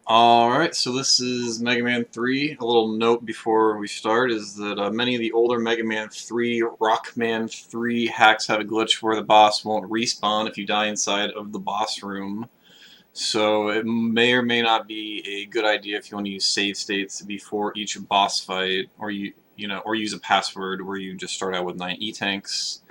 Alright, so this is Mega Man 3. A little note before we start is that many of the older Mega Man 3, Rockman 3 hacks have a glitch where the boss won't respawn if you die inside of the boss room. So it may or may not be a good idea if you want to use save states before each boss fight, or or use a password where you just start out with 9 E-tanks.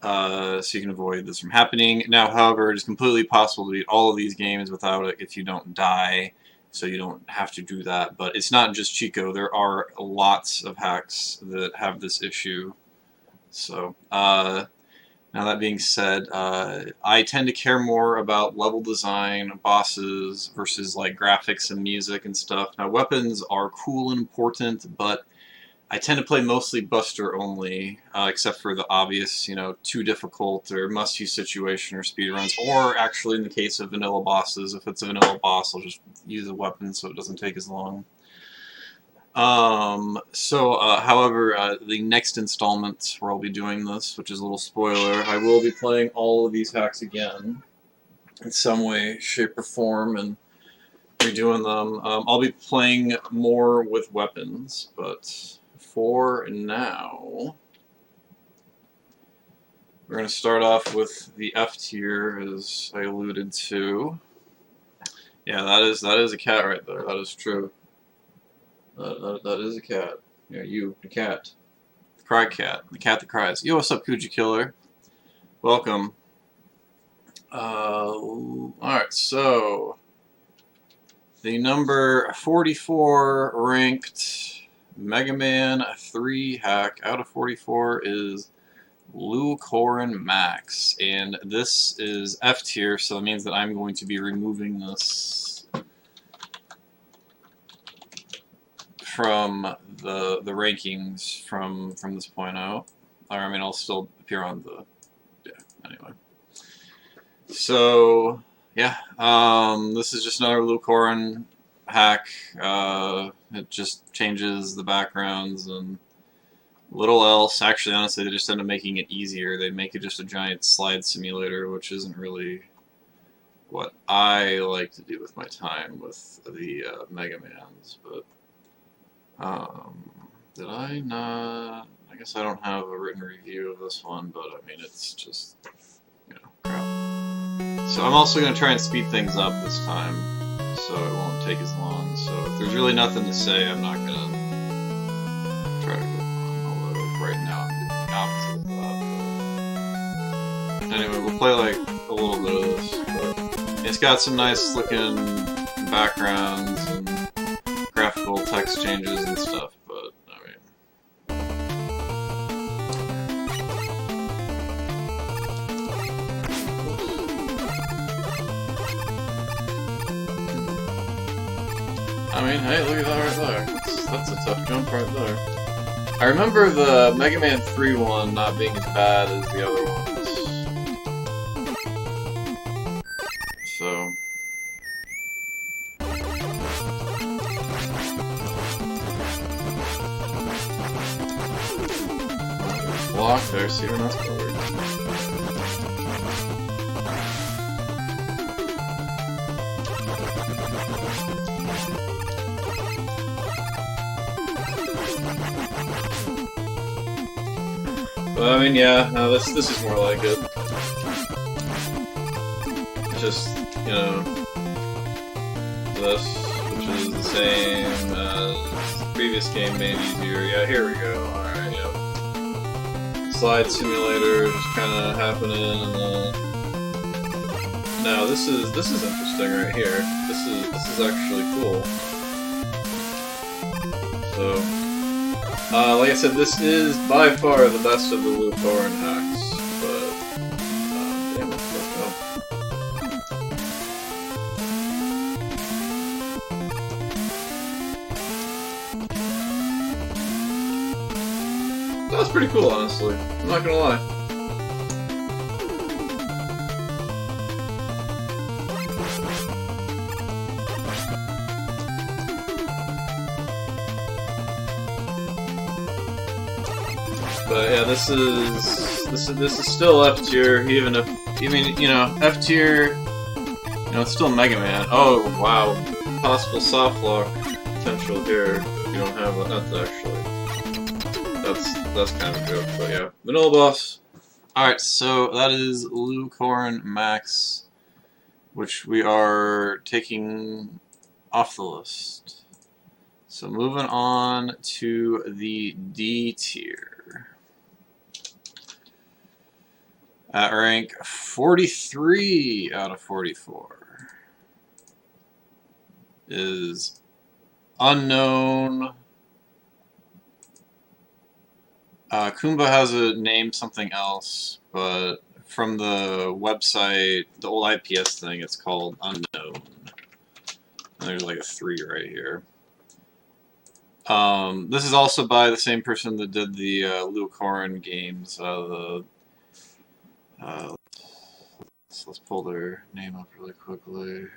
So you can avoid this from happening. Now, however, it is completely possible to beat all of these games without it if you don't die, so you don't have to do that. But it's not just Chico. There are lots of hacks that have this issue. So, now that being said, I tend to care more about level design, bosses, versus like graphics and music and stuff. Now, weapons are cool and important, but I tend to play mostly Buster only, except for the obvious, too difficult or must-use situation or speedruns, or actually in the case of vanilla bosses, if it's a vanilla boss, I'll just use a weapon so it doesn't take as long. However, the next installment where I'll be doing this, which is a little spoiler, I will be playing all of these hacks again in some way, shape, or form, and redoing them. I'll be playing more with weapons, but for now, we're going to start off with the F tier, as I alluded to. Yeah, that is a cat right there. That is true. That is a cat. Yeah, you, the cat. The cry cat. The cat that cries. Yo, what's up, Coochie Killer? Welcome. Alright, so the number 44 ranked Mega Man 3 hack out of 44 is Lou Corin Max, and this is F tier, so that means that I'm going to be removing this from the rankings from this point out. Or, I mean, I'll still appear on the... yeah, anyway. So, yeah, this is just another Lou Corin hack. It just changes the backgrounds and little else. Actually, honestly, they just end up making it easier. They make it just a giant slide simulator, which isn't really what I like to do with my time with the Mega Mans. But did I not? I guess I don't have a written review of this one, but I mean, it's just crap. So I'm also going to try and speed things up this time, so it won't take as long. So if there's really nothing to say, I'm not going to try to go on, although right now I'm doing the opposite of that. But anyway, we'll play like a little bit of this, but it's got some nice looking backgrounds and graphical text changes and stuff, but I mean, hey, look at that right there. That's a tough jump right there. I remember the Mega Man 3 one not being as bad as the other ones. So... block there, see we're not covered. But I mean, yeah, no, this is more like it. It's just, this, which is the same as the previous game, made easier. Yeah, here we go. Alright, yep. Slide simulator just kind of happening, and then... now this is interesting right here. This is actually cool. So, like I said, this is by far the best of the Lou Corin hacks, but damn it, let's go. That was pretty cool, honestly. I'm not gonna lie. But yeah, this is still F tier, even if F tier, it's still Mega Man. Oh wow, possible soft lock potential here. You don't have that's actually that's kind of a joke, but yeah. Vanilla boss. Alright, so that is Lucorn Max, which we are taking off the list. So moving on to the D tier. At rank 43 out of 44 is Unknown. Kumba has a name something else, but from the website, the old IPS thing, it's called Unknown. And there's like a 3 right here. This is also by the same person that did the Lucorn games. Let's pull their name up really quickly.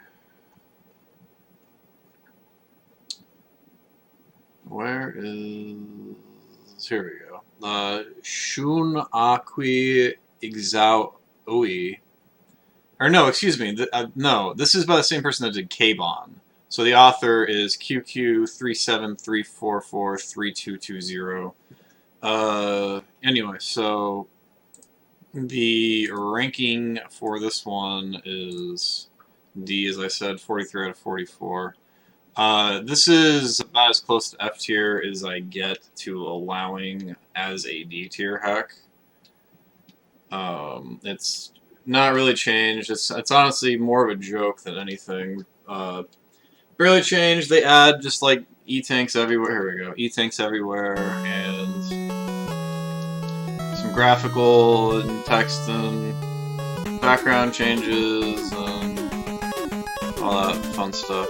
Where is... Here we go. Shun Akui Ixaoi. Or no, excuse me. No, this is by the same person that did KBON. So the author is QQ373443220. Anyway, so the ranking for this one is D, as I said, 43 out of 44. This is about as close to F tier as I get to allowing as a D tier hack. It's not really changed. It's honestly more of a joke than anything. Barely changed. They add just like E-tanks everywhere. Here we go. E-tanks everywhere and some graphical and text and background changes and all that fun stuff.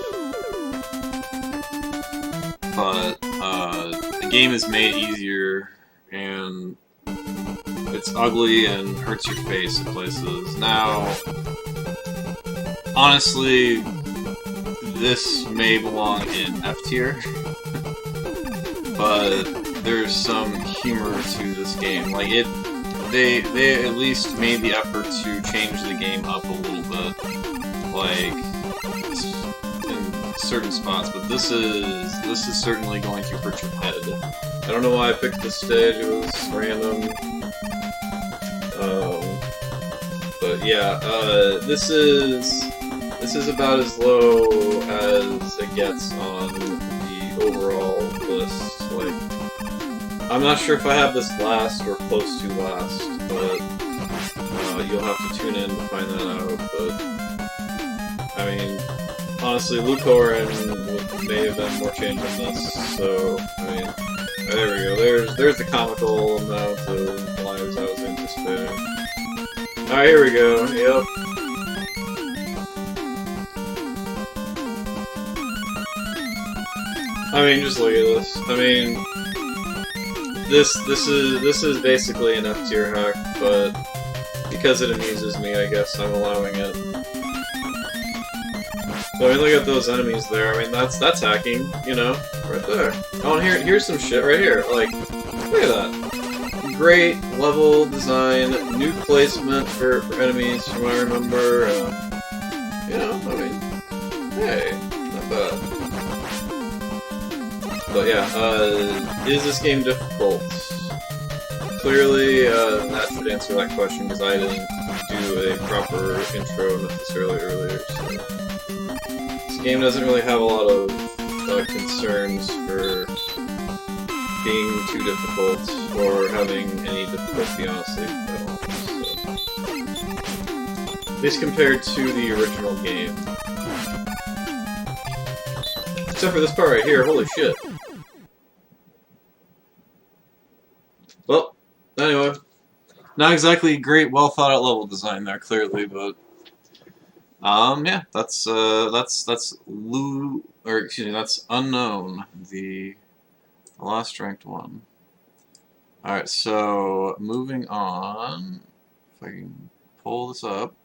But the game is made easier, and it's ugly and hurts your face in places. Now, honestly, this may belong in F tier, but there's some humor to this game. Like they at least made the effort to change the game up a little bit, like in certain spots. But this is certainly going to hurt your head. I don't know why I picked this stage. It was random. But yeah, this is about as low as it gets on the overall list. Like, I'm not sure if I have this last or close to last, but you'll have to tune in to find that out. But I mean, honestly, Lucorn may have done more change than this. So I mean, there we go. There's the comical amount of lives I was anticipating. Alright, here we go. Yep. I mean, just look at this. I mean, this is basically an F tier hack, but because it amuses me, I guess I'm allowing it. So I mean, look at those enemies there. I mean, that's hacking, you know, right there. Oh, and here's some shit right here. Like, look at that. Great level design, new placement for enemies, from what I remember. You know, I mean, hey, not bad. But yeah, is this game difficult? Clearly, that should answer that question because I didn't do a proper intro necessarily earlier. So. This game doesn't really have a lot of concerns for being too difficult or having any difficulty, honestly, at all. So. At least compared to the original game. Except for this part right here, holy shit. Well, anyway, not exactly great, well thought out level design there, clearly, but yeah, that's Unknown, the last ranked one. All right, so moving on, if I can pull this up.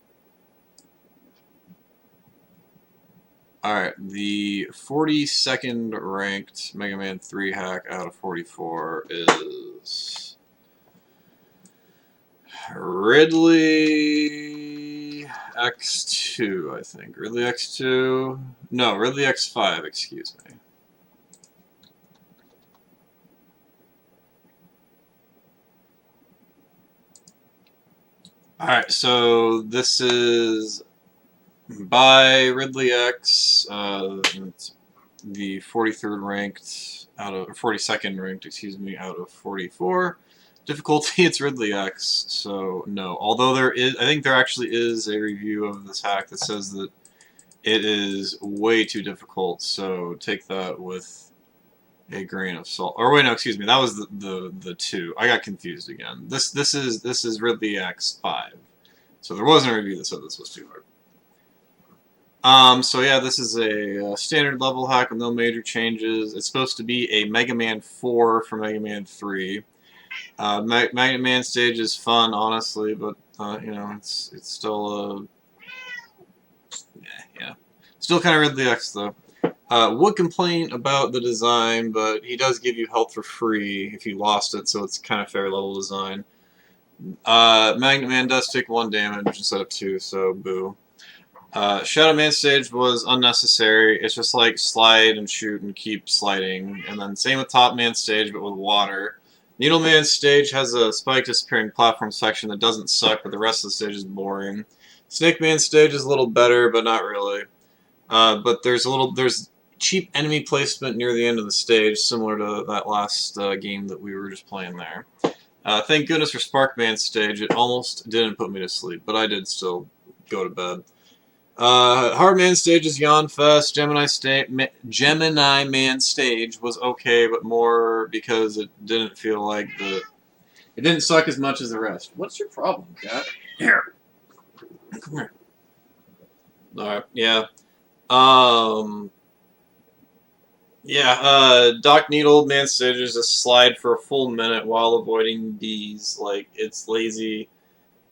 Alright, the 42nd ranked Mega Man 3 hack out of 44 is Ridley X2, I think. Ridley X2? No, Ridley X5, excuse me. Alright, so this is by Ridley X. It's the 43rd ranked out of 42nd ranked, excuse me, out of 44. Difficulty, it's Ridley X, so no. Although I think there actually is a review of this hack that says that it is way too difficult, so take that with a grain of salt. Or wait, no, excuse me, that was the 2. I got confused again. This is Ridley X5. So there wasn't a review that said this was too hard. So yeah, this is a standard level hack with no major changes. It's supposed to be a Mega Man 4 for Mega Man 3. Mega Man stage is fun, honestly, but you know, it's still yeah, still kind of Ridley X though. Would complain about the design, but he does give you health for free if you lost it, so it's kind of fair level design. Magnet Man does take 1 damage instead of 2, so boo. Shadow Man stage was unnecessary. It's just like slide and shoot and keep sliding. And then same with Top Man stage, but with water. Needleman stage has a spike disappearing platform section that doesn't suck, but the rest of the stage is boring. Snake Man stage is a little better, but not really. But there's cheap enemy placement near the end of the stage, similar to that last game that we were just playing there. Thank goodness for Sparkman stage. It almost didn't put me to sleep, but I did still go to bed. Hardman stage is Yawn Fest. Gemini Man stage was okay, but more because it didn't feel like it didn't suck as much as the rest. What's your problem, cat? Here. Come here. Alright, yeah. Doc Needleman stage is a slide for a full minute while avoiding bees. Like, it's lazy.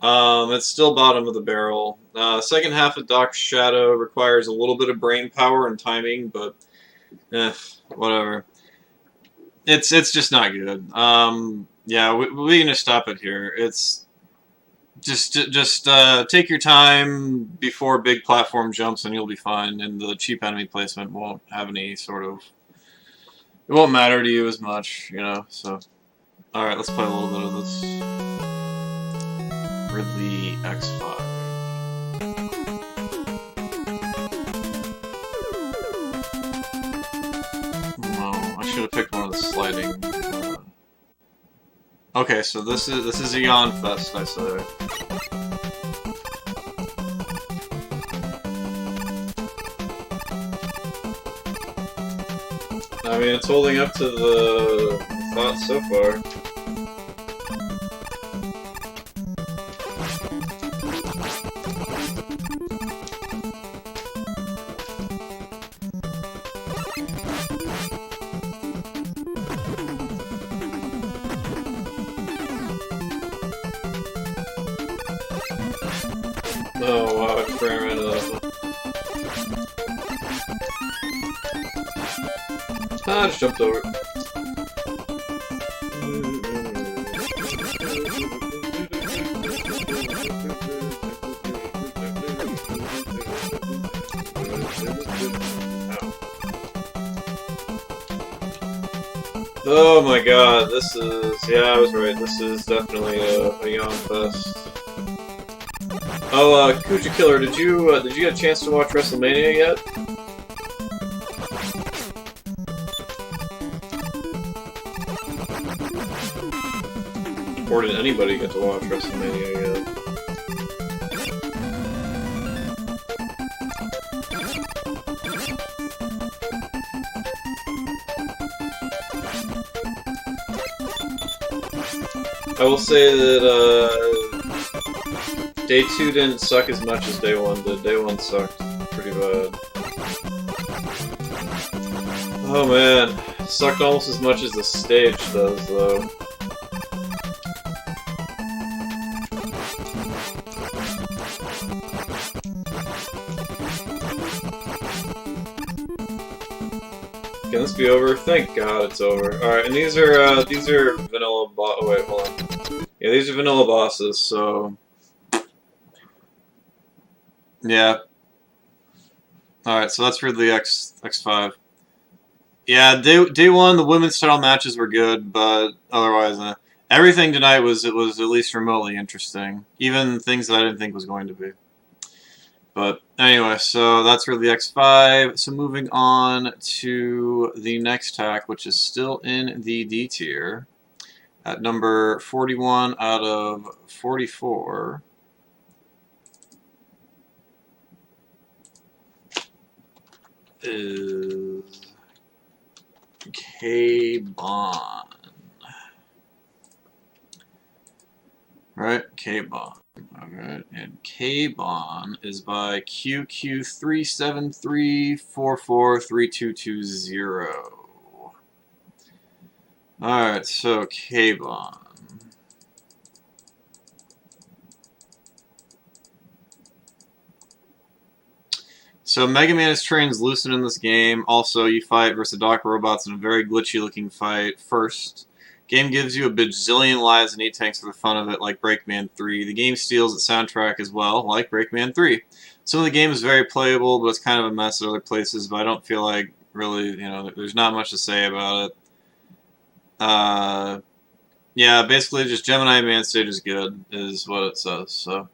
It's still bottom of the barrel. Second half of Doc's Shadow requires a little bit of brain power and timing, but whatever. It's just not good. Yeah, we're gonna stop it here. It's just take your time before big platform jumps, and you'll be fine. And the cheap enemy placement won't have any sort of. It won't matter to you as much, you know. So, all right, let's play a little bit of this. Ridley X5. No, I should have picked one of the sliding. Okay, so this is Eon Fest, I say. I mean, it's holding up to the thought so far. Oh wow, I ran into that one. Ah, I just jumped over it. Oh my god, this is... yeah, I was right. This is definitely a Yawn Fest. Oh, Kuja Killer, did you get a chance to watch WrestleMania yet? Or did anybody get to watch WrestleMania yet? I will say that, Day 2 didn't suck as much as Day 1 did. Day 1 sucked pretty bad. Oh man, it sucked almost as much as the stage does, though. Can this be over? Thank God it's over. Alright, and these are vanilla oh wait, hold on. Yeah, these are vanilla bosses, so... Yeah. Alright, so that's Ridley X5. Yeah, day one, the women's title matches were good, but otherwise, everything tonight was at least remotely interesting. Even things that I didn't think was going to be. But anyway, so that's Ridley X5. So moving on to the next hack, which is still in the D tier. At number 41 out of 44 is KBON. Right? KBON. Alright, and KBON is by QQ373443220. Alright, so KBON. So Mega Man is translucent in this game. Also, you fight versus Doc robots in a very glitchy looking fight first. Game gives you a bajillion lives and 8 tanks for the fun of it, like Breakman 3. The game steals its soundtrack as well, like Breakman 3. Some of the game is very playable, but it's kind of a mess at other places, but I don't feel like really, there's not much to say about it. Yeah, basically just Gemini Man stage is good, is what it says, so.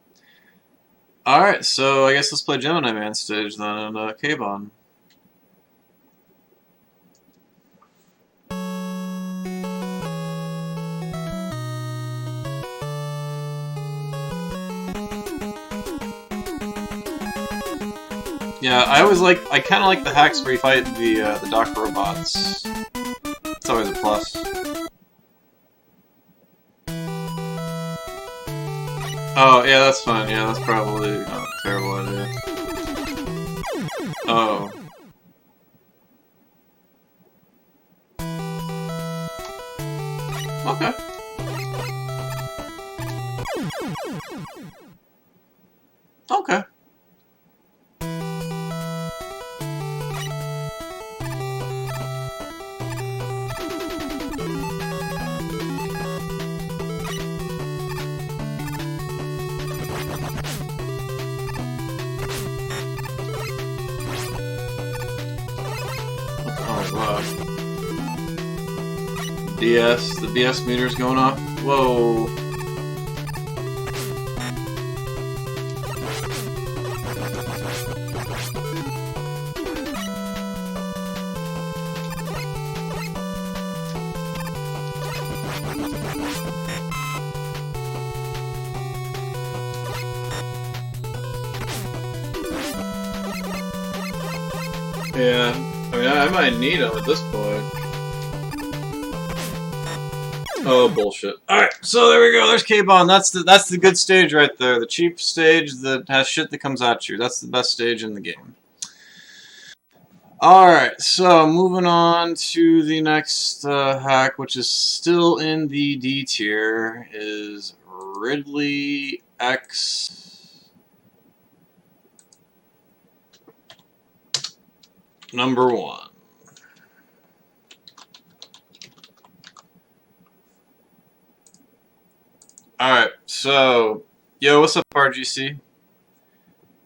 Alright, so I guess let's play Gemini Man stage then on KBON. Yeah, I kind of like the hacks where you fight the Doc robots. It's always a plus. Oh, yeah, that's fine. Yeah, that's probably not a terrible idea. Oh. Okay. Okay. The BS meter's going off. Whoa. Yeah, I mean, I might need them at this point. Oh, bullshit. Alright, so there we go. There's KBON. That's the good stage right there. The cheap stage that has shit that comes at you. That's the best stage in the game. Alright, so moving on to the next hack, which is still in the D tier, is Ridley X number 1. Alright, so, yo, what's up, RGC?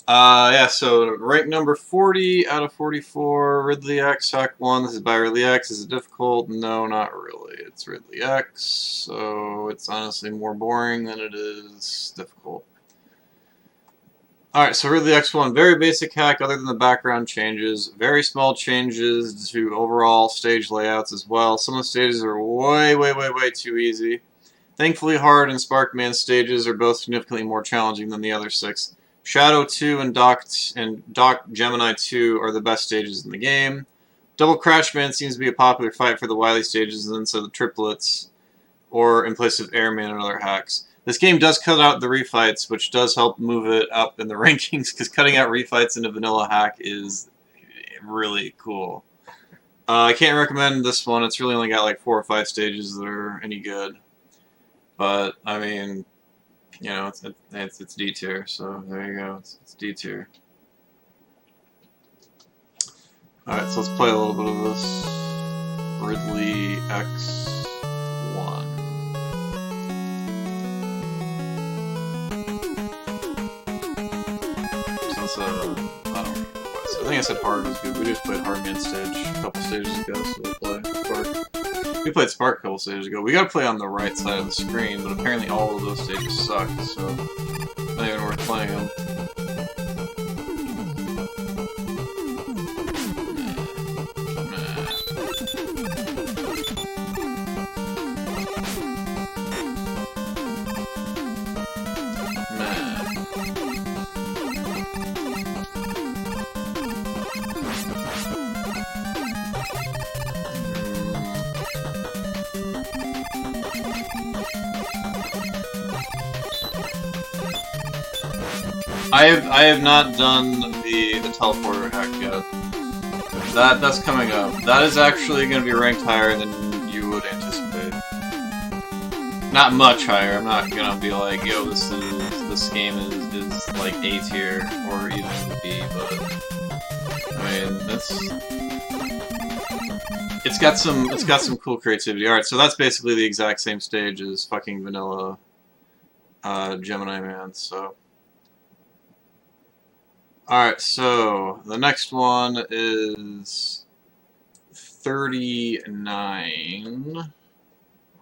Yeah, so rank number 40 out of 44, Ridley X, hack 1. This is by Ridley X. Is it difficult? No, not really. It's Ridley X, so it's honestly more boring than it is difficult. Alright, so Ridley X1, very basic hack other than the background changes. Very small changes to overall stage layouts as well. Some of the stages are way too easy. Thankfully, Hard and Sparkman stages are both significantly more challenging than the other 6. Shadow 2 and Doc Gemini 2 are the best stages in the game. Double Crashman seems to be a popular fight for the Wylie stages instead of the triplets, or in place of Airman and other hacks. This game does cut out the refights, which does help move it up in the rankings, because cutting out refights in a vanilla hack is really cool. I can't recommend this one. It's really only got like 4 or 5 stages that are any good. But, I mean, you know, it's D tier, so there you go. It's D tier. Alright, so let's play a little bit of this. Ridley X1. So let's I don't remember what I said. I think I said hard was good. We just played hard man stage a couple stages ago, so we'll play Spark. We played Spark a couple stages ago. We gotta play on the right side of the screen, but apparently all of those stages suck, so not even worth playing them. I have not done the teleporter hack yet. That's coming up. That is actually going to be ranked higher than you would anticipate. Not much higher. I'm not going to be like, yo, this game is like A tier or even B, but I mean it's got some cool creativity. All right, so that's basically the exact same stage as fucking vanilla Gemini Man. So. Alright, so the next one is 39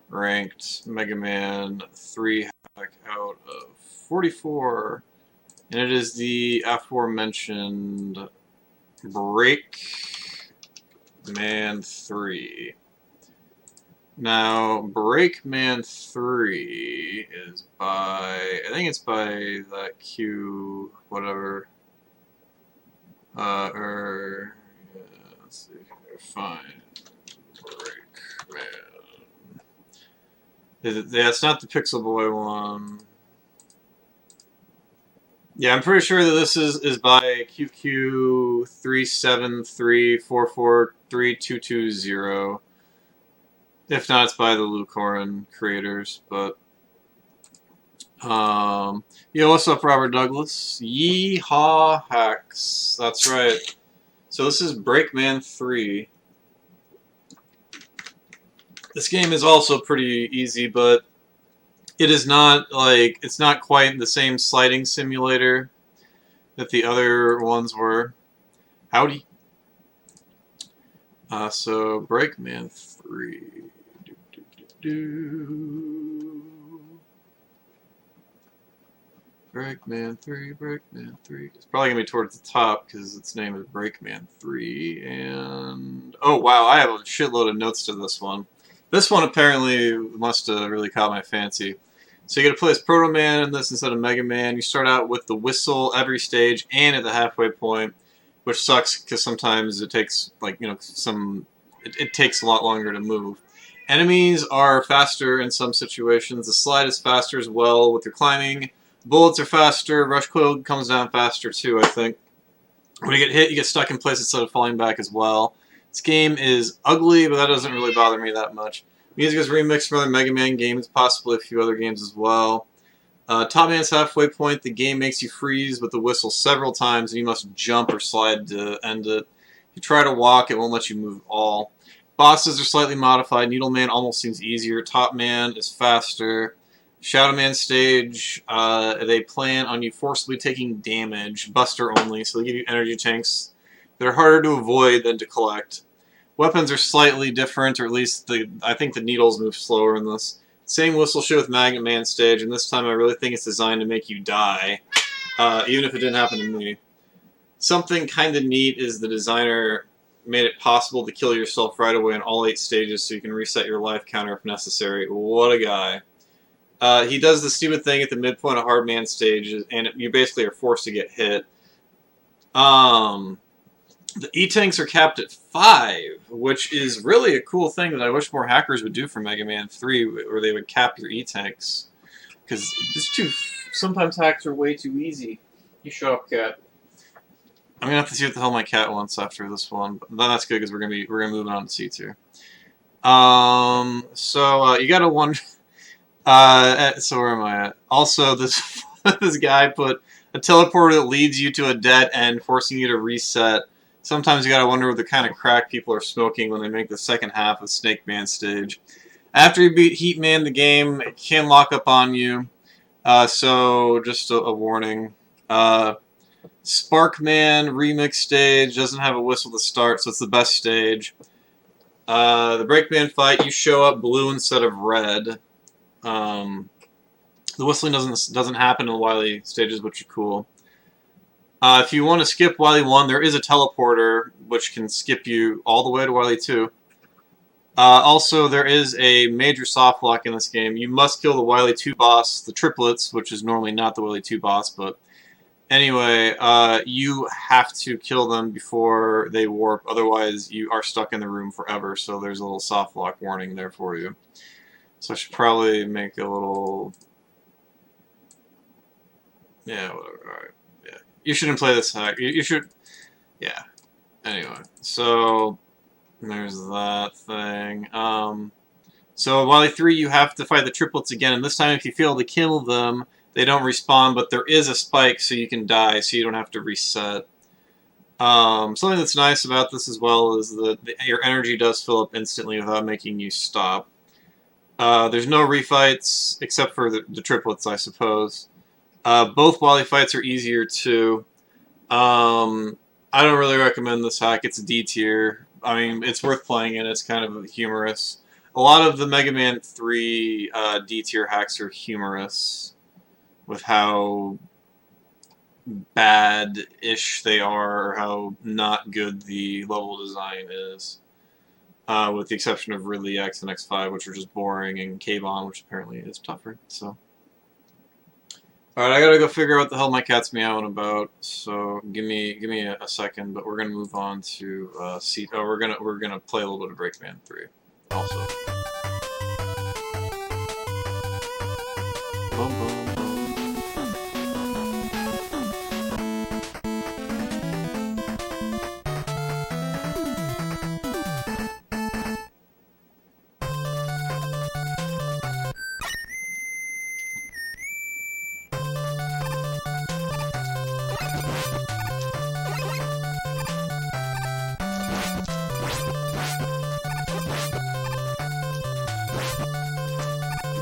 ranked Mega Man 3 hack out of 44, and it is the aforementioned Breakman 3. Now, Breakman 3 is by, I think it's by that Q, whatever. Let's see here. Fine. Breakman. Yeah, it's not the Pixel Boy one. Yeah, I'm pretty sure that this is by QQ3734432220. If not, it's by the Lucorin creators, but yo, what's up, Robert Douglas? Yeehaw hacks. That's right. So this is Breakman 3. This game is also pretty easy, but it is not like it's not quite the same sliding simulator that the other ones were. Howdy. So Breakman 3. Breakman 3, Breakman 3. It's probably going to be towards the top because its name is Breakman 3. And oh wow, I have a shitload of notes to this one. This one apparently must have really caught my fancy. So you get to play as Proto Man in this instead of Mega Man. You start out with the whistle every stage and at the halfway point, which sucks because sometimes it takes like it takes a lot longer to move. Enemies are faster in some situations. The slide is faster as well with your climbing. Bullets are faster. Rush coil comes down faster too, I think. When you get hit, you get stuck in place instead of falling back as well. This game is ugly, but that doesn't really bother me that much. Music is remixed from other Mega Man games, possibly a few other games as well. Top Man's halfway point, the game makes you freeze with the whistle several times, and you must jump or slide to end it. If you try to walk, it won't let you move at all. Bosses are slightly modified. Needleman almost seems easier. Top Man is faster. Shadow Man stage, they plan on you forcibly taking damage, Buster only, so they give you energy tanks that are harder to avoid than to collect. Weapons are slightly different, or at least I think the needles move slower in this. Same whistle shit with Magnet Man stage, and this time I really think it's designed to make you die, even if it didn't happen to me. Something kind of neat is the designer made it possible to kill yourself right away in all 8 stages so you can reset your life counter if necessary. What a guy. He does the stupid thing at the midpoint of Hard Man stage, and you basically are forced to get hit. The E-Tanks are capped at 5, which is really a cool thing that I wish more hackers would do for Mega Man 3, where they would cap your E-Tanks. Because sometimes hacks are way too easy. You shut up, cat. I'm gonna have to see what the hell my cat wants after this one, but that's good because we're gonna move on to C tier. So you gotta wonder. So where am I at? Also, this this guy put a teleporter that leads you to a dead end, forcing you to reset. Sometimes you gotta wonder what the kind of crack people are smoking when they make the second half of Snake Man stage. After you beat Heat Man, the game can lock up on you. So just a warning. Sparkman remix stage doesn't have a whistle to start, so it's the best stage. The Breakman fight, you show up blue instead of red. The whistling doesn't happen in the Wylie stages, which is cool. If you want to skip Wylie 1, there is a teleporter, which can skip you all the way to Wylie 2. Also, there is a major soft lock in this game. You must kill the Wylie 2 boss, the triplets, which is normally not the Wylie 2 boss, but anyway, you have to kill them before they warp, otherwise you are stuck in the room forever, so there's a little soft lock warning there for you. So I should probably make a little... Yeah, whatever, alright. Yeah. You shouldn't play this hack. You should... Yeah. Anyway, so... There's that thing. So in Wylie 3, you have to fight the triplets again, and this time if you fail to kill them, they don't respawn, but there is a spike so you can die, so you don't have to reset. Something that's nice about this as well is that your energy does fill up instantly without making you stop. There's no refights, except for the triplets, I suppose. Both Wylie fights are easier too. I don't really recommend this hack. It's a D tier. I mean, it's worth playing and it's kind of humorous. A lot of the Mega Man 3 D tier hacks are humorous with how bad-ish they are, or how not good the level design is. With the exception of Ridley X and X5, which are just boring, and KBON, which apparently is tougher. So, all right, I gotta go figure out what the hell my cat's meowing about. So give me a second, but we're gonna move on to we're gonna play a little bit of Breakman 3 also. Boom, boom.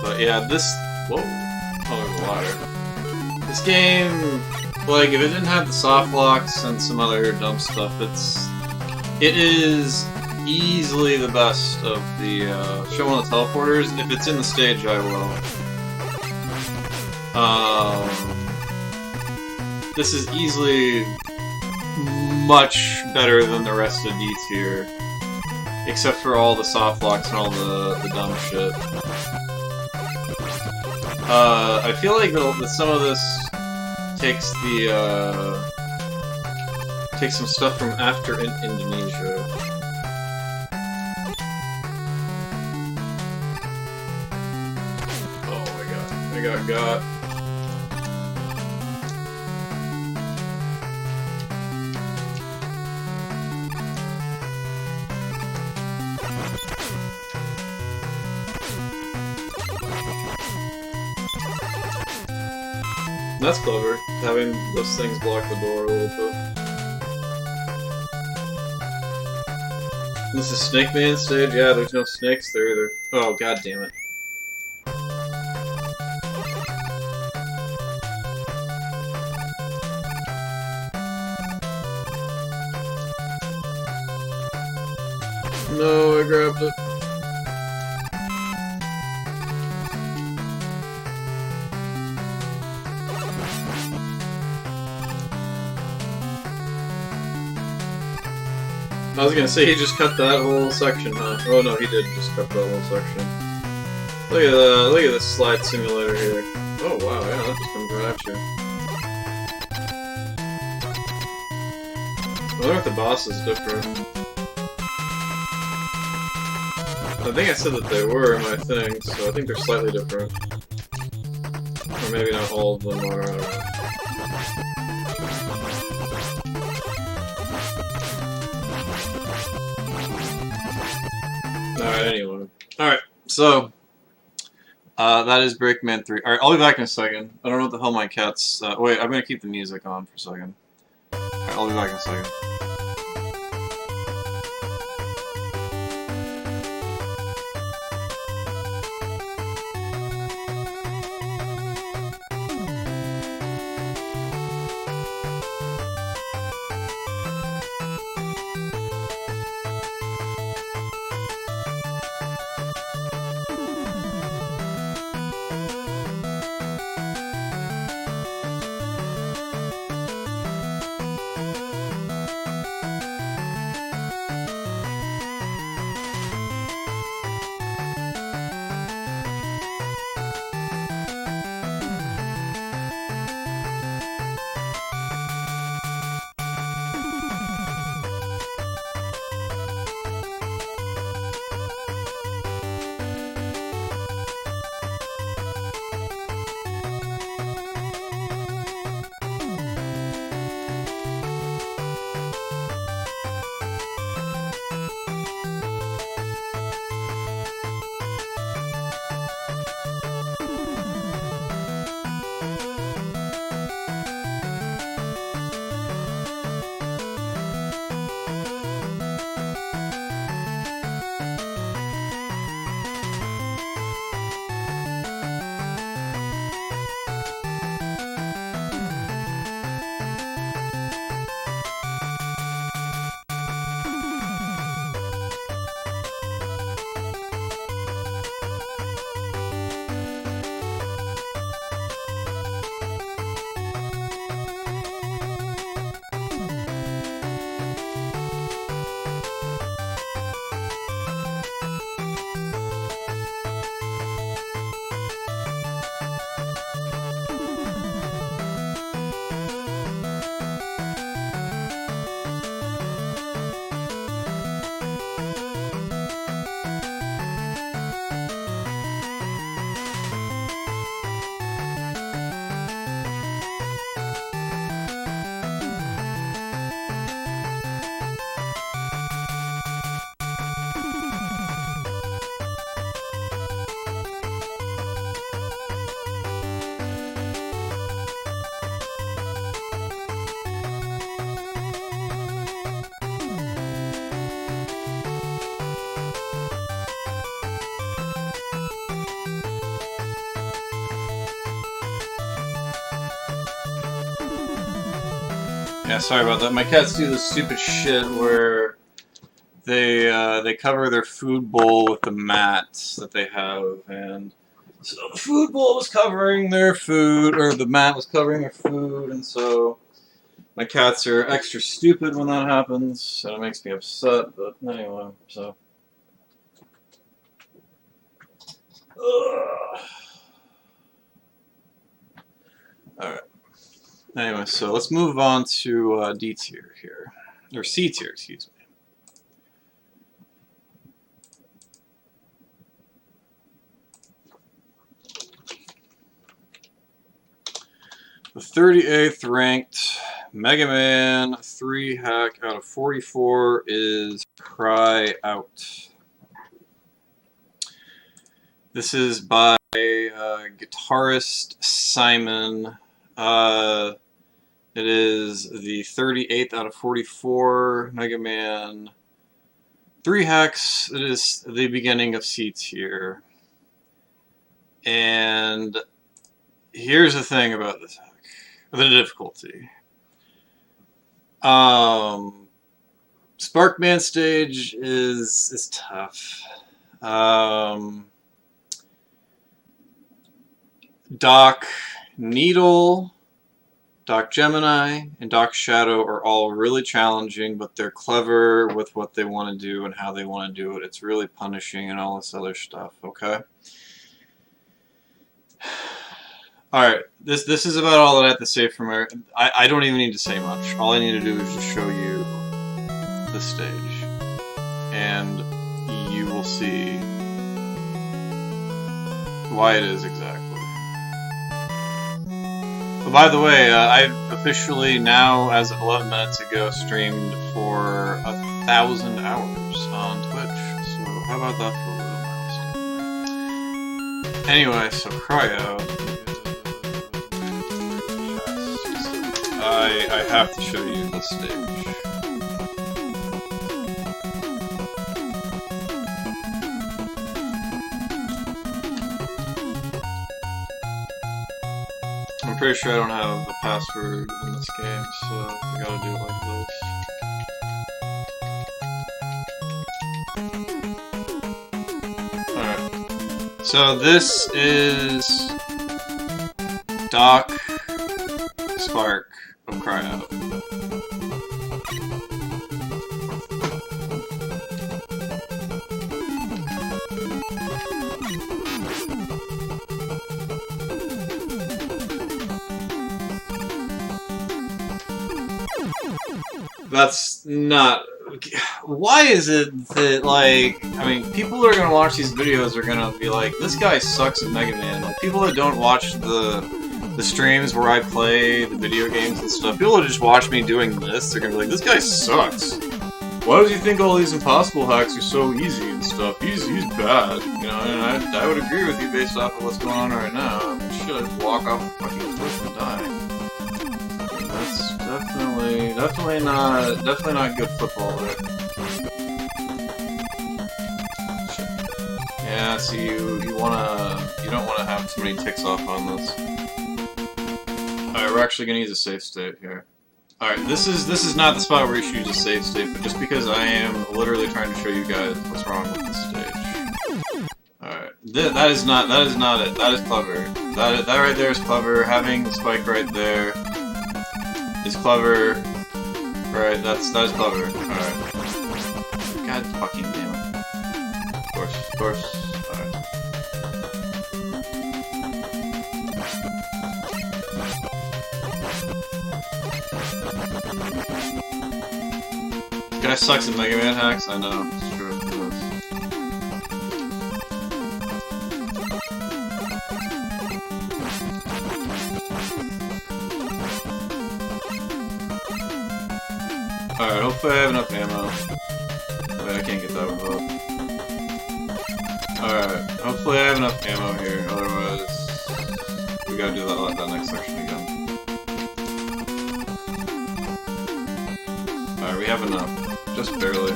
But yeah, whoa, oh, there's a ladder. This game, like, if it didn't have the soft locks and some other dumb stuff, it is easily the best of the show on the teleporters. If it's in the stage, I will. This is easily much better than the rest of D tier, except for all the soft locks and all the dumb shit. I feel like that some of this takes takes some stuff from after Indonesia. Oh my god, I got. That's clever, having those things block the door a little bit. This is Snake Man stage? Yeah, there's no snakes there either. Oh, god damn it. No, I grabbed it. I was gonna say he just cut that whole section, huh? Oh no, he did just cut that whole section. Look at this slide simulator here. Oh wow, yeah, that just comes right at you. I wonder if the boss is different. I think I said that they were in my thing, so I think they're slightly different. Or maybe not all of them are, I don't know. Alright, anyway. Alright, so that is Breakman 3. Alright, I'll be back in a second. I don't know what the hell my cat's... wait, I'm gonna keep the music on for a second. Alright, I'll be back in a second. Yeah, sorry about that. My cats do this stupid shit where they cover their food bowl with the mats that they have, and so the food bowl was covering their food, or the mat was covering their food, and so my cats are extra stupid when that happens, and it makes me upset, but anyway, so. Alright. Anyway, so let's move on to D tier here. Or C tier, excuse me. The 38th ranked Mega Man 3 hack out of 44 is Cry Out. This is by guitarist Simon. It is the 38th out of 44 Mega Man 3 hacks. It is the beginning of C tier. And here's the thing about this hack. The difficulty. Sparkman stage is tough. Doc Needle, Doc Gemini, and Doc Shadow are all really challenging, but they're clever with what they want to do and how they want to do it. It's really punishing and all this other stuff, okay? Alright, this is about all that I have to say from her. I don't even need to say much. All I need to do is just show you the stage. And you will see why it is exactly. But by the way, I've officially now, as of 11 minutes ago, streamed for 1,000 hours on Twitch. So how about that for a little milestone? Anyway, so Cry Out. I have to show you the stage. I'm pretty sure I don't have a password in this game, so I gotta do it like this. Alright. So this is Doc Spark of Cry Out. That's not... Why is it that, like... I mean, people that are gonna watch these videos are gonna be like, this guy sucks at Mega Man. Like, people that don't watch the streams where I play the video games and stuff, people that just watch me doing this, they're gonna be like, this guy sucks. Why does he think all these impossible hacks are so easy and stuff? He's bad. You know, and I would agree with you based off of what's going on right now. Shit, I just walk off the fucking cliff and die. That's definitely not good football there. Shit. Yeah, see, you don't wanna have too many ticks off on this. Alright, we're actually gonna use a save state here. Alright, this is not the spot where you should use a save state, but just because I am literally trying to show you guys what's wrong with this stage. Alright, that is not it. That is clever. That right there is clever. Having the spike right there is clever. Right, that is clever. Alright. God fucking damn it. Of course. Alright. This guy sucks at Mega Man hacks, I know. It's true. It does. Alright, hopefully I have enough ammo. Wait, I can't get that one up. Alright, hopefully I have enough ammo here, otherwise we gotta do that next section again. Alright, we have enough. Just barely.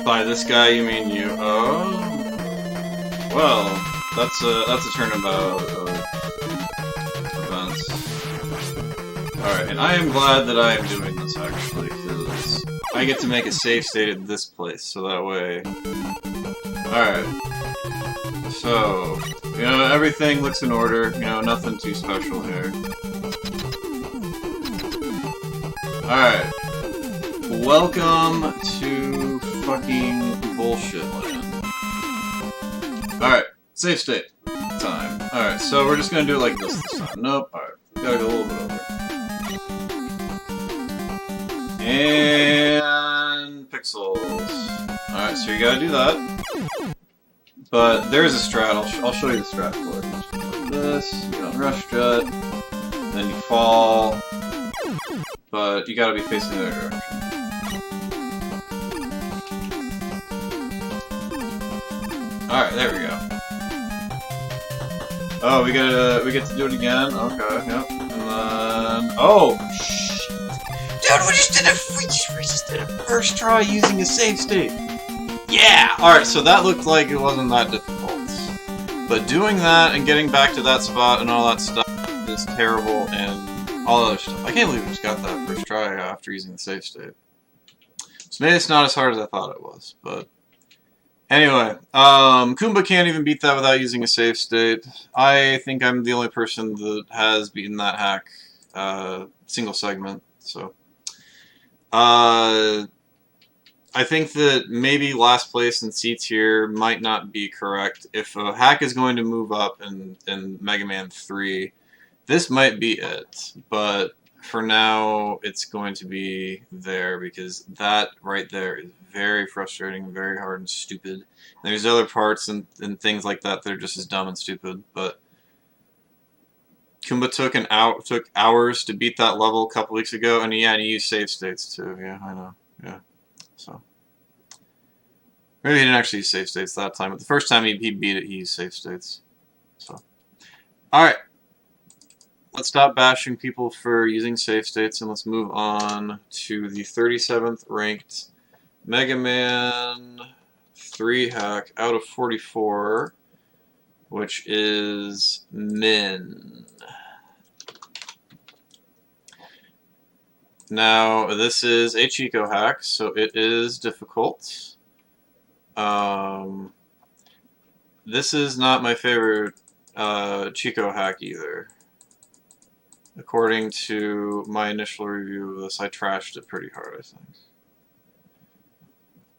By this guy, you mean you? Oh. Well, that's a turnabout of events. Alright, and I am glad that I am doing this, actually, because I get to make a save state at this place, so that way... Alright. So, you know, everything looks in order, you know, nothing too special here. Alright. Welcome to fucking bullshit land. Alright, save state time. Alright, so we're just gonna do it like this time. Nope, alright. Gotta go a little bit over. And pixels. Alright, so you gotta do that. But there's a strat, I'll show you the strat for it. Like this, you don't rush jet, then you fall, but you gotta be facing the other direction. Alright, there we go. Oh, we get to do it again? Okay, yep. And then... Oh! Shit! Dude, we just did a first try using a save state! Yeah! Alright, so that looked like it wasn't that difficult. But doing that and getting back to that spot and all that stuff is terrible and all other stuff. I can't believe we just got that first try after using the save state. So maybe it's not as hard as I thought it was, but... Anyway, Kumba can't even beat that without using a save state. I think I'm the only person that has beaten that hack single segment, so... I think that maybe last place in C tier might not be correct. If a hack is going to move up in Mega Man 3, this might be it. But for now, it's going to be there because that right there is very frustrating, very hard and stupid. And there's other parts and things like that that are just as dumb and stupid. But Kumba took hours to beat that level a couple weeks ago, and yeah, and he used save states too. Yeah, I know. Yeah, so maybe he didn't actually use save states that time, but the first time he beat it, he used save states. So, all right, let's stop bashing people for using save states, and let's move on to the 37th ranked Mega Man 3 hack out of 44, which is Min. Now, this is a Chico hack, so it is difficult. This is not my favorite Chico hack either. According to my initial review of this, I trashed it pretty hard, I think.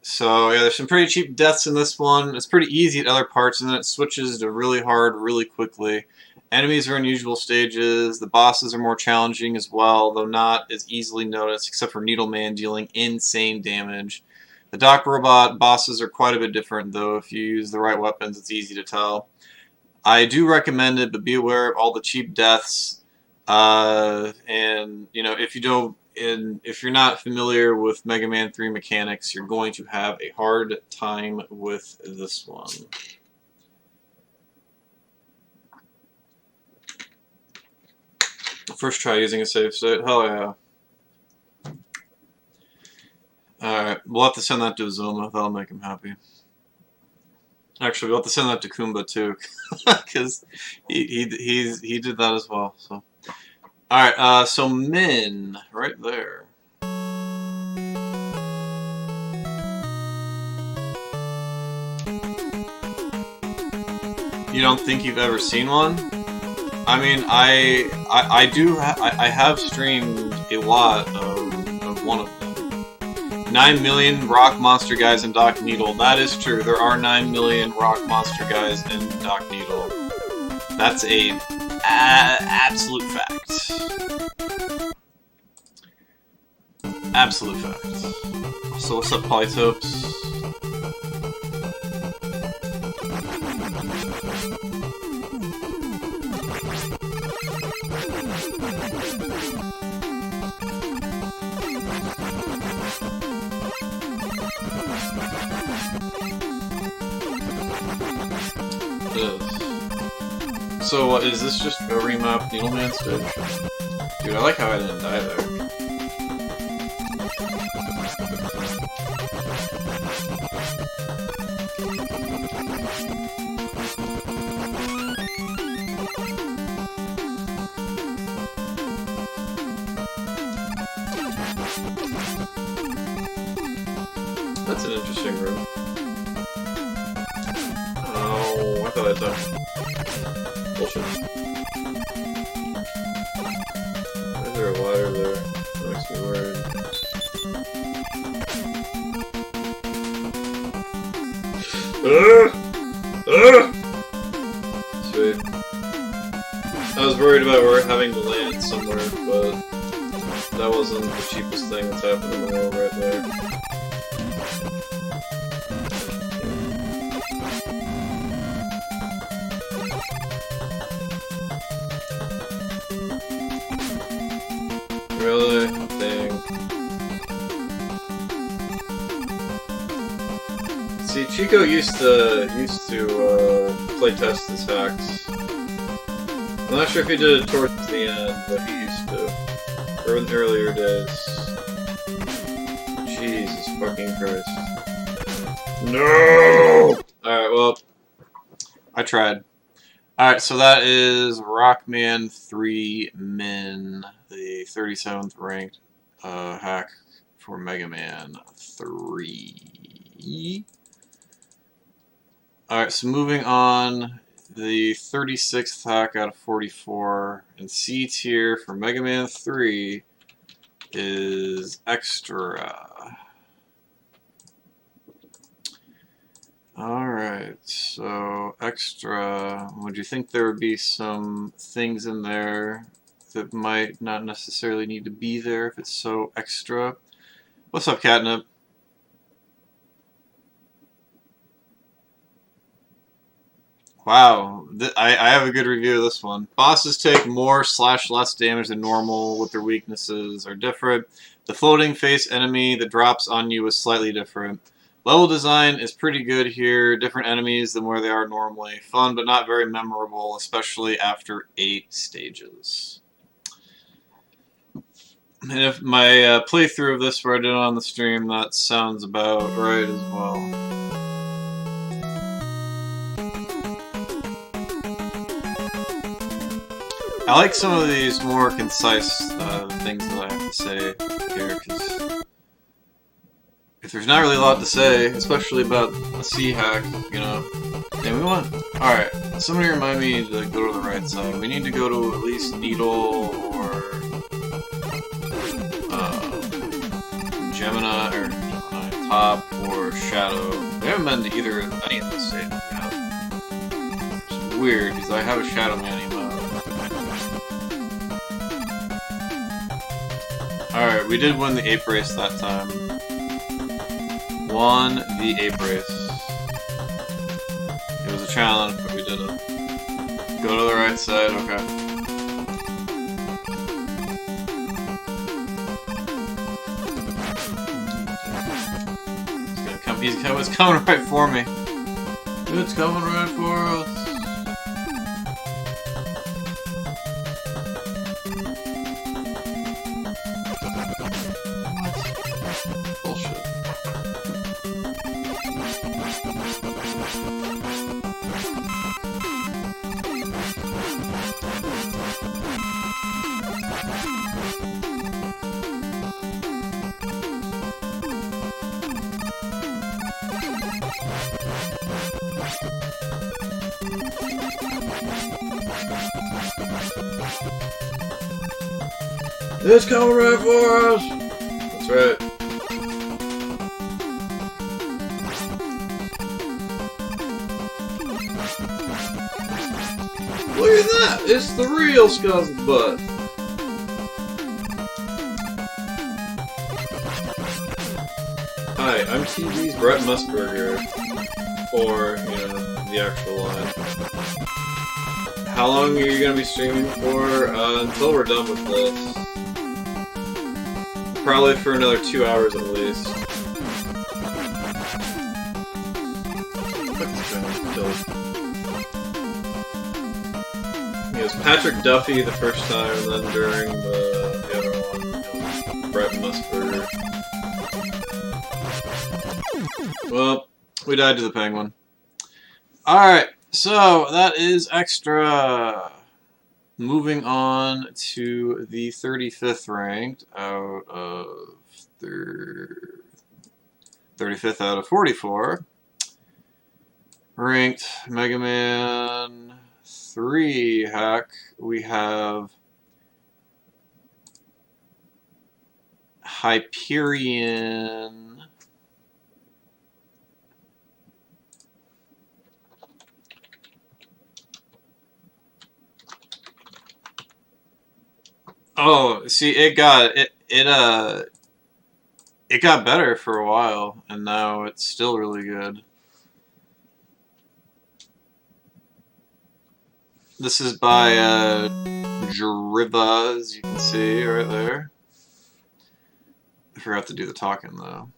So, yeah, there's some pretty cheap deaths in this one. It's pretty easy at other parts, and then it switches to really hard really quickly. Enemies are unusual stages. The bosses are more challenging as well, though not as easily noticed, except for Needleman dealing insane damage. The Doc Robot bosses are quite a bit different, though. If you use the right weapons, it's easy to tell. I do recommend it, but be aware of all the cheap deaths. And, you know, if you're not familiar with Mega Man 3 mechanics, you're going to have a hard time with this one. First try using a save state. Hell yeah. Alright, we'll have to send that to Azuma. That'll make him happy. Actually, we'll have to send that to Kumba too, because he did that as well. So, alright, so Min, right there. You don't think you've ever seen one? I mean, I have streamed a lot of one of them. 9 million rock monster guys in Doc Needle. That is true. There are 9 million rock monster guys in Doc Needle. That's a absolute fact. Absolute fact. So what's up, Polytopes? So what, is this just a remap Needleman stage? Dude, I like how I didn't die there. That's an interesting room. Oh, I thought I touched. Bullshit. Why is there a wire there? That makes me worried. Sweet. I was worried about having to land somewhere, but that wasn't the cheapest thing that's happened in the world right there. Really? Dang. See, Chico used to play test his hacks. I'm not sure if he did it towards the end, but he used to. Or in the earlier days. Jesus fucking Christ. No! Alright, well, I tried. Alright, so that is Rockman 3 Min, the 37th ranked hack for Mega Man 3. Alright, so moving on, the 36th hack out of 44, and C tier for Mega Man 3 is Extra. Alright, so Extra, would you think there would be some things in there that might not necessarily need to be there if it's so extra? What's up, Catnip? Wow, I have a good review of this one. Bosses take more / less damage than normal, with their weaknesses are different. The floating face enemy that drops on you is slightly different. Level design is pretty good here. Different enemies than where they are normally. Fun, but not very memorable, especially after 8 stages. And if my playthrough of this where I did it on the stream, that sounds about right as well. I like some of these more concise things that I have to say here, because if there's not really a lot to say, especially about a C hack, you know. And we want... Alright, somebody remind me to go to the right side. We need to go to at least Needle or Gemini, or Top, or Shadow. We haven't been to either of any of those stages yet. Which is weird, because I have a Shadow Man emote. Alright, we did win the ape race that time. Won the ape race. It was a challenge, but we did it. Go to the right side, okay. It's coming right for me. It's coming right for us. Bullshit. It's coming right for us! That's right. Look at that! It's the real Skull's butt! Hi, I'm TV's Brett Musburger. Or, you know, the actual line. How long are you going to be streaming for? Until we're done with this. Probably for another 2 hours at least. It was Patrick Duffy the first time, and then during the other one, it was Brett Musburger. Well, we died to the penguin. Alright, so that is Extra. Moving on to the 35th ranked out of 35th out of 44. Ranked Mega Man 3 hack, we have Hyperion. Oh, see, it got better for a while, and now it's still really good. This is by Driva, as you can see right there. I forgot to do the talking though.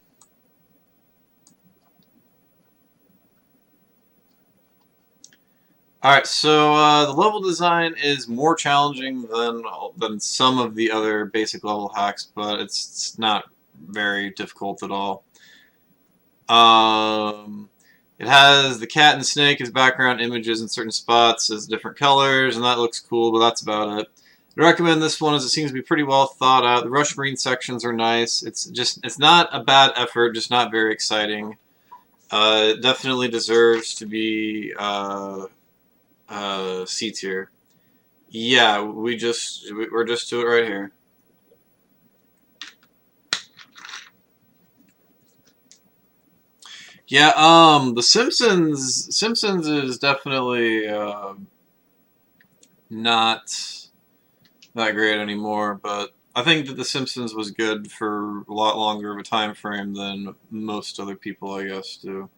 Alright, so the level design is more challenging than some of the other basic level hacks, but it's not very difficult at all. It has the cat and snake as background images in certain spots as different colors, and that looks cool, but that's about it. I recommend this one as it seems to be pretty well thought out. The Rush Marine sections are nice. It's not a bad effort, just not very exciting. It definitely deserves to be C tier. Yeah, we're just to it right here. Yeah, the Simpsons is definitely not that great anymore, but I think that the Simpsons was good for a lot longer of a time frame than most other people, I guess, do.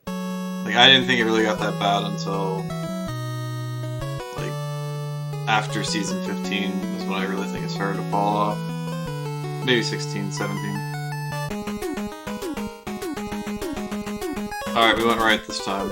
Like, I didn't think it really got that bad until, like, after season 15 is when I really think it started to fall off. Maybe 16, 17. Alright, we went right this time.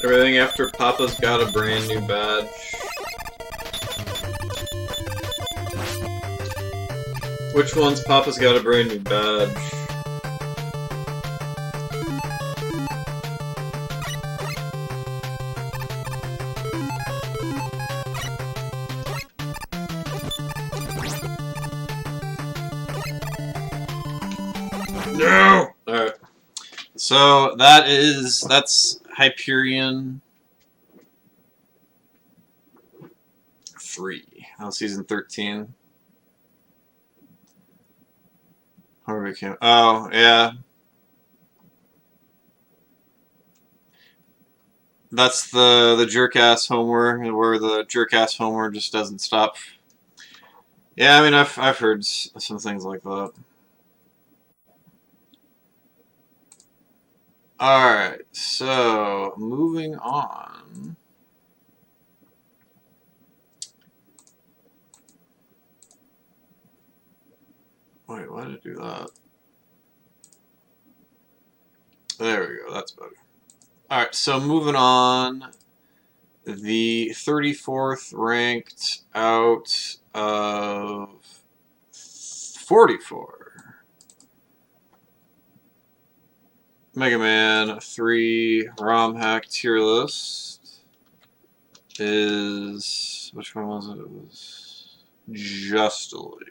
Everything after Papa's got a brand new badge. Which one's Papa's got a brand new badge? No! Alright. So that's Hyperion 3. That was season 13. Oh, yeah. That's the jerk-ass Homer, where the jerk-ass Homer just doesn't stop. Yeah, I mean, I've heard some things like that. Alright, so moving on. Wait, why did it do that? There we go, that's better. Alright, so moving on. The 34th ranked out of 44. Mega Man 3 ROM hack tier list is... which one was it? It was Justily.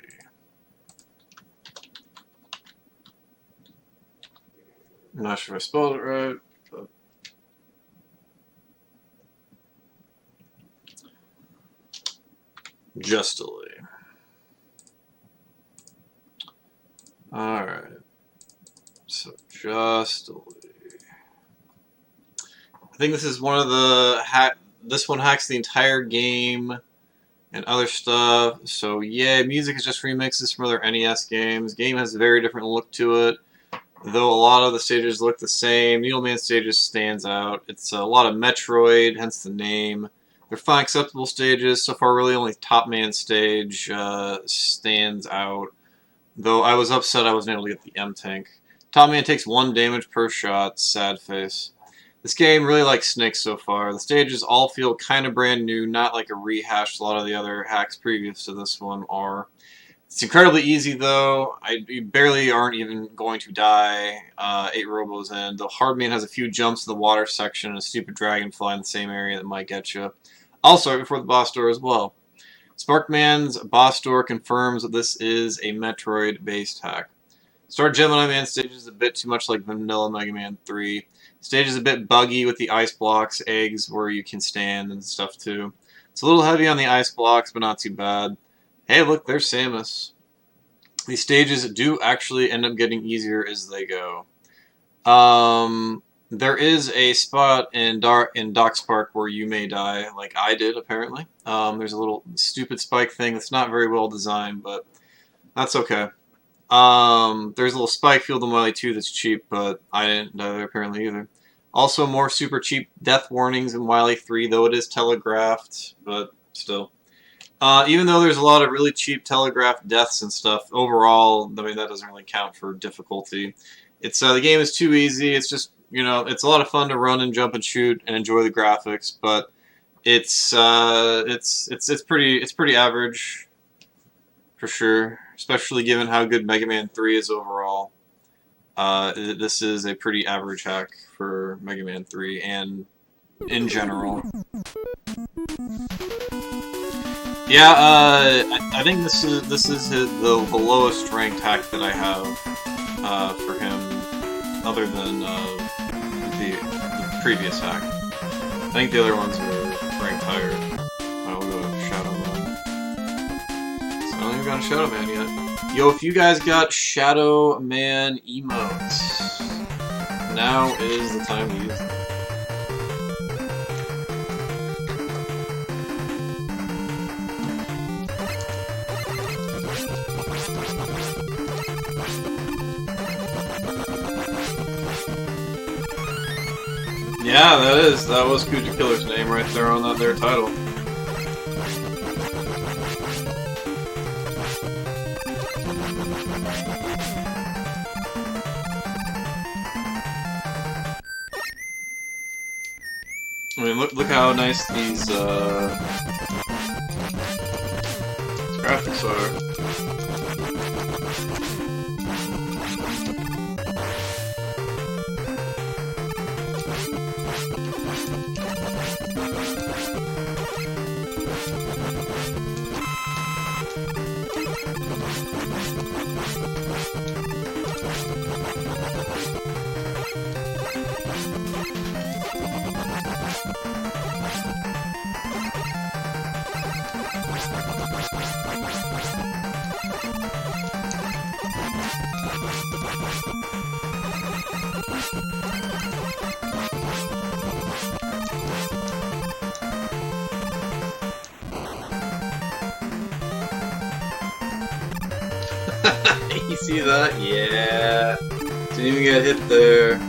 I'm not sure if I spelled it right, but... Justily. Alright. So, Justily. I think this is one of the this one hacks the entire game and other stuff. So yeah, music is just remixes from other NES games. Game has a very different look to it, though a lot of the stages look the same. Needleman stages stands out. It's a lot of Metroid, hence the name. They're fine, acceptable stages. So far, really only Top Man stage stands out. Though I was upset I wasn't able to get the M-Tank. Top Man takes 1 damage per shot. Sad face. This game really likes Snakes so far. The stages all feel kind of brand new, not like a rehash. A lot of the other hacks previous to this one are. It's incredibly easy though. You barely aren't even going to die 8 robos in. The Hardman has a few jumps in the water section and a stupid dragonfly in the same area that might get you. Also, right before the boss door as well. Sparkman's boss door confirms that this is a Metroid-based hack. Start Gemini Man stage is a bit too much like vanilla Mega Man 3. Stage is a bit buggy with the ice blocks, eggs where you can stand and stuff too. It's a little heavy on the ice blocks, but not too bad. Hey, look, there's Samus. These stages do actually end up getting easier as they go. There is a spot in Doc's Park where you may die, like I did, apparently. There's a little stupid spike thing that's not very well designed, but that's okay. There's a little spike field in Wylie 2 that's cheap, but I didn't die there apparently either. Also, more super cheap death warnings in Wylie 3, though it is telegraphed, but still. Even though there's a lot of really cheap telegraphed deaths and stuff, overall, I mean, that doesn't really count for difficulty. It's the game is too easy. It's just, you know, it's a lot of fun to run and jump and shoot and enjoy the graphics, but it's pretty average for sure, especially given how good Mega Man 3 is overall. This is a pretty average hack for Mega Man 3 and in general. Yeah, I think this is the lowest ranked hack that I have for him, other than the previous hack. I think the other ones were ranked higher. I'll go to Shadow Man. So I don't even got a Shadow Man yet. Yo, if you guys got Shadow Man emotes, now is the time to use them. Yeah, that was Kuja Killer's name right there on that their title. I mean, look how nice these graphics are. You see that? Yeah. Didn't even get hit there.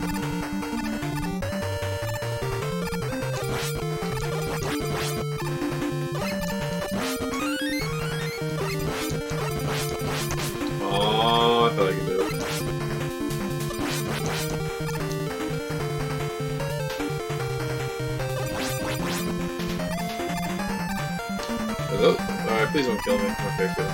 Oh, I thought I could do it. Oh, alright, please don't kill me. Okay, good.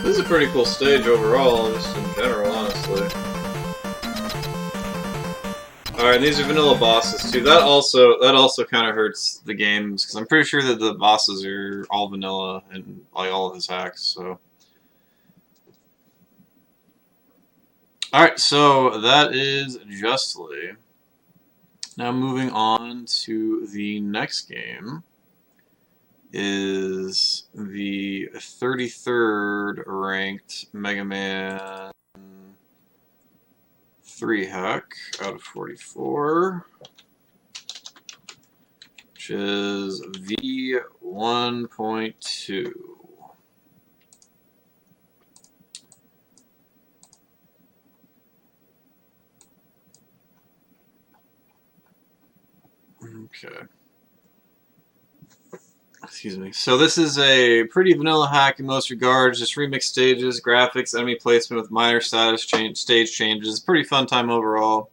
This is a pretty cool stage overall, just in general, honestly. Alright, these are vanilla bosses too. That also kind of hurts the games, because I'm pretty sure that the bosses are all vanilla and like all of his hacks, so. Alright, so that is Justily. Now moving on to the next game is the 33rd ranked Mega Man 3 hack out of 44, which is V1.2. Okay. Excuse me. So this is a pretty vanilla hack in most regards. Just remix stages, graphics, enemy placement with minor stage changes. Pretty fun time overall.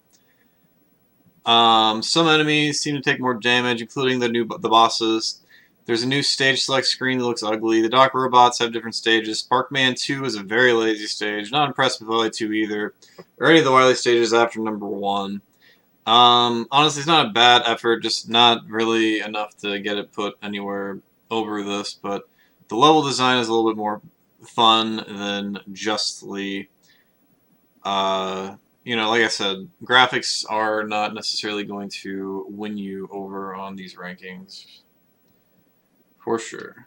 Some enemies seem to take more damage, including the bosses. There's a new stage select screen that looks ugly. The dock robots have different stages. Sparkman 2 is a very lazy stage. Not impressed with Wylie 2 either, or any of the Wylie stages after number 1. Honestly, it's not a bad effort, just not really enough to get it put anywhere over this, but the level design is a little bit more fun than Justily. You know, like I said, graphics are not necessarily going to win you over on these rankings, for sure.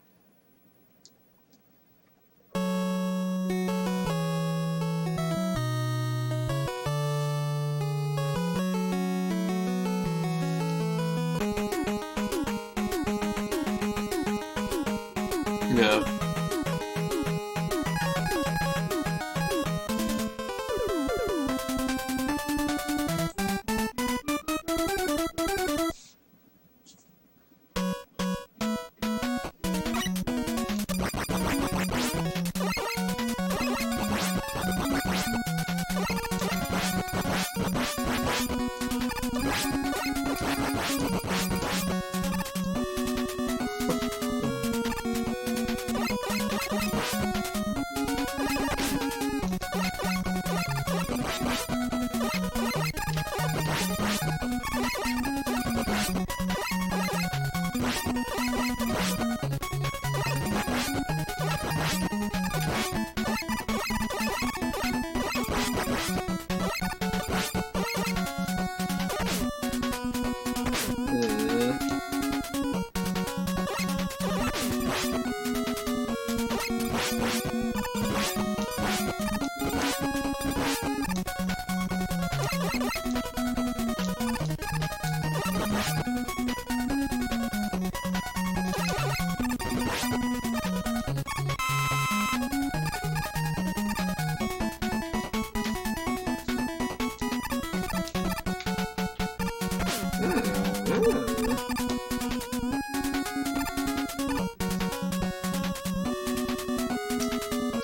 Yeah.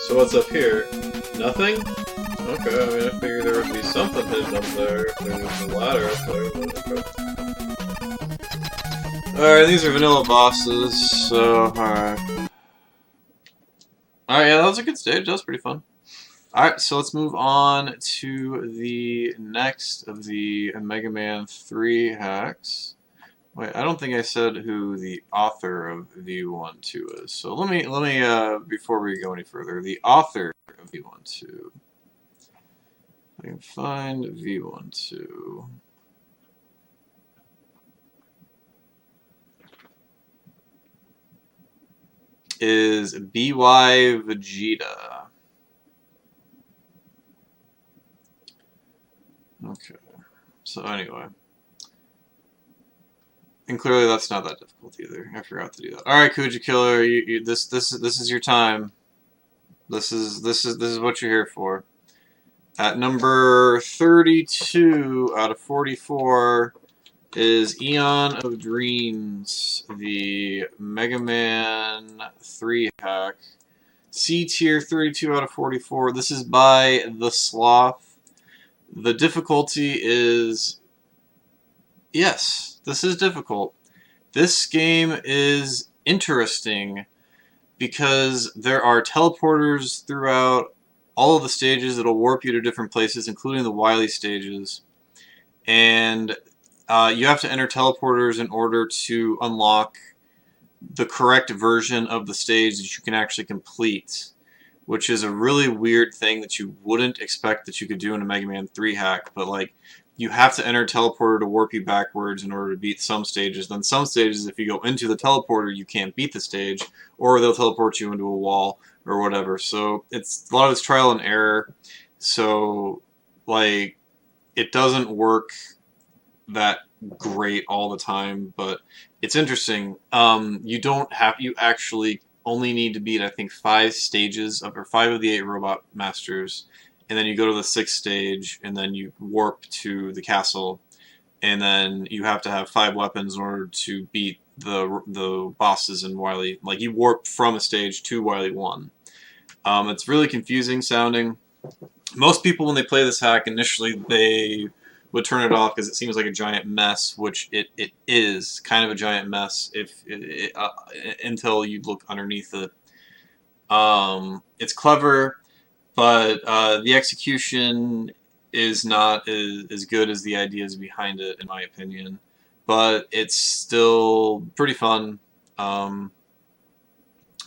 So what's up here? Nothing? Okay, I mean, I figured there would be something hidden up there if there was a ladder up there. Alright, these are vanilla bosses, so, alright. Alright, yeah, that was a good stage, that was pretty fun. Alright, so let's move on to the next of the Mega Man 3 hacks. Wait, I don't think I said who the author of V1-2 is. So let me before we go any further, the author of V1-2. I can find V1-2. Is BY Vegeta. Okay. So anyway. And clearly that's not that difficult either. I forgot to do that. All right, Kuja Killer, this is your time. This is what you're here for. At number 32 out of 44 is Eon of Dreams, the Mega Man 3 hack. C tier, 32 out of 44. This is by The Sloth. The difficulty is, yes, this is difficult. This game is interesting because there are teleporters throughout all of the stages that'll warp you to different places, including the Wylie stages. And you have to enter teleporters in order to unlock the correct version of the stage that you can actually complete, which is a really weird thing that you wouldn't expect that you could do in a Mega Man 3 hack, but like, you have to enter a teleporter to warp you backwards in order to beat some stages. Then some stages, if you go into the teleporter, you can't beat the stage, or they'll teleport you into a wall or whatever. So it's a lot of it's trial and error. So, like, it doesn't work that great all the time, but it's interesting. You actually only need to beat, I think, 5 stages of, or 5 of the 8 robot masters, and then you go to the 6th stage, and then you warp to the castle, and then you have to have 5 weapons in order to beat the bosses in Wylie. Like, you warp from a stage to Wylie 1. It's really confusing sounding. Most people, when they play this hack, initially they would turn it off because it seems like a giant mess, which it is kind of a giant mess until you look underneath it. It's clever, but the execution is not as good as the ideas behind it, in my opinion. But it's still pretty fun. All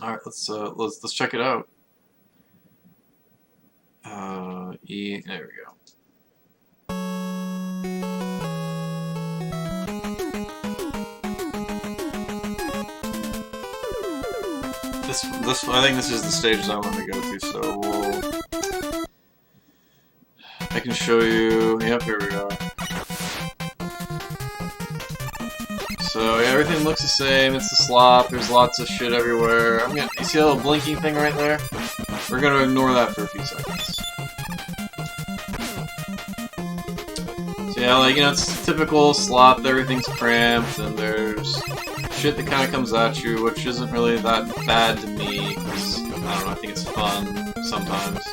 right, let's check it out. There we go. I think this is the stages I want to go to, so I can show you. Yep, here we go. So yeah, everything looks the same. It's the slop. There's lots of shit everywhere. You see that little blinking thing right there? We're gonna ignore that for a few seconds. So yeah, like, you know, it's typical slop. Everything's cramped, and there's shit that kind of comes at you, which isn't really that bad to me, because, I don't know, I think it's fun sometimes.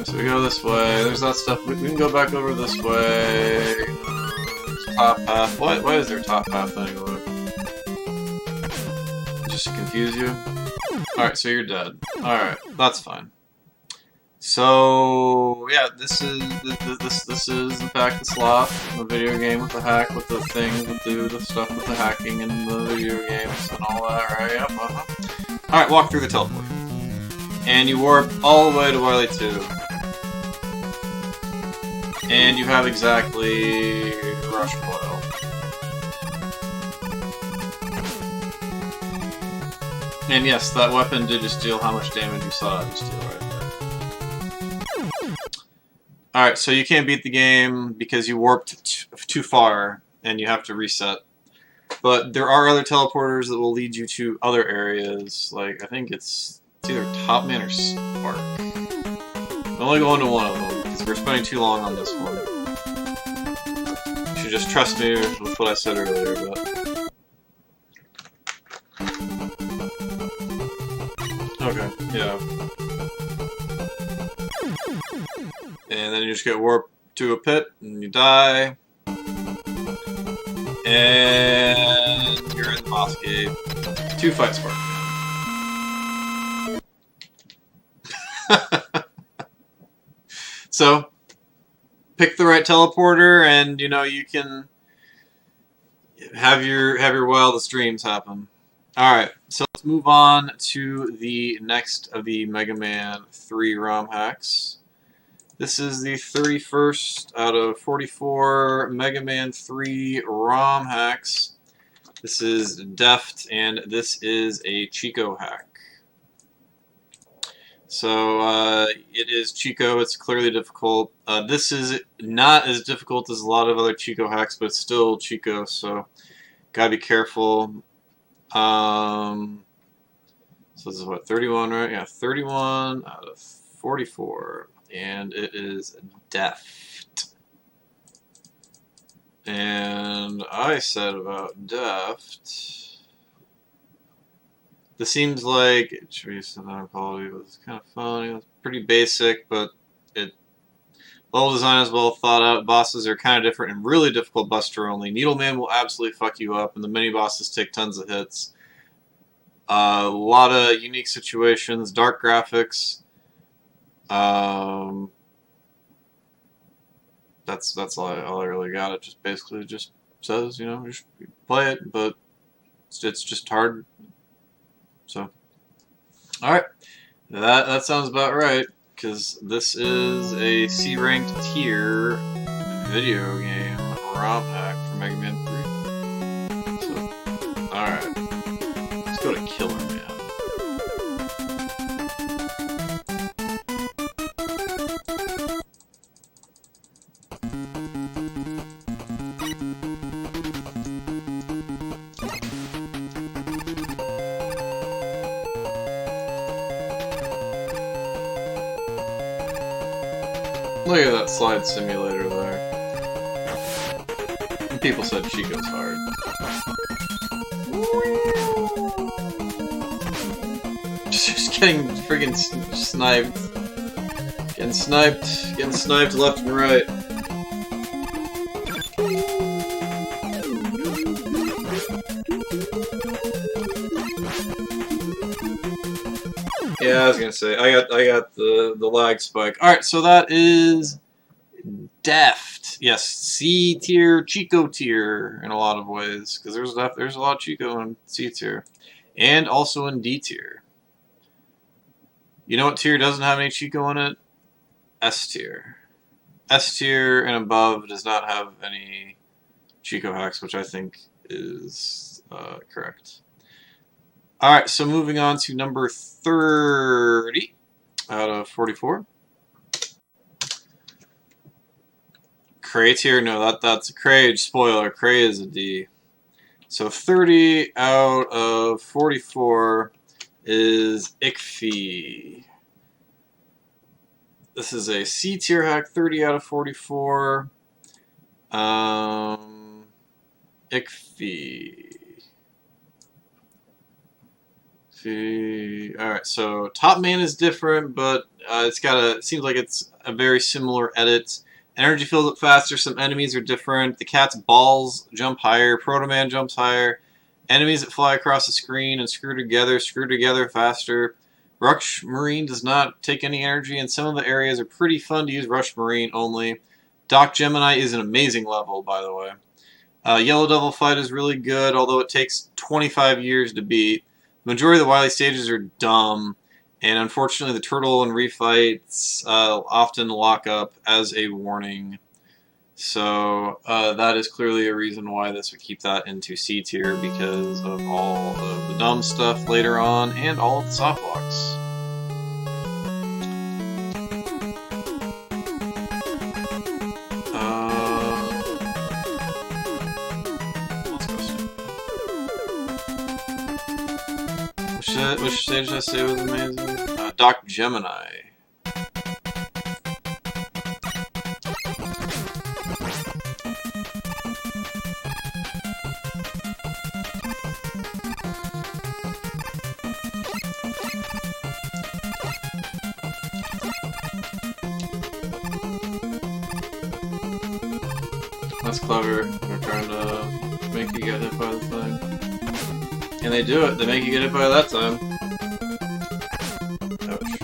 So we go this way, there's that stuff, we can go back over this way, there's top path. Why is there top path anyway? Just to confuse you? Alright, so you're dead. Alright, that's fine. So yeah, this is in fact the slop, the video game with the hack, with the things that do the stuff with the hacking and the video games and all that, right? Yep, Alright, walk through the teleport. And you warp all the way to Wylie 2. And you have exactly Rush Coil. And yes, that weapon did just deal how much damage you saw it just deal right there. Alright, so you can't beat the game because you warped too far and you have to reset. But there are other teleporters that will lead you to other areas, like I think it's either Topman or Spark. I'm only going to one of them because we're spending too long on this one. You should just trust me with what I said earlier, but... Okay, yeah. And then you just get warped to a pit, and you die. And you're in the boss cave to fight Spark. So, pick the right teleporter, and you know you can have your wildest dreams happen. All right, so let's move on to the next of the Mega Man 3 ROM hacks. This is the 31st out of 44 Mega Man 3 ROM hacks. This is Deft, and this is a Chico hack. So it is Chico. It's clearly difficult. This is not as difficult as a lot of other Chico hacks, but it's still Chico, so gotta be careful. So this is what, 31, right? Yeah, 31 out of 44. And it is Deft. And I said about Deft, this seems like it should be some other quality. It was kind of fun. It was pretty basic, but level design is well thought out. Bosses are kind of different and really difficult buster only. Needleman will absolutely fuck you up, and the mini bosses take tons of hits. A lot of unique situations, dark graphics. That's all I really got. It just basically just says, you know, just play it, but it's just hard. So, all right, that sounds about right, because this is a C-ranked tier video game ROM hack for Mega Man 3. So, all right, let's go to Killer Man. Look at that slide simulator there. And people said Chico's hard. Just getting friggin' sniped. Getting sniped left and right. Yeah, I was gonna say I got the lag spike. All right, so that is Deft. Yes, C tier, Chico tier in a lot of ways because there's a lot of Chico in C tier, and also in D tier. You know what tier doesn't have any Chico in it? S tier. S tier and above does not have any Chico hacks, which I think is correct. Alright, so moving on to number 30 out of 44. Cray tier? No, that's a Cray. Spoiler, Cray is a D. So 30 out of 44 is ICFE. This is a C tier hack, 30 out of 44. ICFE. Alright, so Top Man is different, but it seems like it's a very similar edit. Energy fills up faster, some enemies are different. The cat's balls jump higher, Proto Man jumps higher. Enemies that fly across the screen and screw together faster. Rush Marine does not take any energy, and some of the areas are pretty fun to use Rush Marine only. Doc Gemini is an amazing level, by the way. Yellow Devil fight is really good, although it takes 25 years to beat. The majority of the Wylie stages are dumb, and unfortunately the turtle and refights often lock up as a warning. So that is clearly a reason why this would keep that into C tier, because of all of the dumb stuff later on and all of the soft blocks. Which stage did I say was amazing? Doc Gemini. That's clever. They're trying to make you get hit by the thing. And they do it. They make you get hit by that time. Ouch.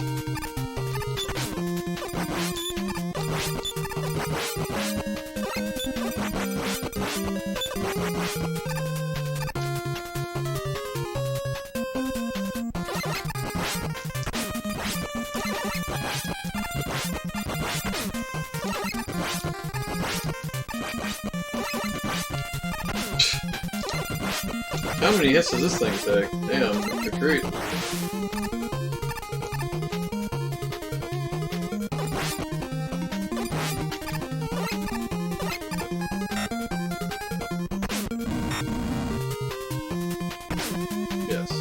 How many hits does this thing take? Damn, they're great. Yes.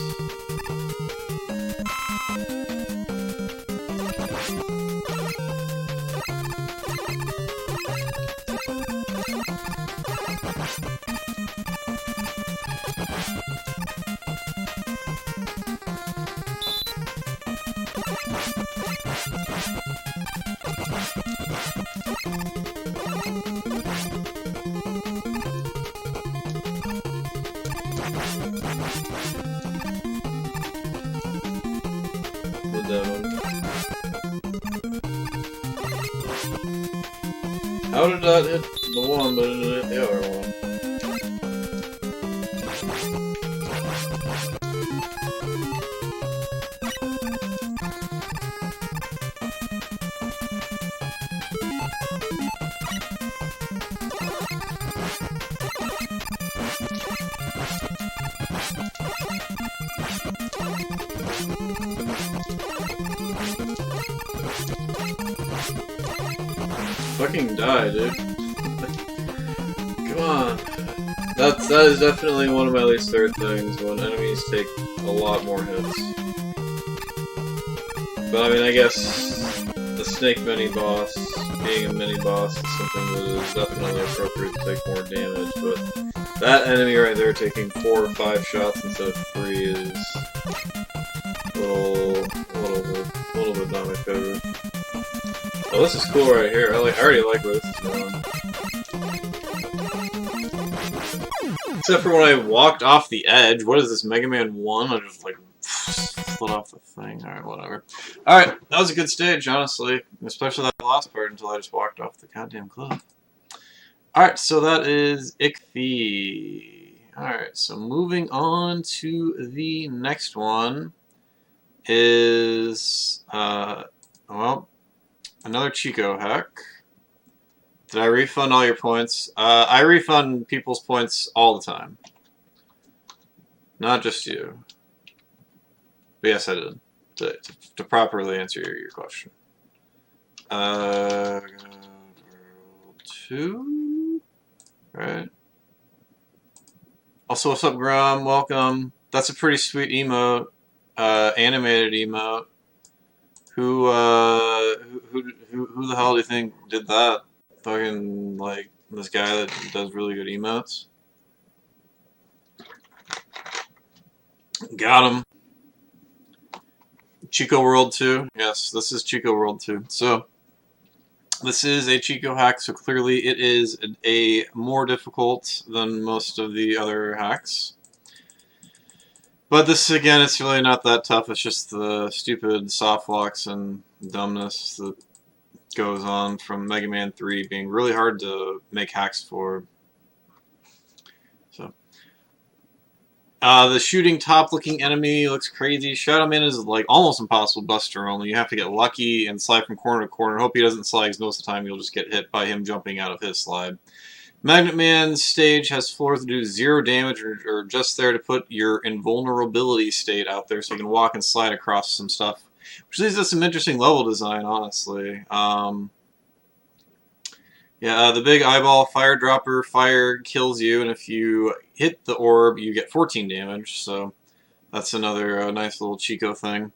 How did that hit the one, but it didn't hit the other one? Fucking die, dude. Come on. That is definitely one of my least favorite things, when enemies take a lot more hits. But I mean, I guess the snake mini-boss, being a mini-boss, is something that is definitely appropriate to take more damage, but that enemy right there taking 4 or 5 shots instead of 3 is a little bit not my favorite. Oh, this is cool right here. I already like where this is going. Except for when I walked off the edge. What is this, Mega Man 1? I just, like, slid off the thing. Alright, whatever. Alright, that was a good stage, honestly. Especially that last part until I just walked off the goddamn cliff. Alright, so that is ICFE. Alright, so moving on to the next one is, well, another Chico hack. Did I refund all your points? I refund people's points all the time. Not just you. But yes, I did. To properly answer your question. World 2? Right. Also, what's up, Grum? Welcome. That's a pretty sweet emote. Animated emote. Who the hell do you think did that? Fucking, like, this guy that does really good emotes. Got him. Chico World 2. Yes, this is Chico World 2. So, this is a Chico hack, so clearly it is a more difficult than most of the other hacks. But this, again, it's really not that tough. It's just the stupid soft locks and dumbness that goes on from Mega Man 3 being really hard to make hacks for. So, the shooting top-looking enemy looks crazy. Shadow Man is like almost impossible buster only. You have to get lucky and slide from corner to corner. Hope he doesn't slide, because most of the time you'll just get hit by him jumping out of his slide. Magnet Man's stage has floors that do 0 damage or just there to put your invulnerability state out there so you can walk and slide across some stuff. Which leads to some interesting level design, honestly. Yeah, the big eyeball fire dropper fire kills you, and if you hit the orb, you get 14 damage, so that's another nice little Chico thing.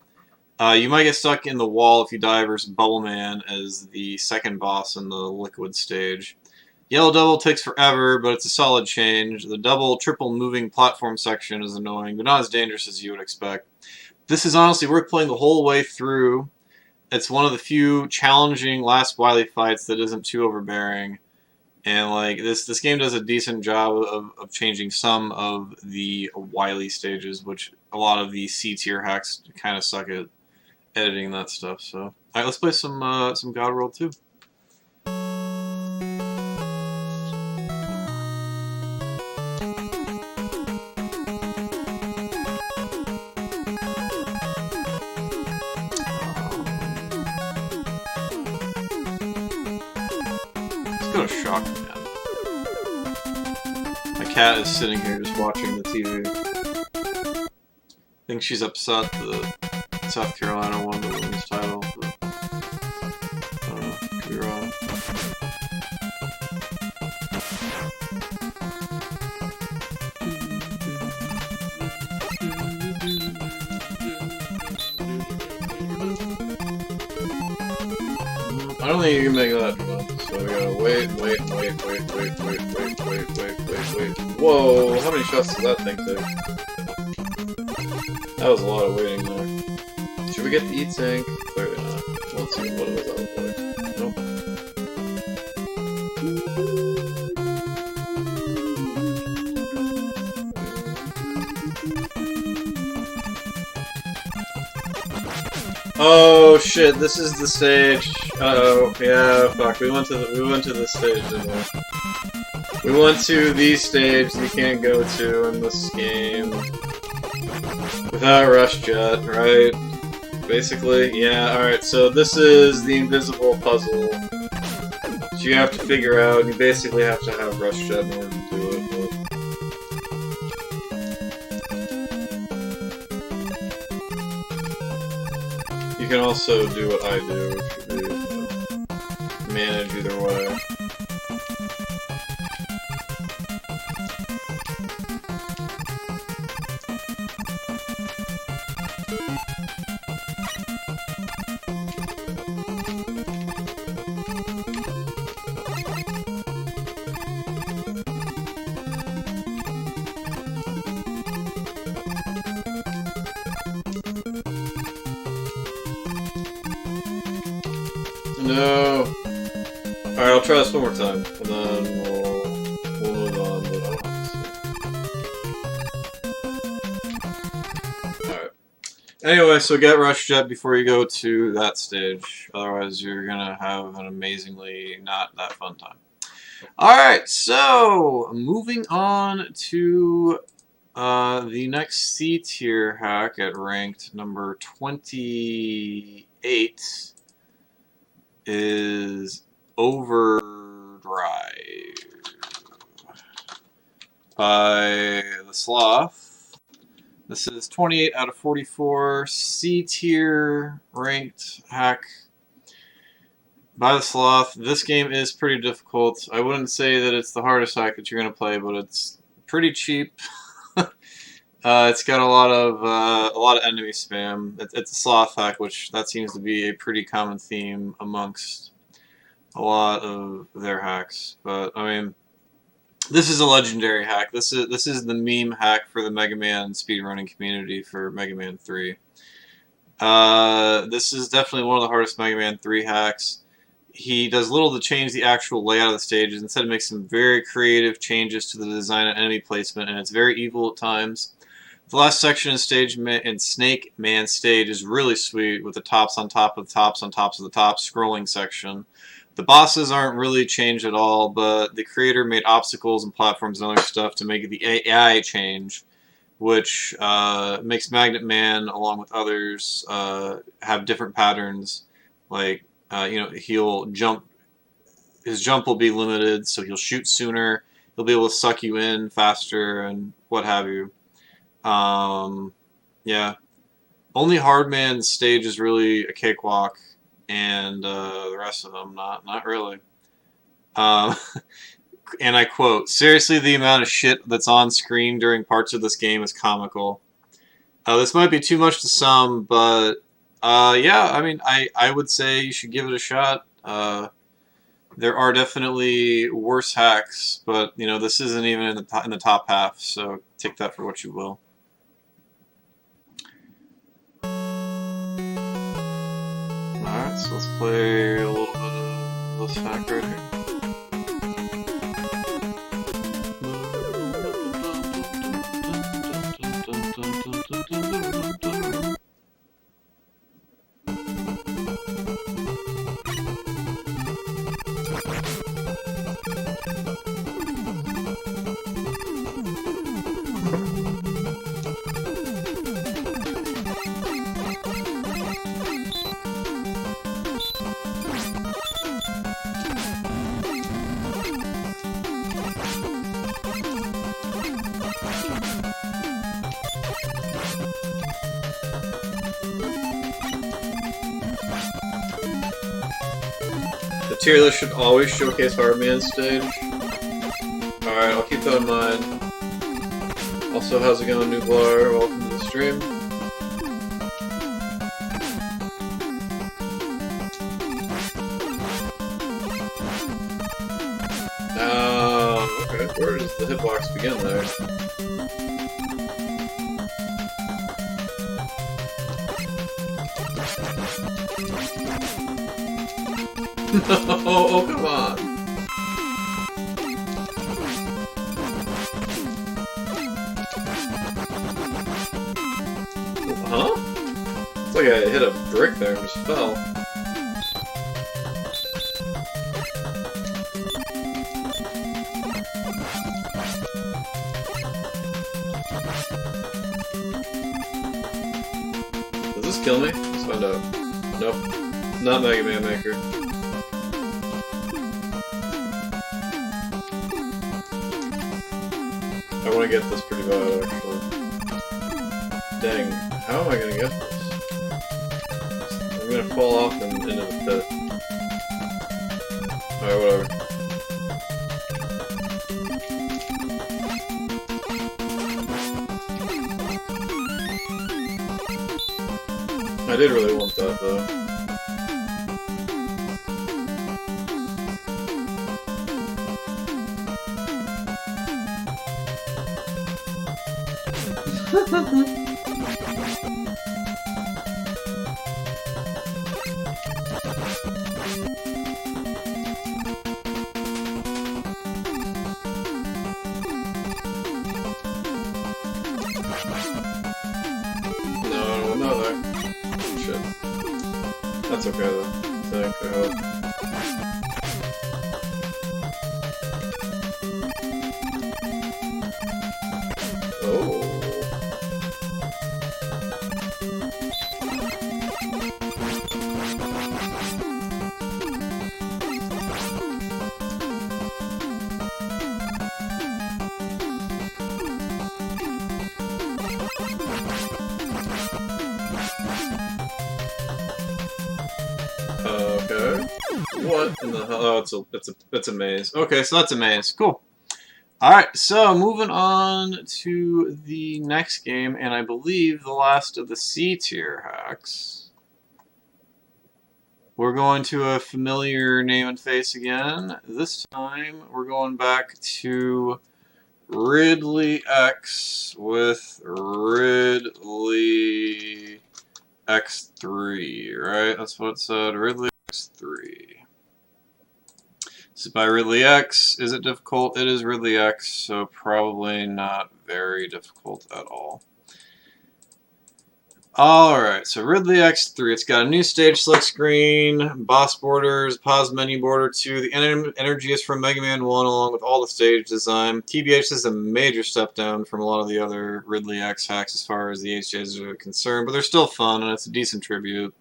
You might get stuck in the wall if you die versus Bubble Man as the second boss in the liquid stage. Yellow Devil takes forever, but it's a solid change. The double, triple moving platform section is annoying, but not as dangerous as you would expect. This is honestly worth playing the whole way through. It's one of the few challenging last Wylie fights that isn't too overbearing. And like this game does a decent job of changing some of the Wylie stages, which a lot of the C-tier hacks kind of suck at editing that stuff. So, all right, let's play some God World 2. Shock man. My cat is sitting here just watching the TV. I think she's upset that South Carolina won the women's title, but I don't know, could be wrong. I don't think you can make that fun. So we gotta wait. Whoa, how many shots does that thing take? That was a lot of waiting there. Should we get the E-Tank? Clearly not. Let's see, what was that look like? Nope. Oh shit, this is the stage. Uh-oh, yeah, fuck, we went to this stage, didn't we? We went to the stage that you can't go to in this game without Rush Jet, right? Basically, yeah, alright, so this is the invisible puzzle that you have to figure out, and you basically have to have Rush Jet in order to do it, but... You can also do what I do, which would be manage either way. No. Alright, I'll try this one more time, and then we'll move on, but I don't have to see. Alright. Anyway, so get Rush Jet before you go to that stage, otherwise you're gonna have an amazingly not that fun time. Alright, so moving on to the next C tier hack at ranked number 28 is Overdrive by the Sloth. This is 28 out of 44 C tier ranked hack by the Sloth. This game is pretty difficult. I wouldn't say that it's the hardest hack that you're going to play, but it's pretty cheap. It's got a lot of enemy spam. It's a Sloth hack, which that seems to be a pretty common theme amongst a lot of their hacks. But I mean, this is a legendary hack. This is the meme hack for the Mega Man speedrunning community for Mega Man 3. This is definitely one of the hardest Mega Man 3 hacks. He does little to change the actual layout of the stages. Instead, makes some very creative changes to the design and enemy placement, and it's very evil at times. The last section in Snake Man stage is really sweet, with the tops on top of the tops on tops of the top scrolling section. The bosses aren't really changed at all, but the creator made obstacles and platforms and other stuff to make the AI change, which makes Magnet Man, along with others, have different patterns. Like, you know, he'll jump. His jump will be limited, so he'll shoot sooner. He'll be able to suck you in faster, and what have you. Yeah. Only Hardman's stage is really a cakewalk, and the rest of them not really. And I quote, "Seriously, the amount of shit that's on screen during parts of this game is comical." This might be too much to some, but yeah, I mean, I would say you should give it a shot. There are definitely worse hacks, but you know, this isn't even in the top half, so take that for what you will. Alright, so let's play a little bit of this hack right here. The tier list should always showcase Hardman's stage. Alright, I'll keep that in mind. Also, how's it going, Nublar? Welcome to the stream. Okay, where does the hitbox begin there? Oh, come on! Huh? It's like I hit a brick there and just fell. Does this kill me? Let's find out. Nope. Not Mega Man Maker. I want to get this pretty bad, actually. Dang, how am I going to get this? I'm going to fall off and into the pit. Alright, whatever. I did really want that, though. That's okay though. I hope. Oh. Okay. What in the hell? Oh, it's a maze. Okay, so that's a maze. Cool. Alright, so moving on to the next game, and I believe the last of the C tier hacks. We're going to a familiar name and face again. This time we're going back to Ridley X with Ridley X3, right? That's what it said, Ridley X3. This is by Ridley X. Is it difficult? It is Ridley X, so probably not very difficult at all. Alright, so Ridley X3. It's got a new stage select screen, boss borders, pause menu border 2. The energy is from Mega Man 1 along with all the stage design. TBH is a major step down from a lot of the other Ridley X hacks as far as the HJs are concerned, but they're still fun and it's a decent tribute.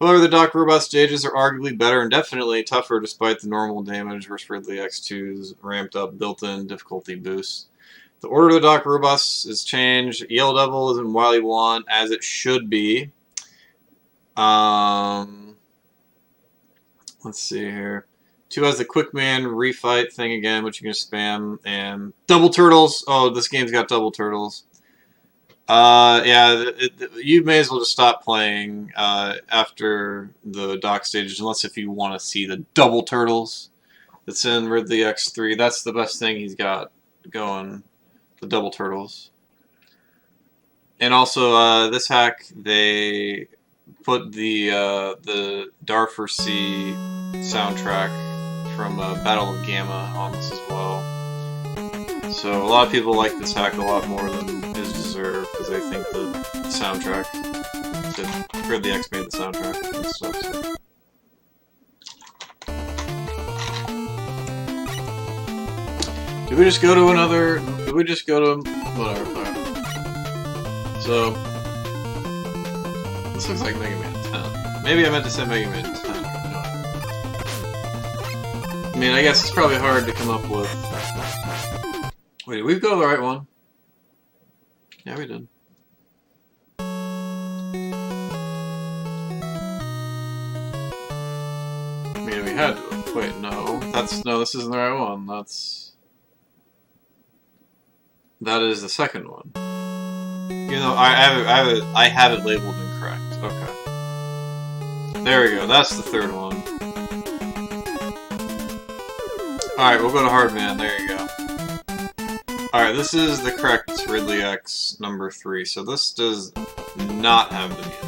However, the Doc Robot stages are arguably better and definitely tougher despite the normal damage versus Ridley X2's ramped up built-in difficulty boost. The order of the Doc Robots is changed. Yellow Devil is in Wylie 1 as it should be. Let's see here. 2 has the Quick Man refight thing again, which you can spam. And double turtles. Oh, this game's got double turtles. Yeah, you may as well just stop playing after the dock stages, unless if you want to see the double turtles that's in Ridley X3. That's the best thing he's got going, the double turtles. And also, this hack, they put the Darfur Sea soundtrack from Battle of Gamma on this as well. So a lot of people like this hack a lot more than is deserved because they think the soundtrack, Ridley X made the soundtrack and stuff. So. Did we just go to another? Did we just go to whatever? So this looks like Mega Man 10. Maybe I meant to say Mega Man 10. I mean, I guess it's probably hard to come up with. Wait, did we go to the right one? Yeah, we did. I mean, we had to. Wait, no. No, this isn't the right one. That is the second one. You know, I have it labeled incorrect. Okay. There we go. That's the third one. Alright, we'll go to Hardman. There you go. Alright, this is the correct Ridley X number 3, so this does not have the music.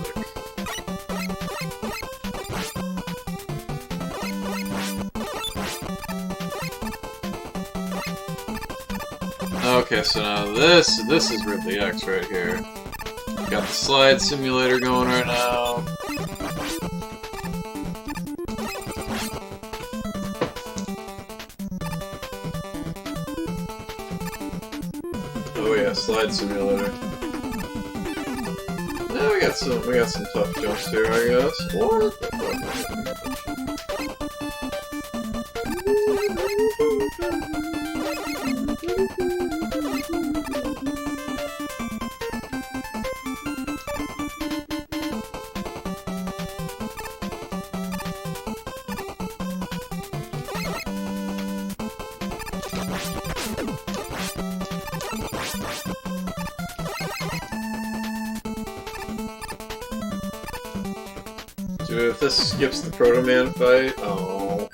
Okay, so now this is Ridley X right here. Got the slide simulator going right now. Oh yeah, slide simulator. Yeah, we got some tough jumps here, I guess. What? Dude, if this skips the Proto Man fight, oh.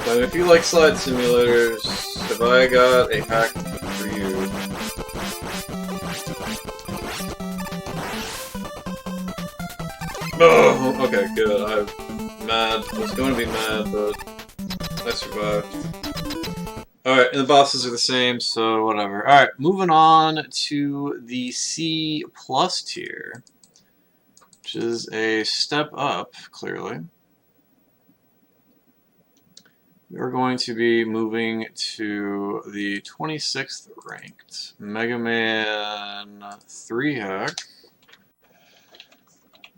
But if you like slide simulators, have I got a hack for you? Oh, okay, good. I was going to be mad, but I survived. Alright, and the bosses are the same, so whatever. Alright, moving on to the C plus tier, which is a step up, clearly. We're going to be moving to the 26th ranked Mega Man 3 hack.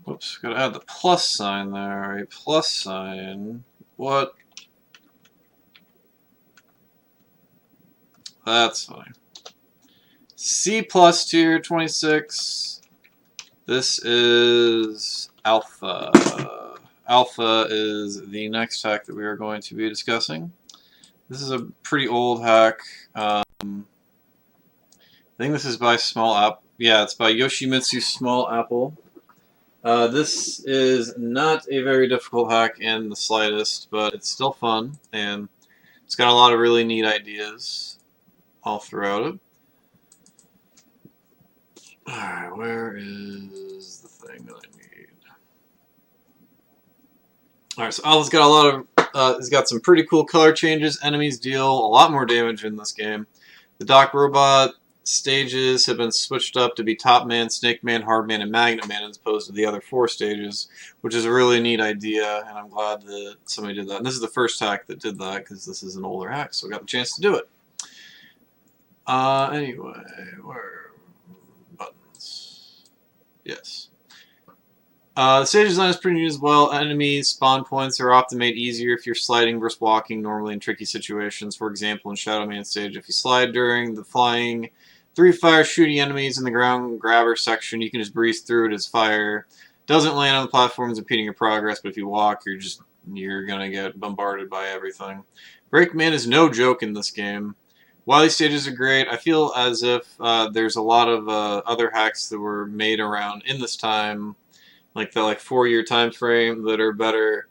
Whoops, gotta add the plus sign there. A plus sign. What? That's funny. C plus tier 26. This is Alpha. Alpha is the next hack that we are going to be discussing. This is a pretty old hack. I think this is by Small Apple. Yeah, it's by Yoshimitsu Small Apple. This is not a very difficult hack in the slightest, but it's still fun, and it's got a lot of really neat ideas all throughout it. Alright, where is the thing that I need? Alright, so Alpha's got a lot of, it's got some pretty cool color changes. Enemies deal a lot more damage in this game. The Doc Robot stages have been switched up to be Top Man, Snake Man, Hard Man, and Magnet Man as opposed to the other 4 stages, which is a really neat idea, and I'm glad that somebody did that. And this is the first hack that did that, because this is an older hack, so I got the chance to do it. Anyway, where buttons? Yes. The stage design is pretty neat as well. Enemies' spawn points are often made easier if you're sliding versus walking normally in tricky situations. For example, in Shadow Man stage, if you slide during the flying 3 fire shooting enemies in the ground grabber section, you can just breeze through it as fire doesn't land on the platforms impeding your progress, but if you walk, you're gonna get bombarded by everything. Breakman is no joke in this game. Wylie stages are great. I feel as if there's a lot of other hacks that were made around in this time, like the 4-year time frame, that are better,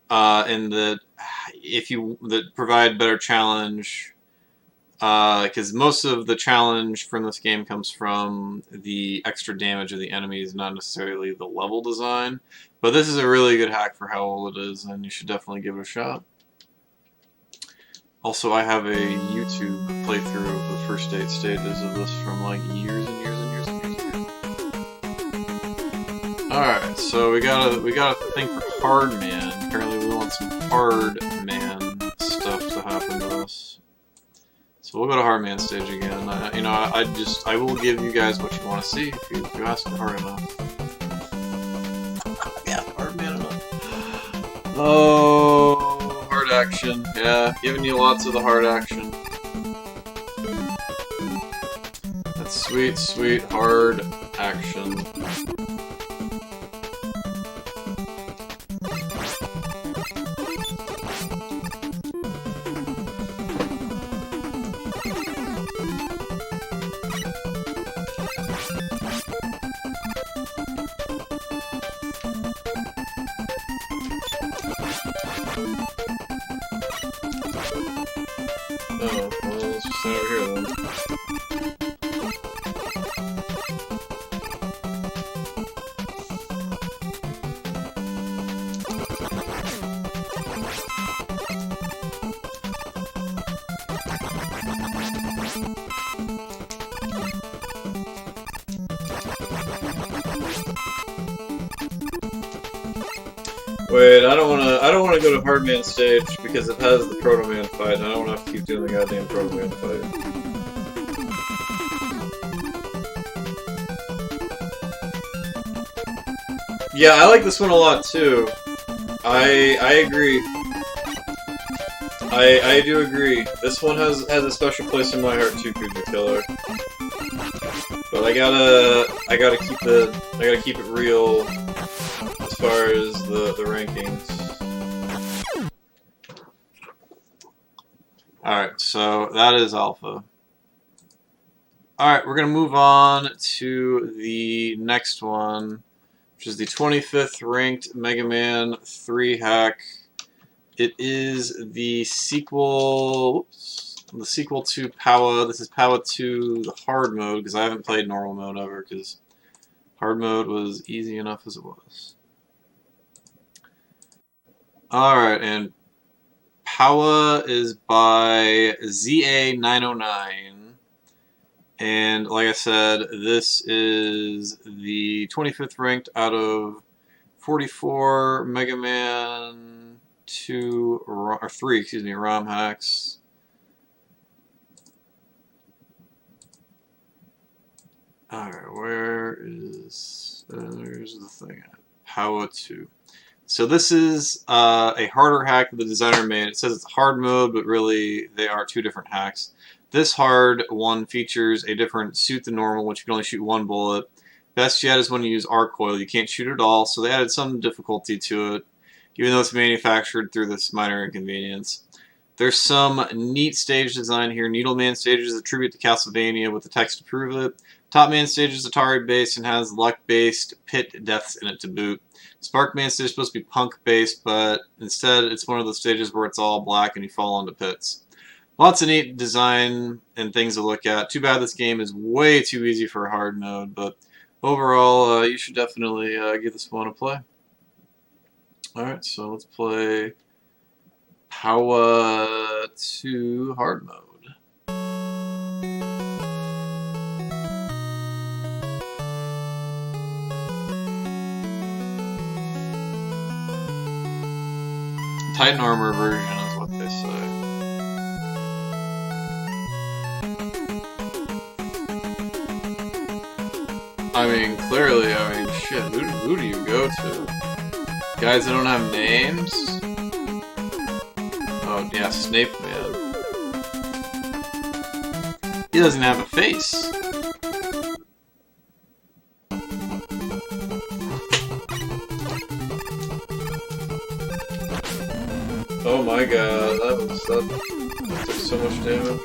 and that provide better challenge. Because most of the challenge from this game comes from the extra damage of the enemies, not necessarily the level design. But this is a really good hack for how old it is, and you should definitely give it a shot. Also, I have a YouTube playthrough of the first 8 stages of this from like years and years and years and years ago. Alright, so we got a thing for Hard Man. Apparently we want some Hard Man stuff to happen to us. So we'll go to Hard Man stage again. I will give you guys what you want to see if you ask hard enough. Yeah, Hard Man enough. Oh, hard action. Yeah, giving you lots of the hard action. That's sweet, sweet hard action. Oh, well, let's just stand over here then. Wait, I don't wanna go to Hard Man stage because it has the Proto Man fight, and I don't wanna have to keep doing the goddamn Proto Man fight. Yeah, I like this one a lot too. I agree. I do agree. This one has a special place in my heart too, Kuja Killer. But I gotta keep it real as far as the rankings. Alright, so that is Alpha. Alright, we're gonna move on to the next one, which is the 25th ranked Mega Man 3 hack. It is the sequel to POWA. This is POWA 2, the hard mode, because I haven't played normal mode ever, because hard mode was easy enough as it was. Alright, and POWA is by ZA909. And like I said, this is the 25th ranked out of 44 Mega Man 2 or 3, excuse me, ROM hacks. Alright, where is there's the thing at POWA 2. So this is a harder hack that the designer made. It says it's hard mode, but really they are two different hacks. This hard one features a different suit than normal, which you can only shoot one bullet. Best yet is when you use arc coil. You can't shoot at all, so they added some difficulty to it, even though it's manufactured through this minor inconvenience. There's some neat stage design here. Needleman stage is a tribute to Castlevania with the text to prove it. Top Man stage is Atari-based and has luck-based pit deaths in it to boot. Sparkman stage is supposed to be punk-based, but instead it's one of those stages where it's all black and you fall into pits. Lots of neat design and things to look at. Too bad this game is way too easy for a hard mode, but overall, you should definitely give this one a play. Alright, so let's play POWA 2 hard mode. Titan armor version is what they say. I mean, clearly, shit, who do you go to? Guys that don't have names? Oh, yeah, Snape Man. He doesn't have a face. Oh my god, that took so much damage.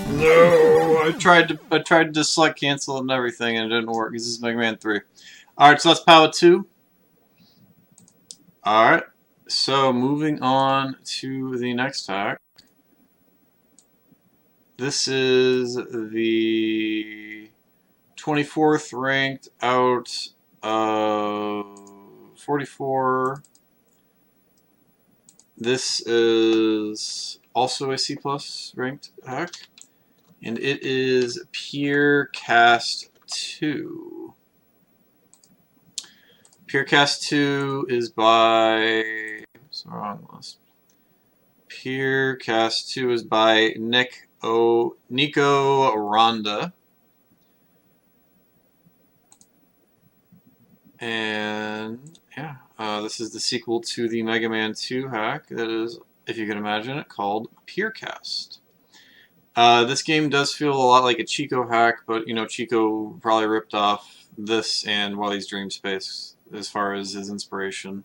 No, I tried to select cancel and everything, and it didn't work. This is Mega Man 3. All right, so that's POWA 2. All right, so moving on to the next hack. This is the 24th ranked out of 44. This is also a C+ ranked hack. And it is Peercast 2. Peercast 2 is by... What's the wrong list? Peercast 2 is by Nico Ronda. And yeah, this is the sequel to the Mega Man 2 hack that is, if you can imagine it, called Peercast. This game does feel a lot like a Chico hack, but, you know, Chico probably ripped off this and Wily's Dream Space as far as his inspiration.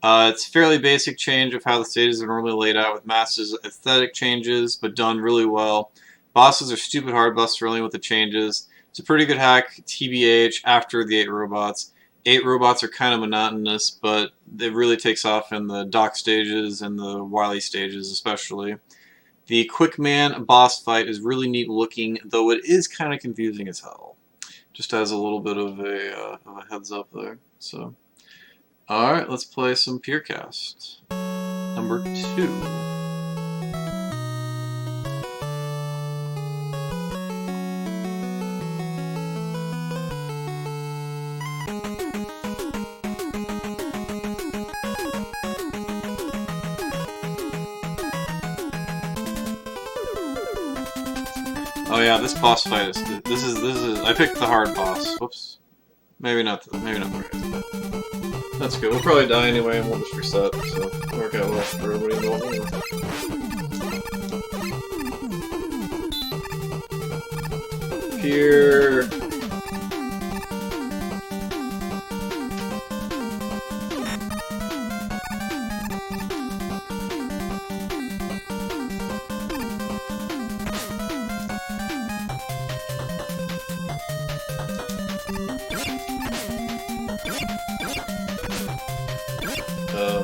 It's a fairly basic change of how the stages are normally laid out with massive aesthetic changes, but done really well. Bosses are stupid hard buster only with the changes. It's a pretty good hack, TBH, after the 8 robots. 8 robots are kind of monotonous, but it really takes off in the dock stages and the Wylie stages especially. The Quick Man boss fight is really neat looking, though it is kind of confusing as hell. Just as a little bit of a heads up there. So, alright, let's play some Peercast. Number 2. Oh yeah, this boss fight is. This is. I picked the hard boss. Whoops. Maybe not the right. That's good. We'll probably die anyway, and we'll just reset. So it'll work out well for everybody involved. Here.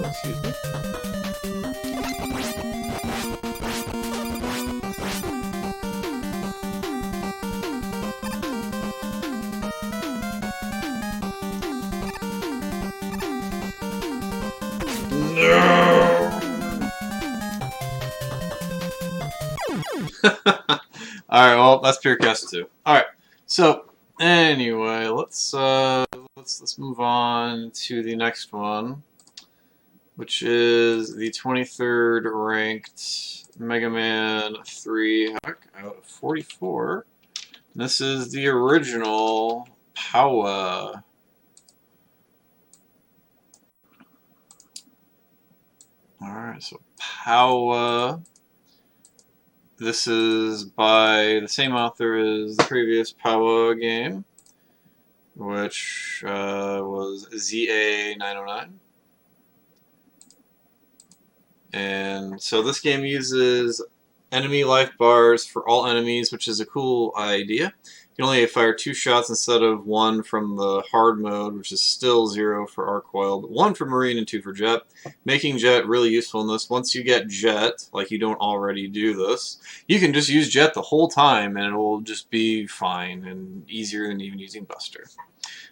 Excuse me. No! Alright, well, that's Peercast 2. Alright, so, anyway, let's move on to the next one, which is the 23rd ranked Mega Man 3 hack out of 44. This is the original POWA. Alright, so POWA. This is by the same author as the previous POWA game, which was ZA909. And so this game uses enemy life bars for all enemies, which is a cool idea. You can only fire 2 shots instead of 1 from the hard mode, which is still 0 for arc coil, but 1 for marine and 2 for jet, making jet really useful in this. Once you get jet, like you don't already do this, you can just use jet the whole time and it will just be fine and easier than even using buster.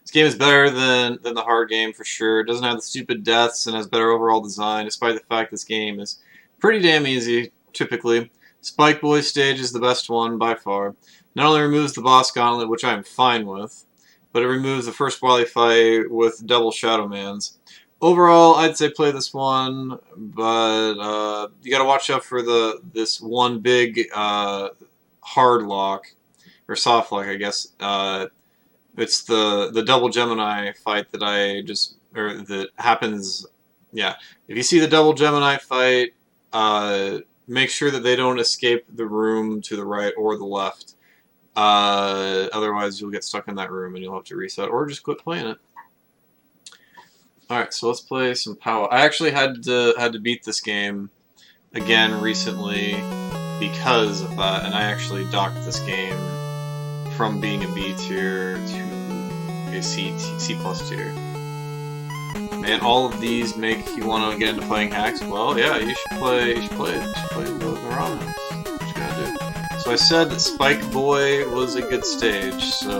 This game is better than the hard game for sure. It doesn't have the stupid deaths and has better overall design, despite the fact this game is pretty damn easy, typically. Spike Boy stage is the best one by far. Not only removes the boss gauntlet, which I am fine with, but it removes the first Wylie fight with double Shadow Mans. Overall, I'd say play this one, but you gotta watch out for this one big hard lock, or soft lock, I guess. It's the double Gemini fight that that happens. Yeah, if you see the double Gemini fight, make sure that they don't escape the room to the right or the left. Otherwise, you'll get stuck in that room and you'll have to reset or just quit playing it. Alright, so let's play some POWA. I actually had to beat this game again recently because of that, and I actually docked this game from being a B tier to a C plus tier. Man, all of these make you want to get into playing hacks. Well, yeah, you should play the ROM hacks. What you gotta do. So I said that Spike Boy was a good stage, so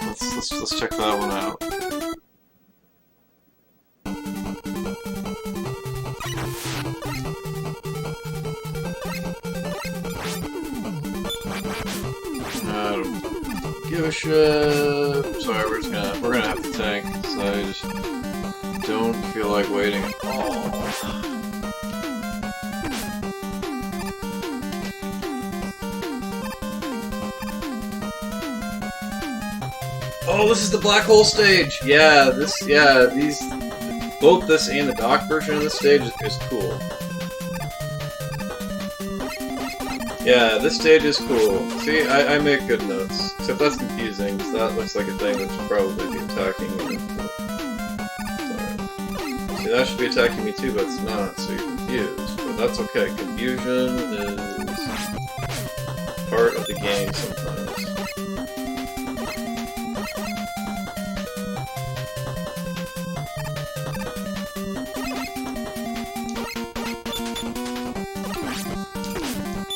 let's check that one out. I don't give a shit. Sorry, we're gonna have to tank. So I just don't feel like waiting at all. Oh, this is the black hole stage. Yeah, both this and the dock version of this stage is cool. Yeah, this stage is cool. See, I make good notes. Except that's confusing, because that looks like a thing that should probably be attacking me. Sorry. See, that should be attacking me too, but it's not, so you're confused. But that's okay. Confusion is part of the game sometimes.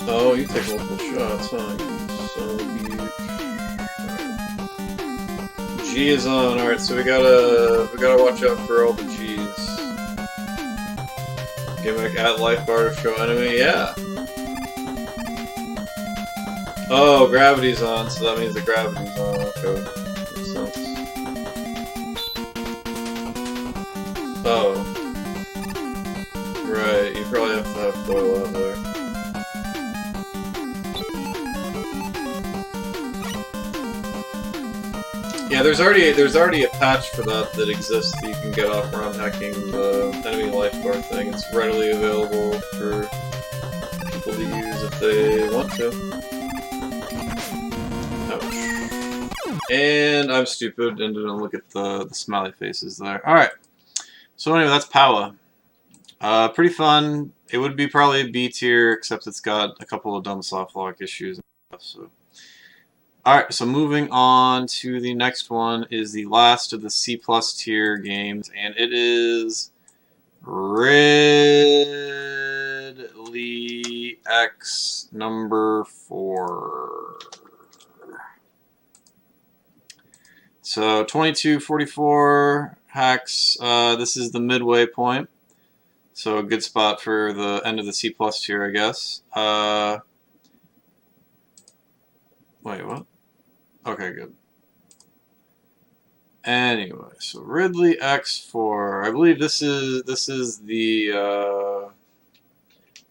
Oh, you take multiple shots, huh? So cute. G is on. Alright, so we gotta watch out for all the G's. Gimmick at life bar to show enemy, yeah. Oh, gravity's on, so that means the gravity's on. Okay, makes sense. Oh. Right, you probably have to have foil out there. there's already a patch for that exists that you can get off around hacking the enemy lifeguard thing. It's readily available for people to use if they want to. Ouch. And I'm stupid and didn't look at the smiley faces there. Alright. So anyway, that's POWA. Pretty fun. It would be probably a B tier, except it's got a couple of dumb softlock issues and stuff, so. Alright, so moving on to the next one is the last of the C+ tier games, and it is Ridley X number 4. So 2244 hacks. This is the midway point, so a good spot for the end of the C+ tier, I guess. Wait, what? Okay, good. Anyway, so Ridley X4. I believe this is the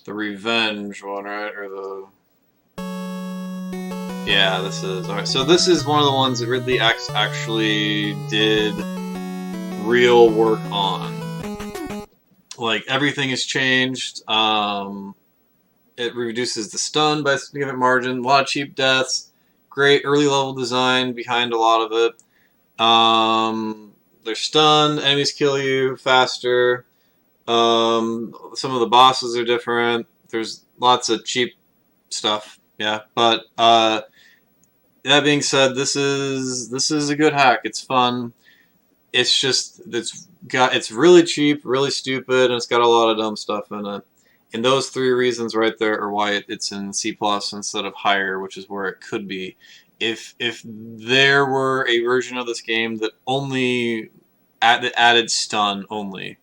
revenge one, right? Or the yeah, this is alright. So this is one of the ones that Ridley X actually did real work on. Like everything has changed. It reduces the stun by a significant margin. A lot of cheap deaths. Great early level design behind a lot of it. They're stunned, enemies kill you faster. Some of the bosses are different. There's lots of cheap stuff, yeah. But that being said, this is a good hack. It's fun. It's just it's really cheap, really stupid, and it's got a lot of dumb stuff in it. And those 3 reasons right there are why it's in C+ instead of higher, which is where it could be. If there were a version of this game that only added stun only,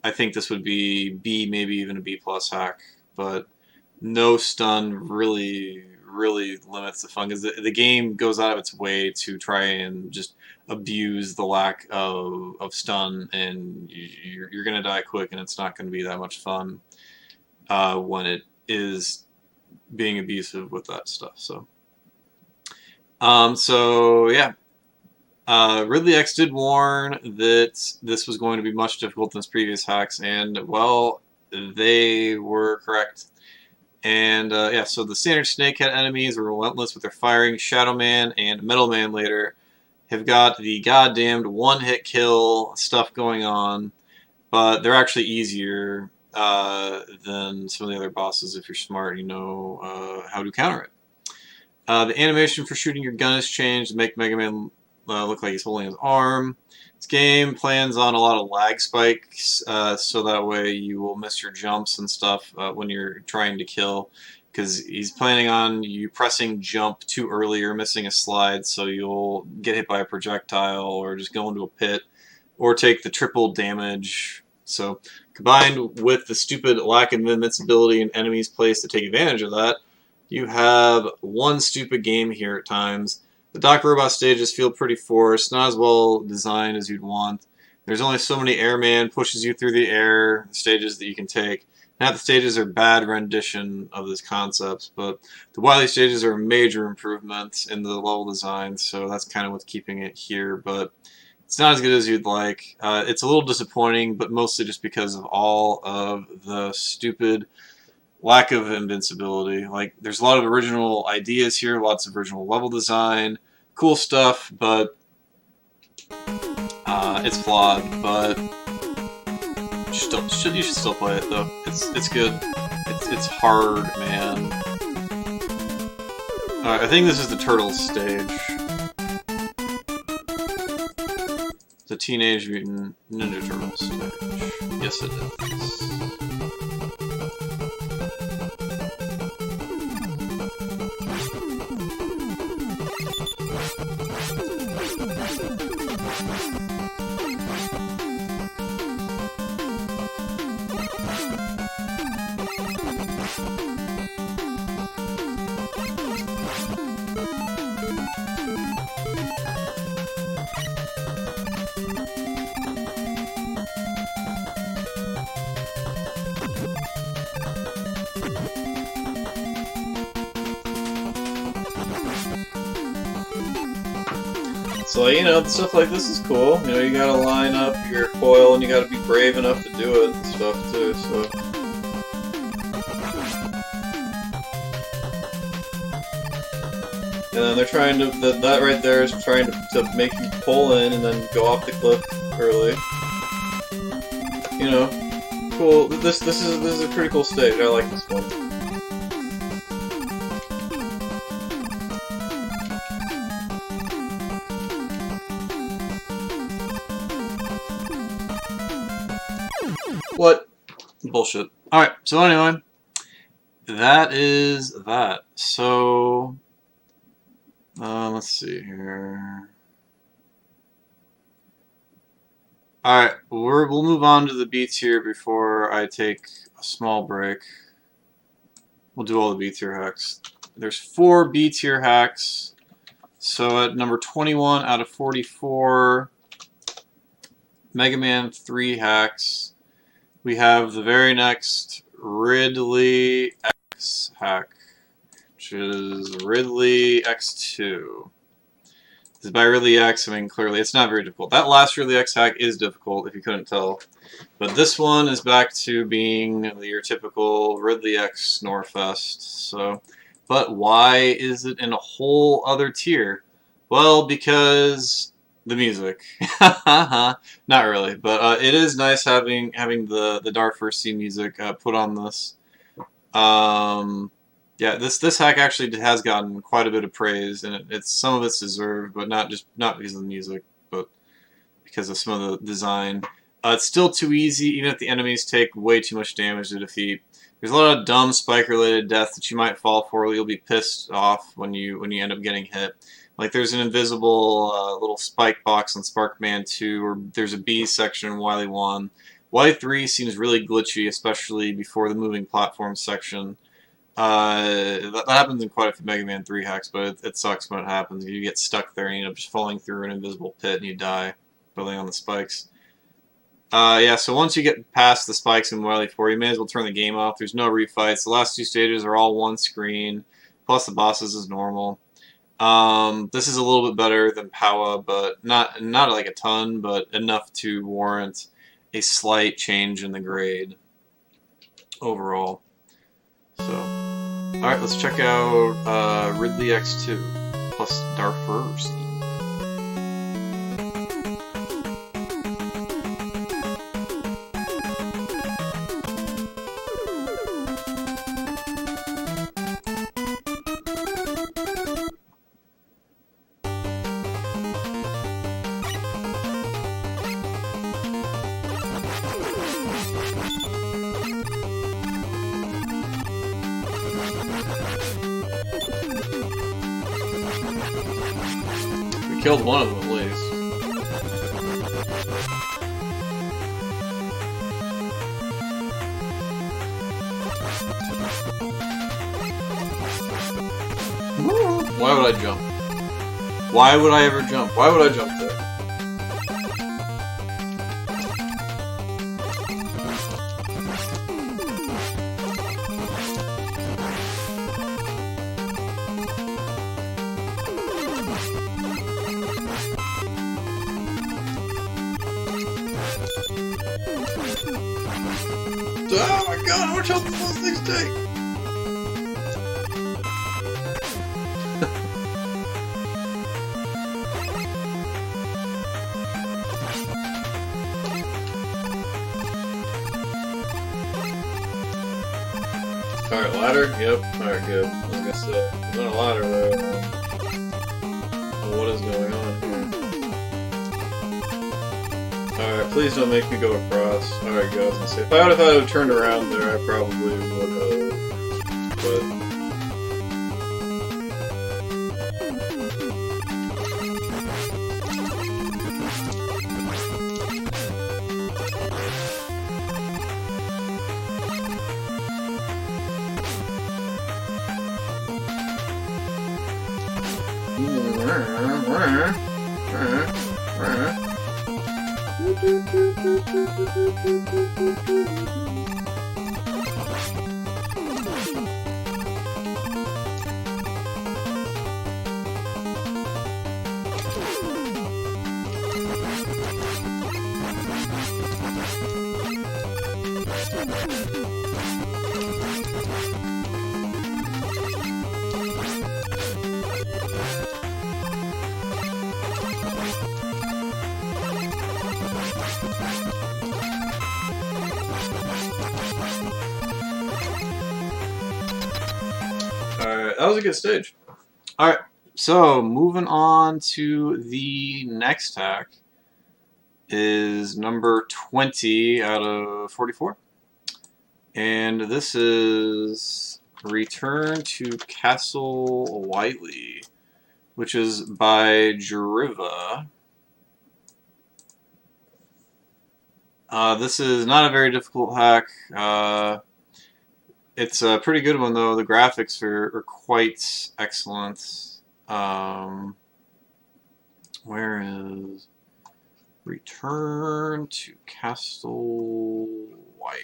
I think this would be B, maybe even a B+ hack. But no stun really limits the fun, because the game goes out of its way to try and just abuse the lack of stun, and you're going to die quick, and it's not going to be that much fun. When it is being abusive with that stuff. So yeah, Ridley X did warn that this was going to be much difficult than his previous hacks, and well, they were correct. And yeah, so the standard snakehead enemies are relentless with their firing. Shadow Man and Metal Man later have got the goddamned one-hit kill stuff going on, but they're actually easier than some of the other bosses. If you're smart, you know how to counter it. The animation for shooting your gun has changed to make Mega Man look like he's holding his arm. This game plans on a lot of lag spikes, so that way you will miss your jumps and stuff when you're trying to kill, because he's planning on you pressing jump too early or missing a slide, so you'll get hit by a projectile or just go into a pit or take the triple damage. So combined with the stupid lack of invincibility and enemies placed to take advantage of that, you have one stupid game here at times. The Doc Robot stages feel pretty forced, not as well designed as you'd want. There's only so many airman pushes you through the air stages that you can take. Half the stages are bad rendition of this concept, but the Wylie stages are major improvements in the level design, so that's kind of what's keeping it here, but it's not as good as you'd like. It's a little disappointing, but mostly just because of all of the stupid lack of invincibility. Like, there's a lot of original ideas here, lots of original level design, cool stuff, but it's flawed. But you should still play it though. It's good. It's hard, man. Alright, I think this is the Turtles stage. The Teenage Mutant Ninja Turtles stage. Yes, it is. So, you know, stuff like this is cool. You know, you gotta line up your coil and you gotta be brave enough to do it and stuff too, so. And then they're trying to, that right there is trying to make you pull in and then go off the cliff early. You know, cool. This is a pretty cool stage. I like this one. What? Bullshit. Alright, so anyway, that is that. So, let's see here. Alright, we'll move on to the B tier before I take a small break. We'll do all the B tier hacks. There's 4 B tier hacks. So at number 21 out of 44, Mega Man 3 hacks. We have the very next Ridley X hack, which is Ridley X2. This is by Ridley X. I mean, clearly, it's not very difficult. That last Ridley X hack is difficult, if you couldn't tell. But this one is back to being your typical Ridley X Snorefest. So, but why is it in a whole other tier? Well, because the music. Not really, but it is nice having the Dark First Sea music put on this. Yeah, this hack actually has gotten quite a bit of praise, and it's some of it's deserved, but not because of the music, but because of some of the design. It's still too easy, even if the enemies take way too much damage to defeat. There's a lot of dumb spike-related death that you might fall for. You'll be pissed off when you end up getting hit. Like there's an invisible little spike box on Sparkman 2, or there's a B section in Wylie 1. Wylie 3 seems really glitchy, especially before the moving platform section. That happens in quite a few Mega Man 3 hacks, but it sucks when it happens. You get stuck there and you end up just falling through an invisible pit and you die, building on the spikes. Yeah, so once you get past the spikes in Wylie 4, you may as well turn the game off. There's no refights. The last 2 stages are all one screen, plus the bosses is normal. This is a little bit better than POWA, but not like a ton, but enough to warrant a slight change in the grade overall. So, alright, let's check out Ridley X2 plus Dark First. Killed one of them at least. Why would I jump? Why would I ever jump? Why would I jump there? Oh my god, how much health does those things take? Alright, ladder? Yep. Alright, good. Like I said, there's not a ladder there. What is going on here? Alright, please don't make me go across. Alright, go. I was gonna say, if I would have turned around there, I probably would have. But Alright, that was a good stage. Alright, so moving on to the next hack is number 20 out of 44. And this is Return to Castle Whiteley, which is by Jeriva. This is not a very difficult hack. It's a pretty good one, though. The graphics are quite excellent. Where is Return to Castle Wily?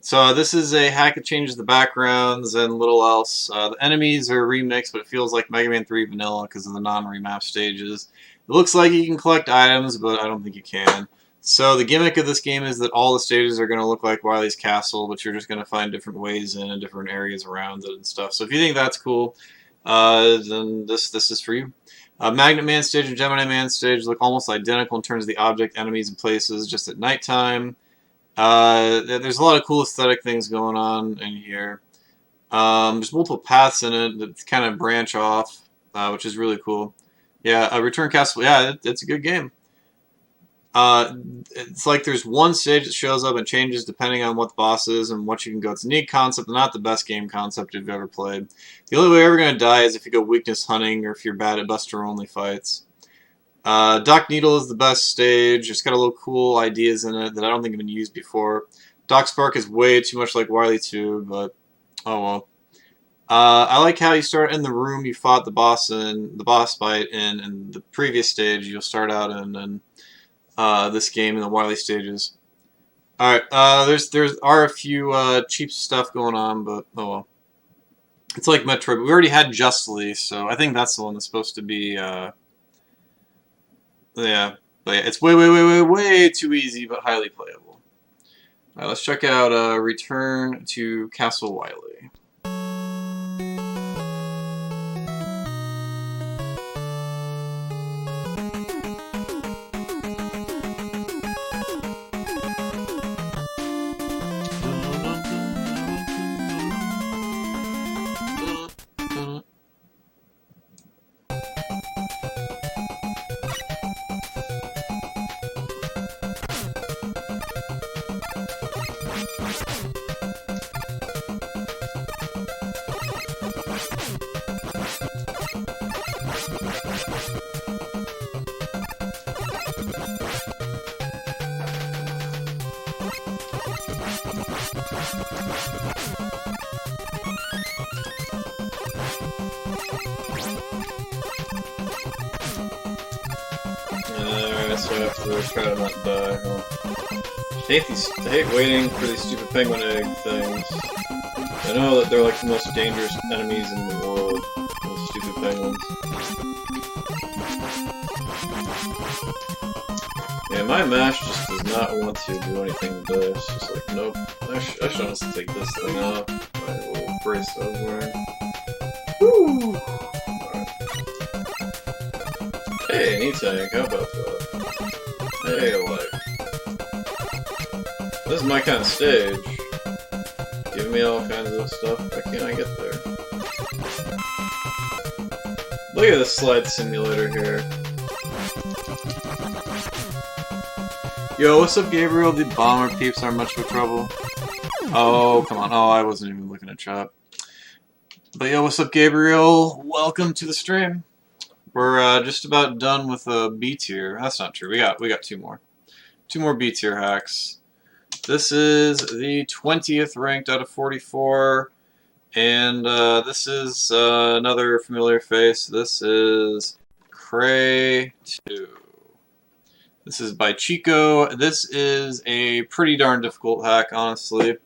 So this is a hack that changes the backgrounds and little else. The enemies are remixed, but it feels like Mega Man 3 vanilla because of the non-remap stages. It looks like you can collect items, but I don't think you can. So the gimmick of this game is that all the stages are going to look like Wily's castle, but you're just going to find different ways in and different areas around it and stuff. So if you think that's cool, then this is for you. Magnet Man stage and Gemini Man stage look almost identical in terms of the object, enemies, and places, just at nighttime. There's a lot of cool aesthetic things going on in here. There's multiple paths in it that kind of branch off, which is really cool. Yeah, Return Castle, yeah, it's a good game. It's like there's one stage that shows up and changes depending on what the boss is and what you can go. It's a neat concept, not the best game concept you've ever played. The only way you're ever going to die is if you go weakness hunting or if you're bad at Buster-only fights. Doc Needle is the best stage. It's got a little cool ideas in it that I don't think have been used before. Doc Spark is way too much like Wylie 2, but oh well. I like how you start in the room you fought the boss fight in the previous stage. You'll start out in this game in the Wylie stages. Alright, there are a few cheap stuff going on, but oh well. It's like Metro, but we already had Justily, so I think that's the one that's supposed to be, yeah, but yeah, it's way too easy, but highly playable. Alright, let's check out Return to Castle Whiteley. Alright, so I have to try to not die. I hate waiting for these stupid penguin egg things. I know that they're like the most dangerous enemies in the world. Those stupid penguins. Yeah, my mash just does not want to do anything with this. It's just like, nope. I should honestly take this thing off. My little brace that I was wearing. Woo! Alright. Hey, neat tank, how about that? Hey, like. This is my kind of stage. Give me all kinds of stuff. Why can't I get there? Look at this slide simulator here. Yo, what's up, Gabriel? The bomber peeps aren't much of a trouble. Oh, come on. Oh, I wasn't even looking at chat. But yo, what's up, Gabriel? Welcome to the stream. We're just about done with B tier. That's not true. We got two more. Two more B tier hacks. This is the 20th ranked out of 44, and this is another familiar face. This is Cray 2. This is by Chico. This is a pretty darn difficult hack, honestly.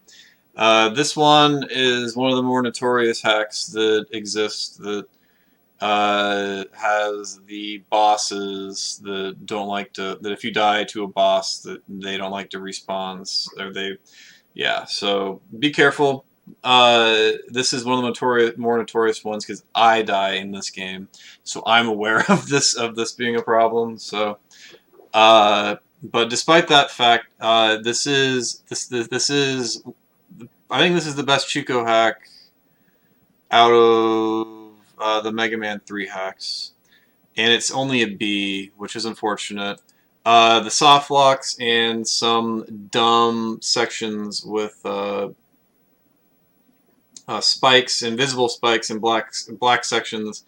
This one is one of the more notorious hacks that exist that has the bosses that don't like to, that if you die to a boss that they don't like to respawn, or they, yeah, so be careful. This is one of the more notorious ones because I die in this game, so I'm aware of this being a problem. So, but despite that fact, this is I think this is the best Chico hack out of the Mega Man 3 hacks, and it's only a B, which is unfortunate. The soft locks and some dumb sections with spikes, invisible spikes, and black sections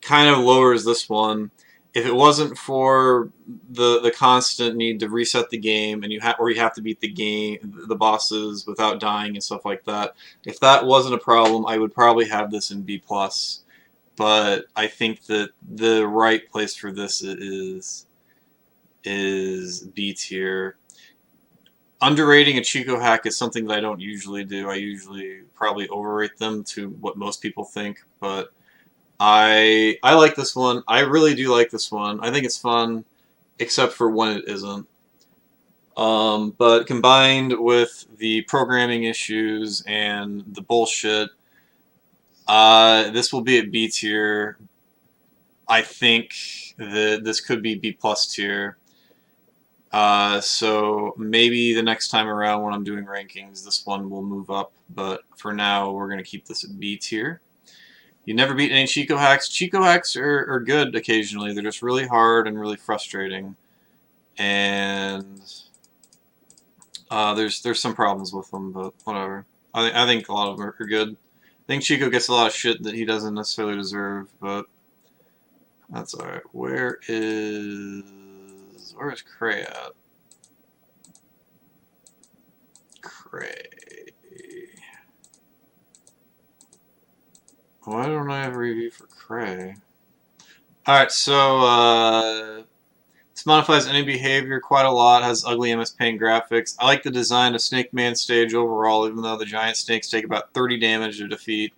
kind of lowers this one. If it wasn't for the constant need to reset the game and you have to beat the bosses without dying and stuff like that, if that wasn't a problem, I would probably have this in B+. But I think that the right place for this is B tier. Underrating a Chico hack is something that I don't usually do. I usually probably overrate them to what most people think, but I like this one. I really do like this one. I think it's fun, except for when it isn't. But combined with the programming issues and the bullshit, this will be at B tier. I think that this could be B+ tier. So maybe the next time around when I'm doing rankings, this one will move up. But for now, we're going to keep this at B tier. You never beat any Chico hacks. Chico hacks are good occasionally. They're just really hard and really frustrating. And there's some problems with them, but whatever. I think a lot of them are good. I think Chico gets a lot of shit that he doesn't necessarily deserve, but that's alright. Where is Cray at? Cray. Why don't I have a review for Cray? Alright, so this modifies any behavior quite a lot, has ugly MS Paint graphics. I like the design of Snake Man stage overall, even though the giant snakes take about 30 damage to defeat,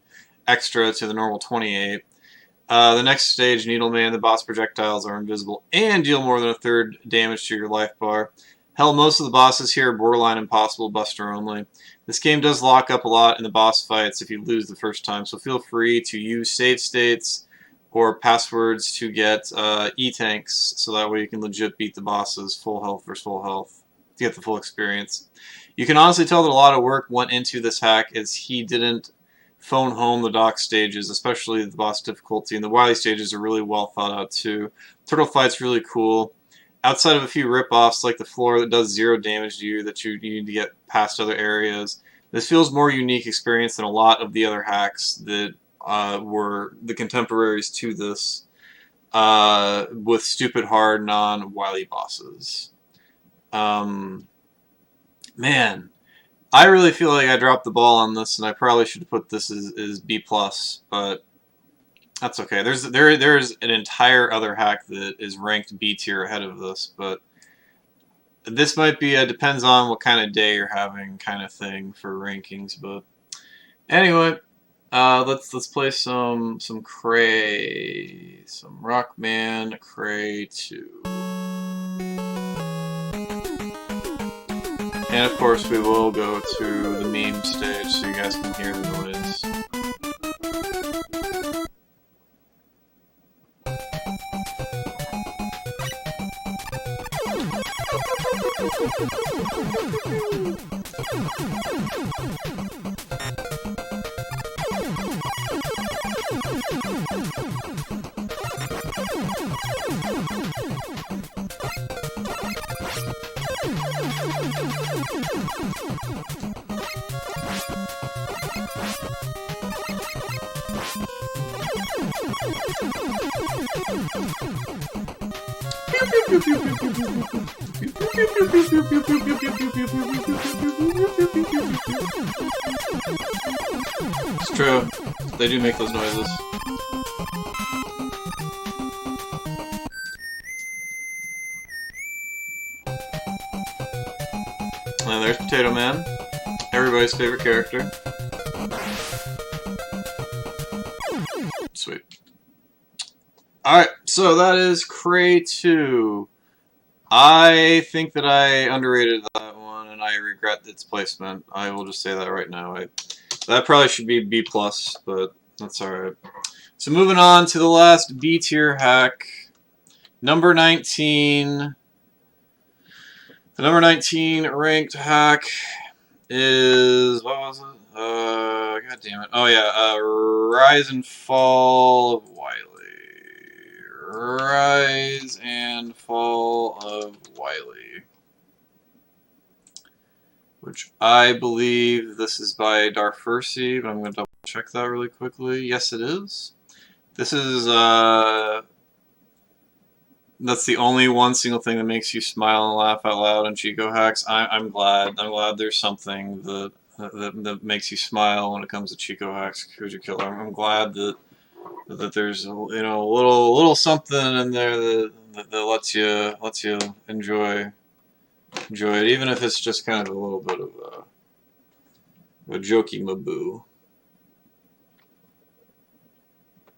extra to the normal 28. The next stage, Needleman, the boss projectiles are invisible and deal more than a third damage to your life bar. Hell, most of the bosses here are borderline impossible buster only. This game does lock up a lot in the boss fights if you lose the first time, so feel free to use save states or passwords to get E-tanks, so that way you can legit beat the bosses full health versus full health to get the full experience. You can honestly tell that a lot of work went into this hack as he didn't phone home the dock stages, especially the boss difficulty, and the Wylie stages are really well thought out too. Turtle Fight's really cool. Outside of a few rip-offs like the floor that does 0 damage to you that you need to get past other areas, this feels more unique experience than a lot of the other hacks that were the contemporaries to this, with stupid hard non-Wylie bosses. Man, I really feel like I dropped the ball on this, and I probably should have put this as B+, but that's okay. There's an entire other hack that is ranked B tier ahead of this, but this might be a depends on what kind of day you're having kind of thing for rankings. But anyway, let's play some Cray, some Rockman Cray 2. And of course we will go to the meme stage so you guys can hear the noise. It's true. They do make those noises. And there's Potato Man, everybody's favorite character. Sweet. Alright, so that is Cray 2. I think that I underrated that one, and I regret its placement. I will just say that right now. That probably should be B+, but that's alright. So moving on to the last B tier hack. Number 19. The number 19 ranked hack is, what was it? God damn it. Oh yeah, Rise and Fall of Wylie. Rise and Fall of Wylie. Which I believe this is by Darfursi, but I'm going to double check that really quickly. Yes, it is. This is, that's the only one single thing that makes you smile and laugh out loud in Chico hacks. I'm glad. I'm glad there's something that makes you smile when it comes to Chico hacks, Kuja Killer. I'm glad that there's a little something in there that lets you enjoy it, even if it's just kind of a little bit of a jokey maboo.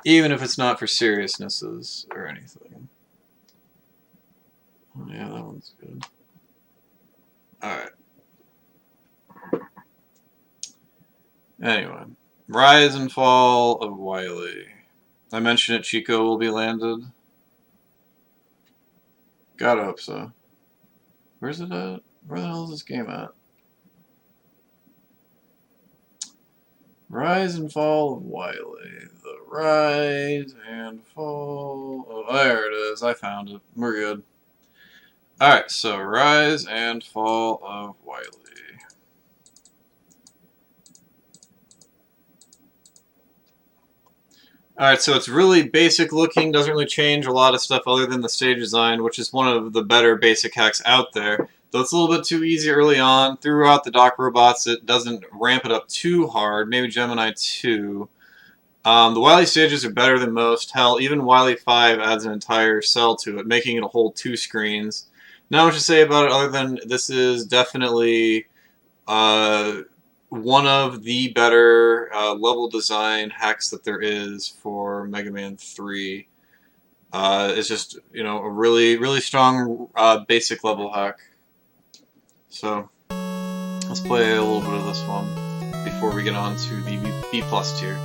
Even if it's not for seriousnesses or anything. Oh, yeah, that one's good. Alright. Anyway. Rise and Fall of Wylie. I mentioned it, Chico will be landed. Gotta hope so. Where's it at? Where the hell is this game at? Rise and Fall of Wylie. The Rise and Fall of... There it is. I found it. We're good. Alright, so Rise and Fall of Wylie. Alright, so it's really basic looking, doesn't really change a lot of stuff other than the stage design, which is one of the better basic hacks out there. Though it's a little bit too easy early on. Throughout the Dock Robots, it doesn't ramp it up too hard. Maybe Gemini 2. The Wylie stages are better than most. Hell, even Wylie 5 adds an entire cell to it, making it a whole 2 screens. Not much to say about it other than this is definitely one of the better level design hacks that there is for Mega Man 3. It's just, a really strong basic level hack. So, let's play a little bit of this one before we get on to the B+ tier.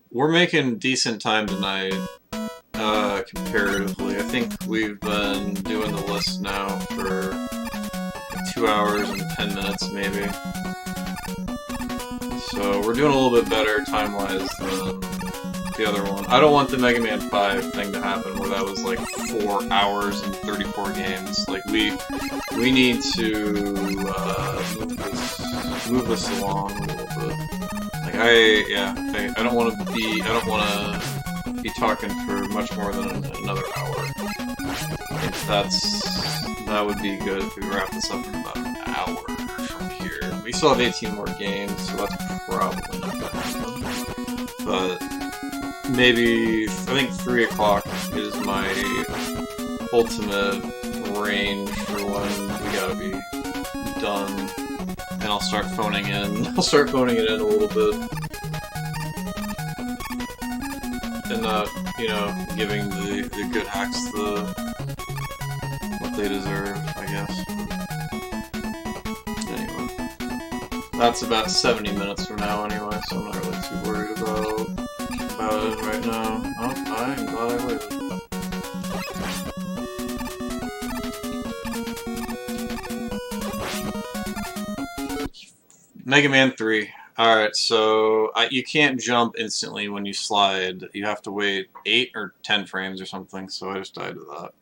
We're making decent time tonight, comparatively. I think we've been doing the list now for 2 hours and 10 minutes, maybe. So we're doing a little bit better time-wise than the other one. I don't want the Mega Man 5 thing to happen where that was like 4 hours and 34 games. Like, we need to move this along a little bit. Like, I don't want to be talking for much more than another hour. I think that would be good if we wrap this up in about an hour from here. We still have 18 more games, so that's probably not gonna happen. But maybe, I think 3 o'clock is my ultimate range for when we gotta be done. And I'll start phoning in. I'll start phoning it in a little bit. And not, giving the good hacks what they deserve, I guess. Anyway. That's about 70 minutes from now anyway, so I'm not really too worried about it right now. Oh, I'm glad I waited. Mega Man 3. Alright, so you can't jump instantly when you slide. You have to wait 8 or 10 frames or something, so I just died to that.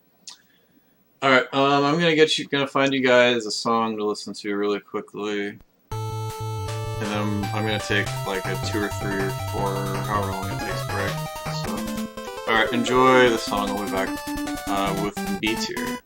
Alright, I'm gonna find you guys a song to listen to really quickly. And then I'm gonna take like a 2 or 3 or 4, however long it takes break. So, alright, enjoy the song. I'll be back with B tier.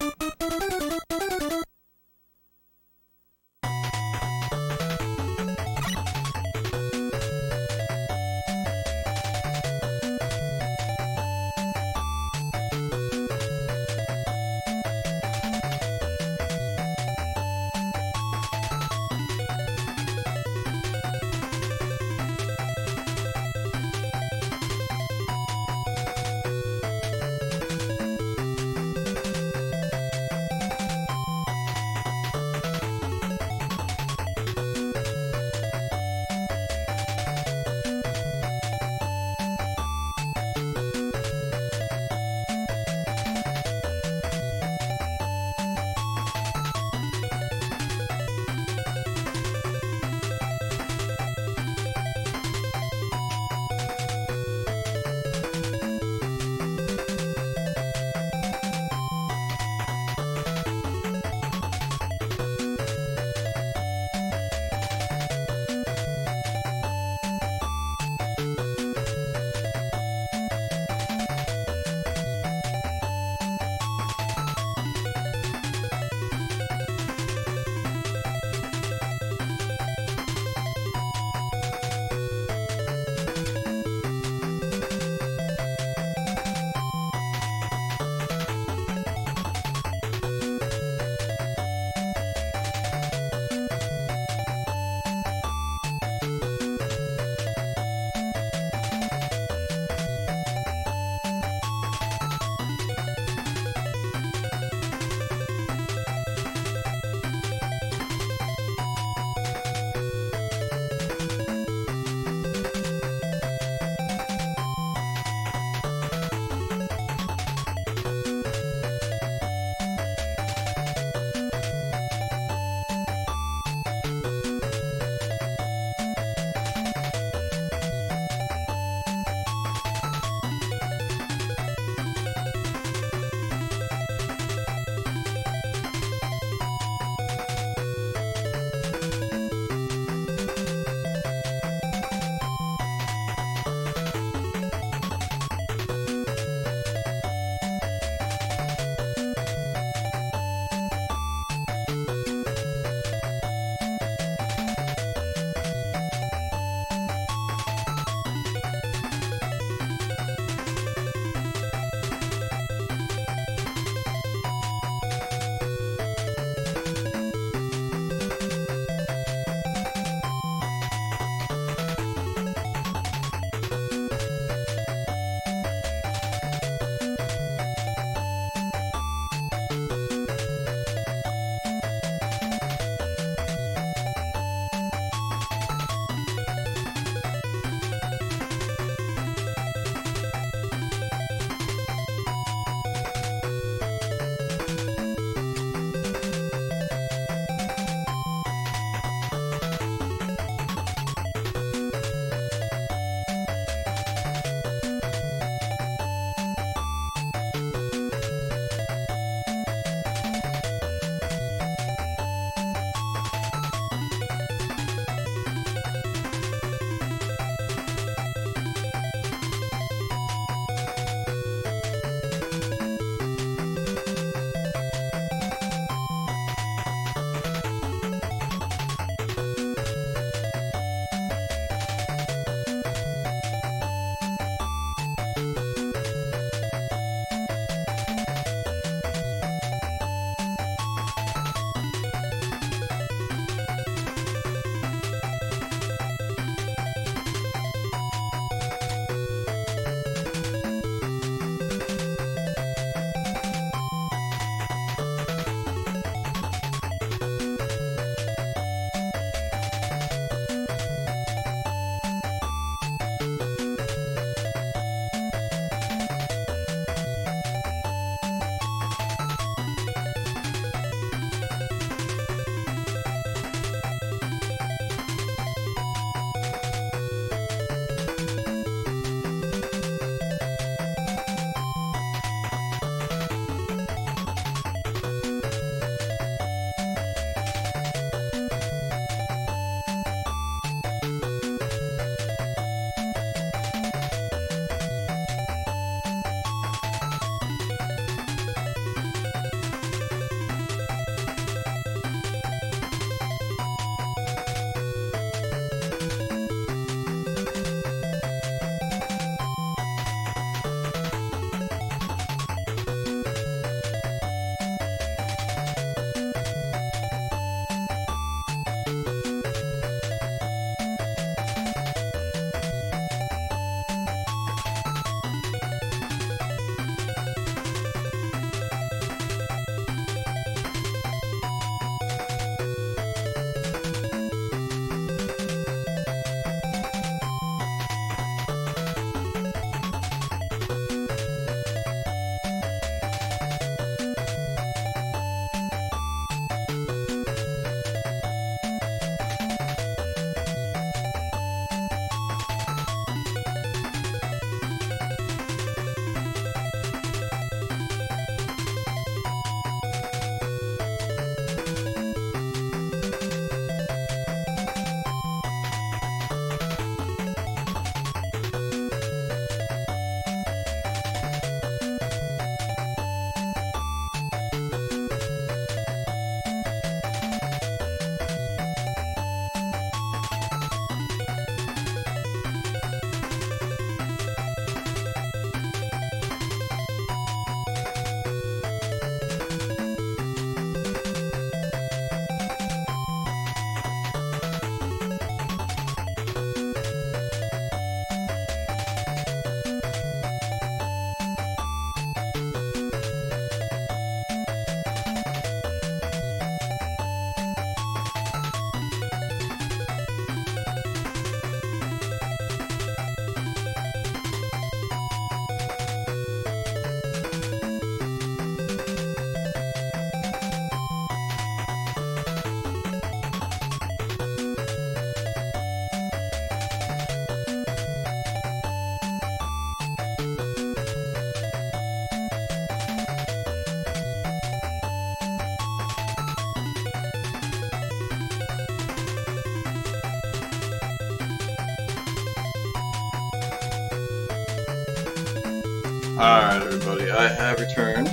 Alright, everybody, I have returned.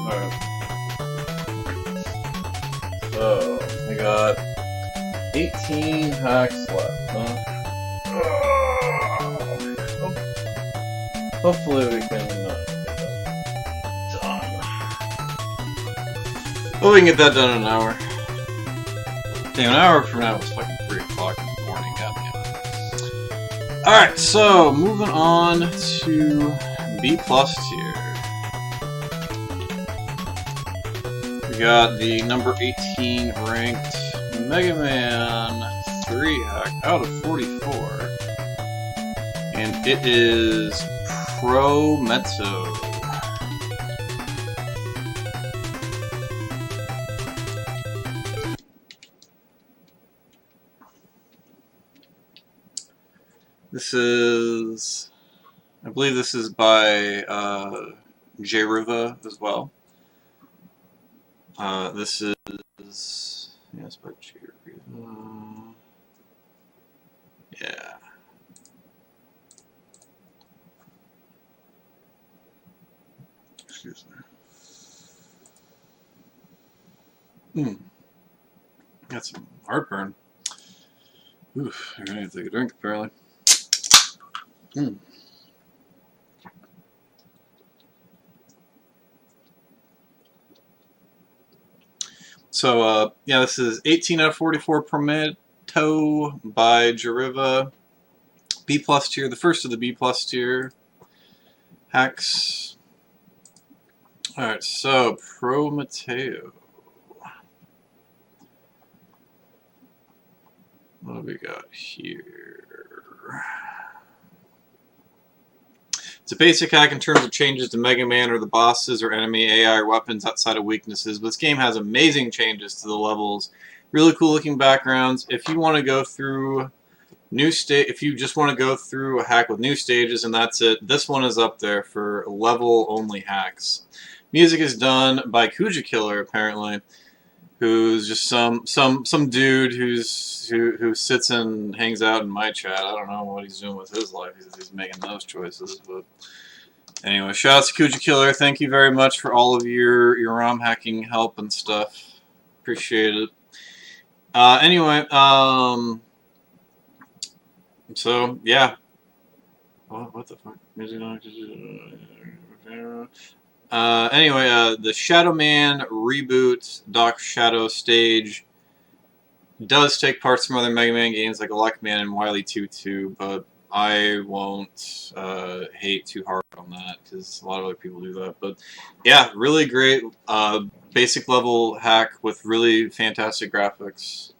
Alright. So, we got 18 hacks left, huh? Hopefully we can get that done. Well, we can get that done in an hour. Damn, an hour from now it's fucking 3 o'clock in the morning, goddamn. Alright, so, moving on to B+ tier. We got the number 18 ranked Mega Man 3 hack out of 44. And it is Prometo. This is, I believe this is by J-Riva as well. This is, yes, by J-Riva. Yeah. Excuse me. Got some heartburn. Oof, I'm gonna have to take a drink apparently. So, yeah, this is 18 out of 44 Prometo by J-Riva. B+ tier, the first of the B+ tier hacks. Alright, so, Prometo. What do we got here? It's a basic hack in terms of changes to Mega Man or the bosses or enemy AI or weapons outside of weaknesses, but this game has amazing changes to the levels, really cool looking backgrounds. If you want to go through if you just want to go through a hack with new stages and that's it, this one is up there for level only hacks. Music is done by Kuja Killer apparently, who's just some dude who sits and hangs out in my chat. I don't know what he's doing with his life. He's making those choices, but anyway, shout out to Kuja Killer. Thank you very much for all of your ROM hacking help and stuff. Appreciate it. Anyway, so yeah. What the fuck? Anyway, the Shadow Man Reboot Doc Shadow stage does take parts from other Mega Man games like Rockman and Wiley 2, but I won't hate too hard on that because a lot of other people do that. But yeah, really great basic level hack with really fantastic graphics.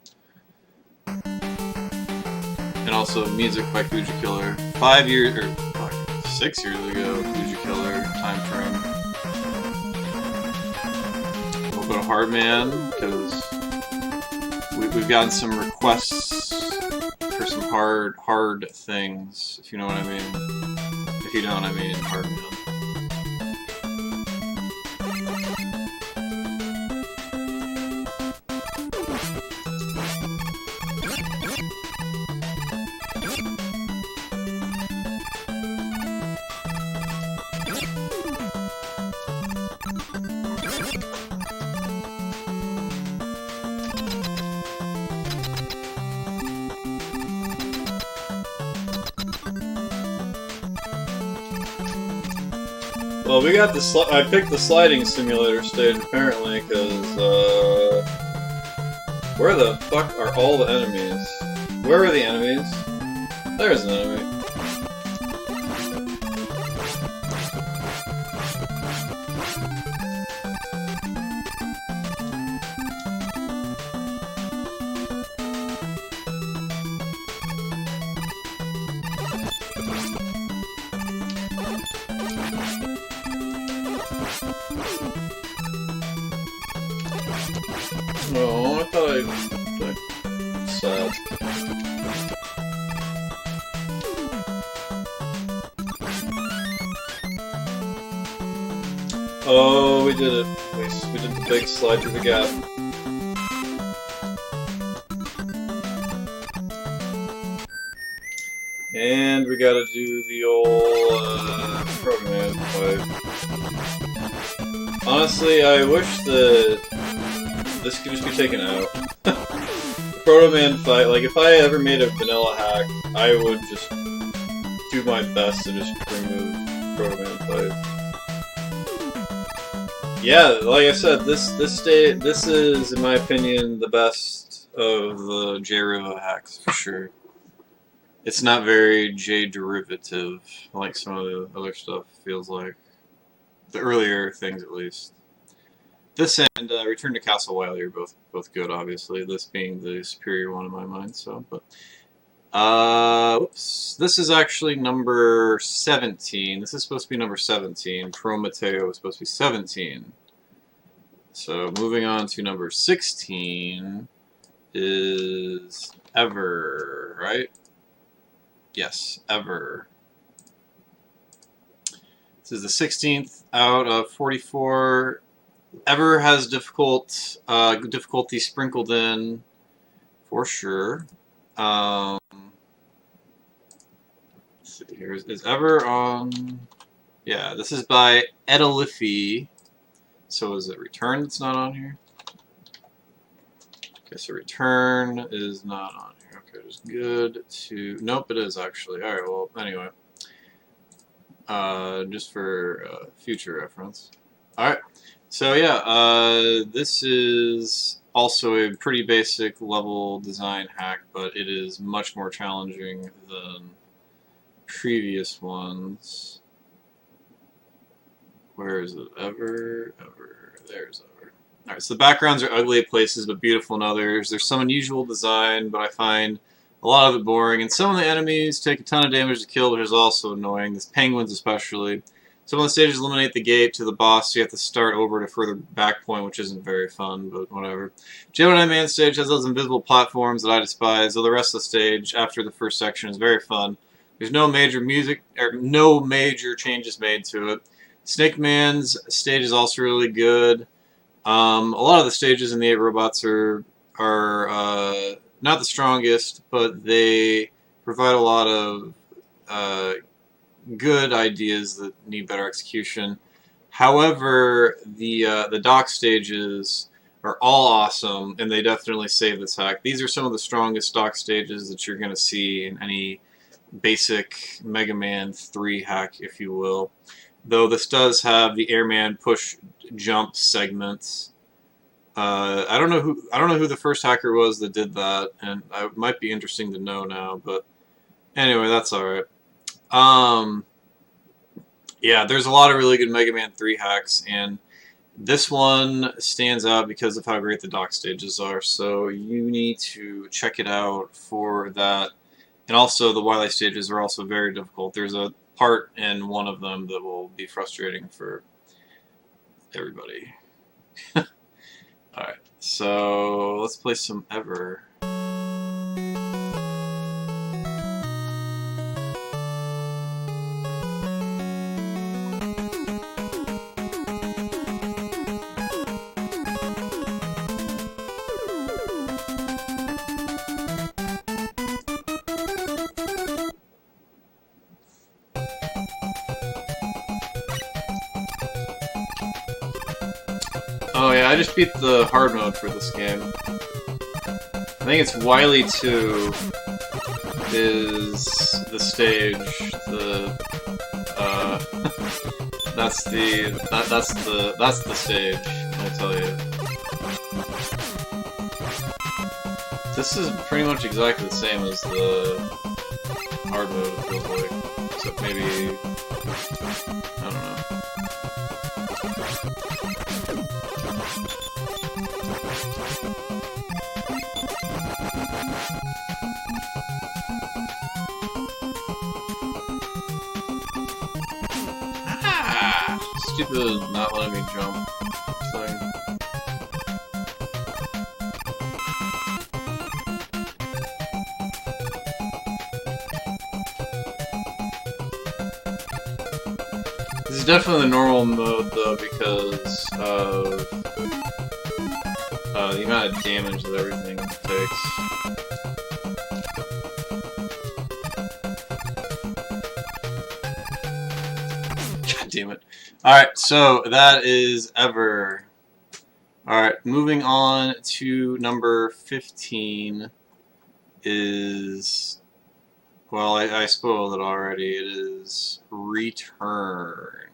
And also music by Kuja Killer. 5 years, or 6 years ago, Kuja Killer time frame. We'll go to Hardman, because we've gotten some requests for some hard things, if you know what I mean. If you don't, I mean Hardman. Well, we got the I picked the sliding simulator stage apparently because where the fuck are all the enemies? Where are the enemies? There's an enemy. No, I thought I sad. Oh, we did it. We did the big slide through the gap. And we gotta do the old Prometo fight. Honestly, I wish that this could just be taken out. The Proto Man fight, like if I ever made a vanilla hack, I would just do my best to just remove Proto Man fight. Yeah, like I said, this is, in my opinion, the best of the J-Riva hacks for sure. It's not very J-derivative, like some of the other stuff feels like. The earlier things, at least. This and Return to Castle Wylie are both good, obviously. This being the superior one in my mind. So, but whoops. This is actually number 17. This is supposed to be number 17. Prometo is supposed to be 17. So moving on to number 16 is Ever, right? Yes, Ever. This is the 16th out of 44. Ever has difficulty sprinkled in, for sure. Let's see here. Is Ever on? Yeah, this is by Edelifi. So is it Return that's not on here? Okay, so Return is not on here. Okay, just good to... Nope, it is actually. Alright, well, anyway. Just for future reference. Alright, so yeah, this is also a pretty basic level design hack, but it is much more challenging than previous ones. Where is it? Ever. There's Ever. Alright, so the backgrounds are ugly at places, but beautiful in others. There's some unusual design, but I find a lot of it boring. And some of the enemies take a ton of damage to kill, which is also annoying. The penguins especially. Some of the stages eliminate the gate to the boss, so you have to start over at a further back point, which isn't very fun, but whatever. Gemini Man stage has those invisible platforms that I despise, though the rest of the stage, after the first section, is very fun. There's no major no major changes made to it. Snake Man's stage is also really good. A lot of the stages in the 8 robots are not the strongest, but they provide a lot of good ideas that need better execution. However, the dock stages are all awesome, and they definitely save this hack. These are some of the strongest dock stages that you're going to see in any basic Mega Man 3 hack, if you will. Though this does have the Airman push jump segments. I don't know who the first hacker was that did that, and it might be interesting to know now. But anyway, that's all right. Yeah, there's a lot of really good Mega Man 3 hacks, and this one stands out because of how great the dock stages are. So you need to check it out for that. And also, the Wylie stages are also very difficult. There's a part in one of them that will be frustrating for everybody. Alright, so let's play some Ever. Oh yeah, I just beat the hard mode for this game. I think it's Wiley 2 is the stage. That's the stage. I'll tell you. This is pretty much exactly the same as the hard mode. It feels like, except maybe I don't know. Stupid not letting me jump thing. This is definitely the normal mode though because of the amount of damage that everything takes. Damn it. Alright, so that is Ever. Alright, moving on to number 15 is... Well, I spoiled it already. It is Return.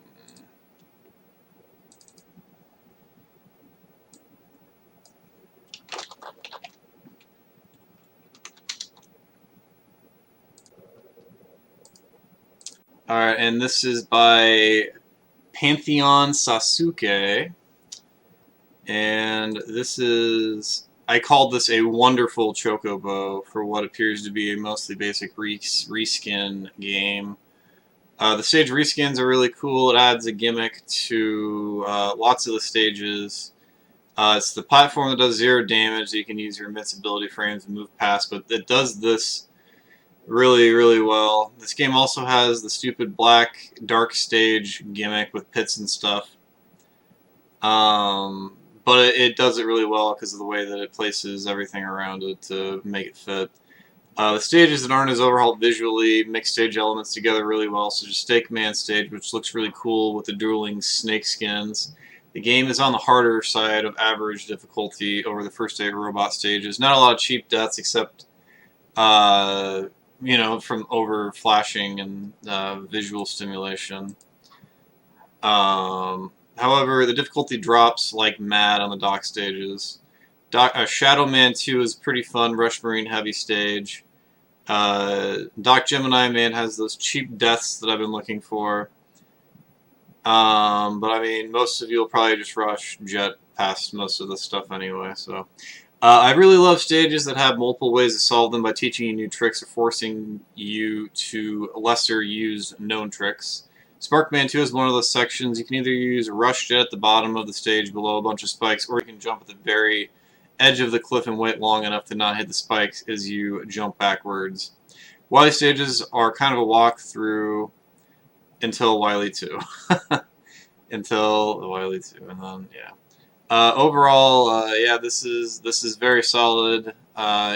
Alright, and this is by Pantheon Sasuke. And this is... I called this a wonderful chocobo for what appears to be a mostly basic reskin game. The stage reskins are really cool. It adds a gimmick to lots of the stages. It's the platform that does 0 damage, so you can use your invincibility frames and move past, but it does this really, really well. This game also has the stupid black dark stage gimmick with pits and stuff. But it does it really well because of the way that it places everything around it to make it fit. The stages that aren't as overhauled visually mix stage elements together really well, such as Snake Man stage, which looks really cool with the dueling snake skins. The game is on the harder side of average difficulty over the first 8 robot stages. Not a lot of cheap deaths except, you know, from over flashing and visual stimulation. However, the difficulty drops like mad on the dock stages. Shadow Man 2 is pretty fun, Rush Marine heavy stage. Doc Gemini Man has those cheap deaths that I've been looking for. But I mean, most of you will probably just rush Jet past most of this stuff anyway, so. I really love stages that have multiple ways to solve them by teaching you new tricks or forcing you to lesser used known tricks. Sparkman 2 is one of those sections. You can either use Rush Jet at the bottom of the stage below a bunch of spikes, or you can jump at the very edge of the cliff and wait long enough to not hit the spikes as you jump backwards. Wylie stages are kind of a walkthrough until Wylie 2. Until Wylie 2, and then, yeah. Overall, yeah, this is very solid.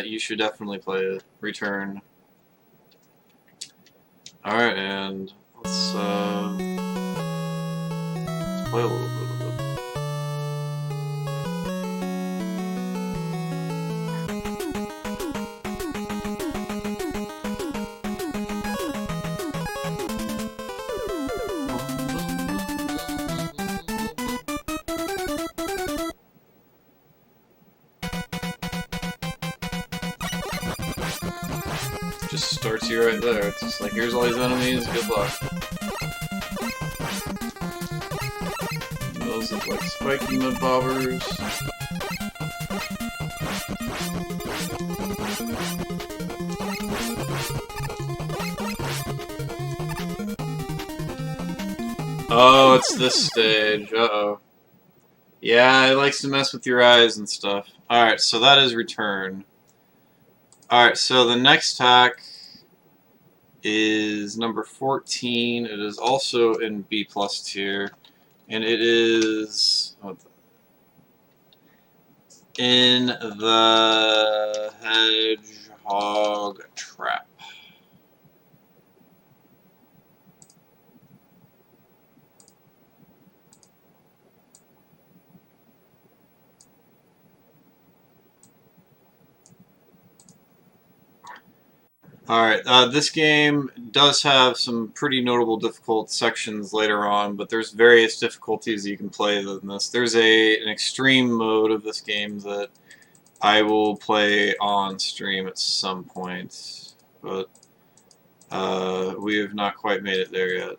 You should definitely play it. Return. Alright, and let's play a little bit of it. Just starts you right there. It's just like, here's all these enemies, good luck. Those look like spiky mud bobbers. Oh, it's this stage. Uh-oh. Yeah, it likes to mess with your eyes and stuff. Alright, so that is Return. Alright, so the next hack is number 14. It is also in B+ tier, and it is in the Hedgehog Trap. Alright, this game does have some pretty notable difficult sections later on, but there's various difficulties you can play in this. There's an extreme mode of this game that I will play on stream at some point, but we have not quite made it there yet.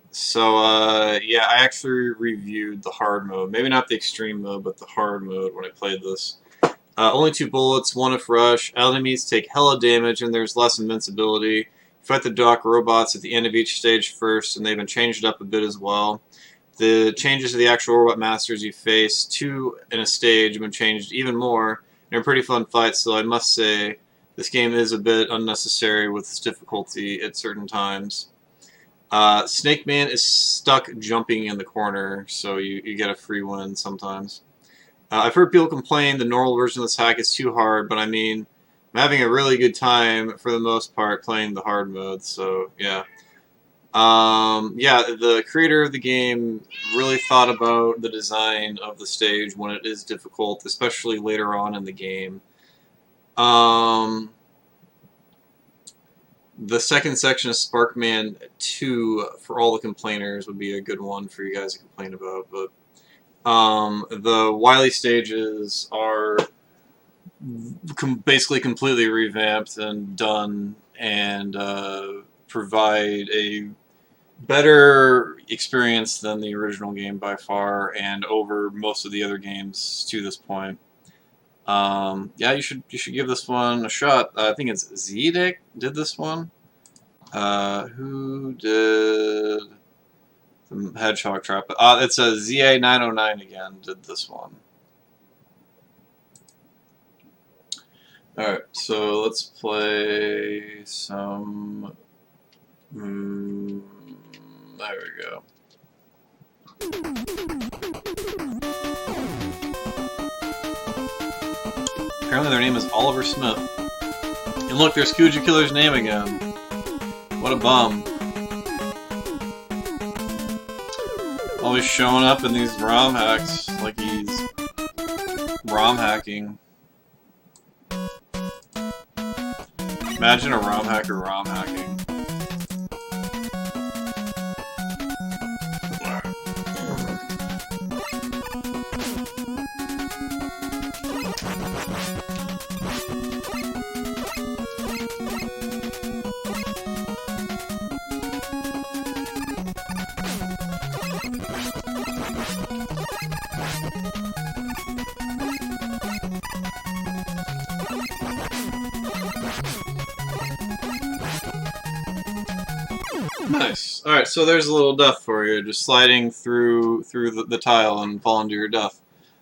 So, yeah, I actually reviewed the hard mode. Maybe not the extreme mode, but the hard mode when I played this. Only 2 bullets, 1 if rush. Enemies take hella damage and there's less invincibility. You fight the dock robots at the end of each stage first, and they've been changed up a bit as well. The changes to the actual robot masters you face, 2 in a stage, have been changed even more. They're pretty fun fights, so I must say this game is a bit unnecessary with its difficulty at certain times. Snake Man is stuck jumping in the corner, so you get a free win sometimes. I've heard people complain the normal version of this hack is too hard, but I mean, I'm having a really good time, for the most part, playing the hard mode, so yeah. Yeah, the creator of the game really thought about the design of the stage when it is difficult, especially later on in the game. The second section of Sparkman 2, for all the complainers, would be a good one for you guys to complain about. But the Wylie stages are basically completely revamped and done, and provide a better experience than the original game by far, and over most of the other games to this point. Yeah, you should give this one a shot. I think it's Zedek did this one. Who did the Hedgehog Trap? It's a ZA909 again. Did this one. All right, so let's play some. There we go. Apparently their name is Oliver Smith. And look, there's Kuja Killer's name again. What a bum. Always showing up in these ROM hacks like he's ROM hacking. Imagine a ROM hacker ROM hacking. Nice. Alright, so there's a little death for you, just sliding through the tile and falling to your death.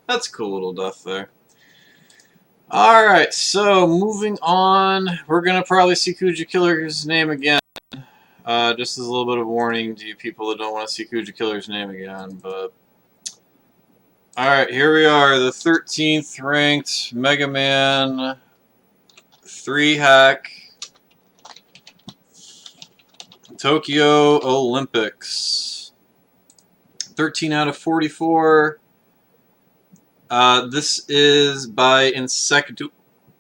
That's a cool little death there. Alright, so moving on, we're going to probably see Kuja Killer's name again. Just as a little bit of warning to you people that don't want to see Kuja Killer's name again, but... Alright, here we are, the 13th ranked Mega Man 3 hack. Tokyo Olympics. 13 out of 44. This is by Insect.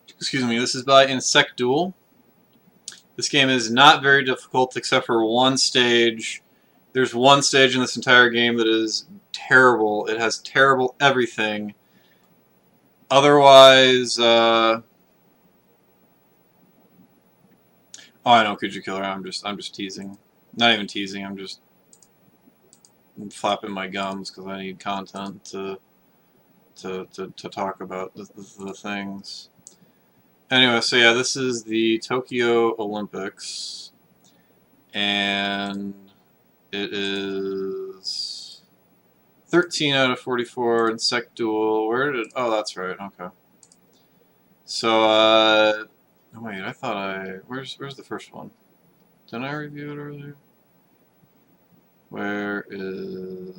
Excuse me. This is by Insect Duel. This game is not very difficult except for one stage. There's one stage in this entire game that is terrible. It has terrible everything. Otherwise, oh, I know Kuja Killer. I'm just teasing. Not even teasing. I'm flapping my gums because I need content to talk about the things. Anyway, so yeah, this is the Tokyo Olympics, and it is 13 out of 44 Insect Duel. Where did? Oh, that's right. Okay. So, oh wait, I thought where's the first one? Didn't I review it earlier? Where is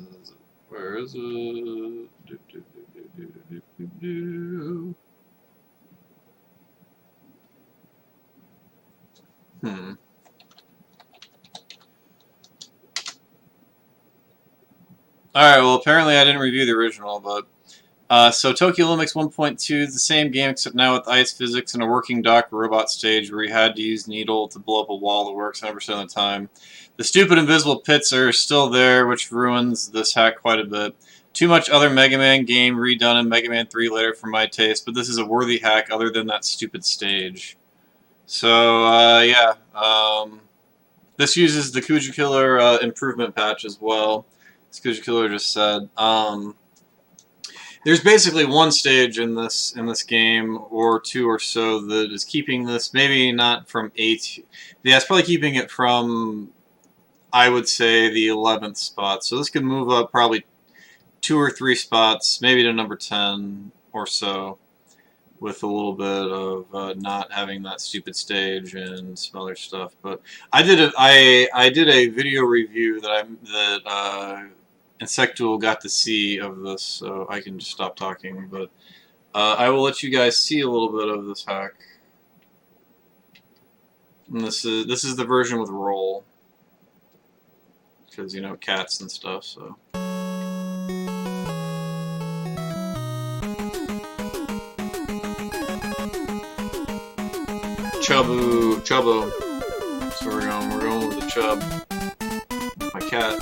it? Alright, well apparently I didn't review the original, but so Tokyo Olympics 1.2 is the same game except now with ice physics and a working dock robot stage where you had to use needle to blow up a wall that works 100% of the time. The stupid invisible pits are still there, which ruins this hack quite a bit. Too much other Mega Man game redone in Mega Man 3 later for my taste, but this is a worthy hack other than that stupid stage. So, yeah. This uses the Kuja Killer improvement patch as well, as Kuja Killer just said. There's basically one stage in this game, or two or so, that is keeping this, maybe not from 8. Yeah, it's probably keeping it from, I would say, the 11th spot. So this could move up probably 2 or 3 spots, maybe to number 10 or so, with a little bit of not having that stupid stage and some other stuff. But I did a video review that Insectual got to see of this, so I can just stop talking. But I will let you guys see a little bit of this hack. And this is the version with roll. because, you know, cats and stuff, so. Chubbo. So we're going with the chub. My cat.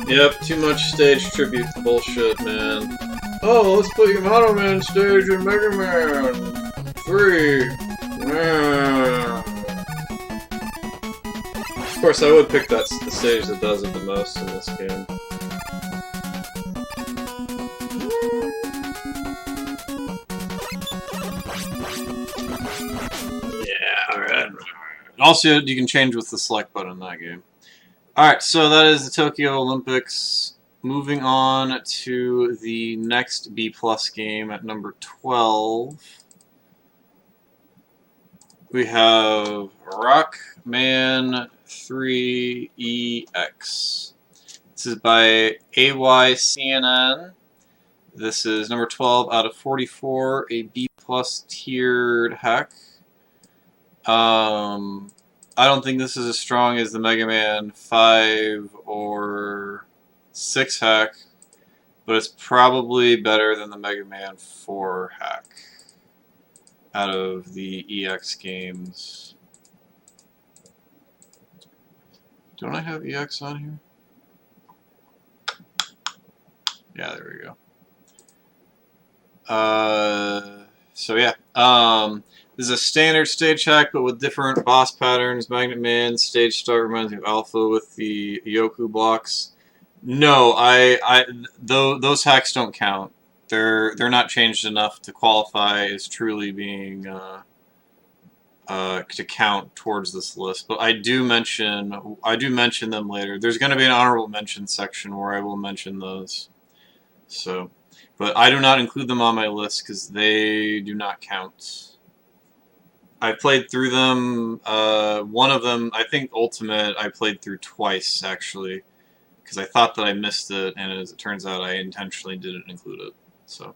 Yep, too much stage tribute bullshit, man. Oh, let's put your Model Man stage in Mega Man 3. Yeah. Of course, I would pick the stage that does it the most in this game. Yeah, alright. Also, you can change with the select button in that game. Alright, so that is the Tokyo Olympics. Moving on to the next B+ game at number 12. We have Rockman 3EX. This is by AYCNN. This is number 12 out of 44, a B+ tiered hack. I don't think this is as strong as the Mega Man 5 or 6 hack, but it's probably better than the Mega Man 4 hack out of the EX games. Don't I have EX on here? Yeah, there we go. So yeah, this is a standard stage hack, but with different boss patterns. Magnet Man stage start reminds me of Alpha with the Yoku blocks. No, those hacks don't count. They're not changed enough to qualify as truly being to count towards this list. But I do mention them later. There's going to be an honorable mention section where I will mention those. So, but I do not include them on my list because they do not count. I played through them. One of them, I think Ultimate, I played through twice actually, because I thought that I missed it, and as it turns out, I intentionally didn't include it. So,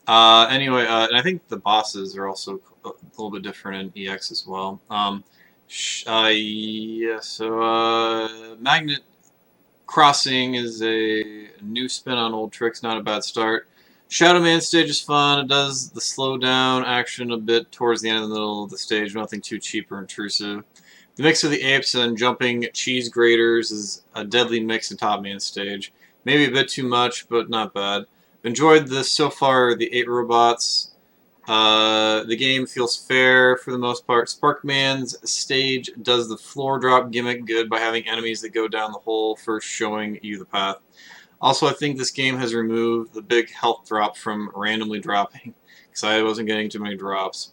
anyway, and I think the bosses are also a little bit different in EX as well. Yeah. So, Magnet Crossing is a new spin on old tricks. Not a bad start. Shadow Man stage is fun. It does the slow down action a bit towards the end of the middle of the stage. Nothing too cheap or intrusive. The mix of the apes and jumping cheese graters is a deadly mix in Top Man stage. Maybe a bit too much, but not bad. Enjoyed this so far, the 8 robots. The game feels fair for the most part. Sparkman's stage does the floor drop gimmick good by having enemies that go down the hole, first showing you the path. Also, I think this game has removed the big health drop from randomly dropping, because I wasn't getting too many drops.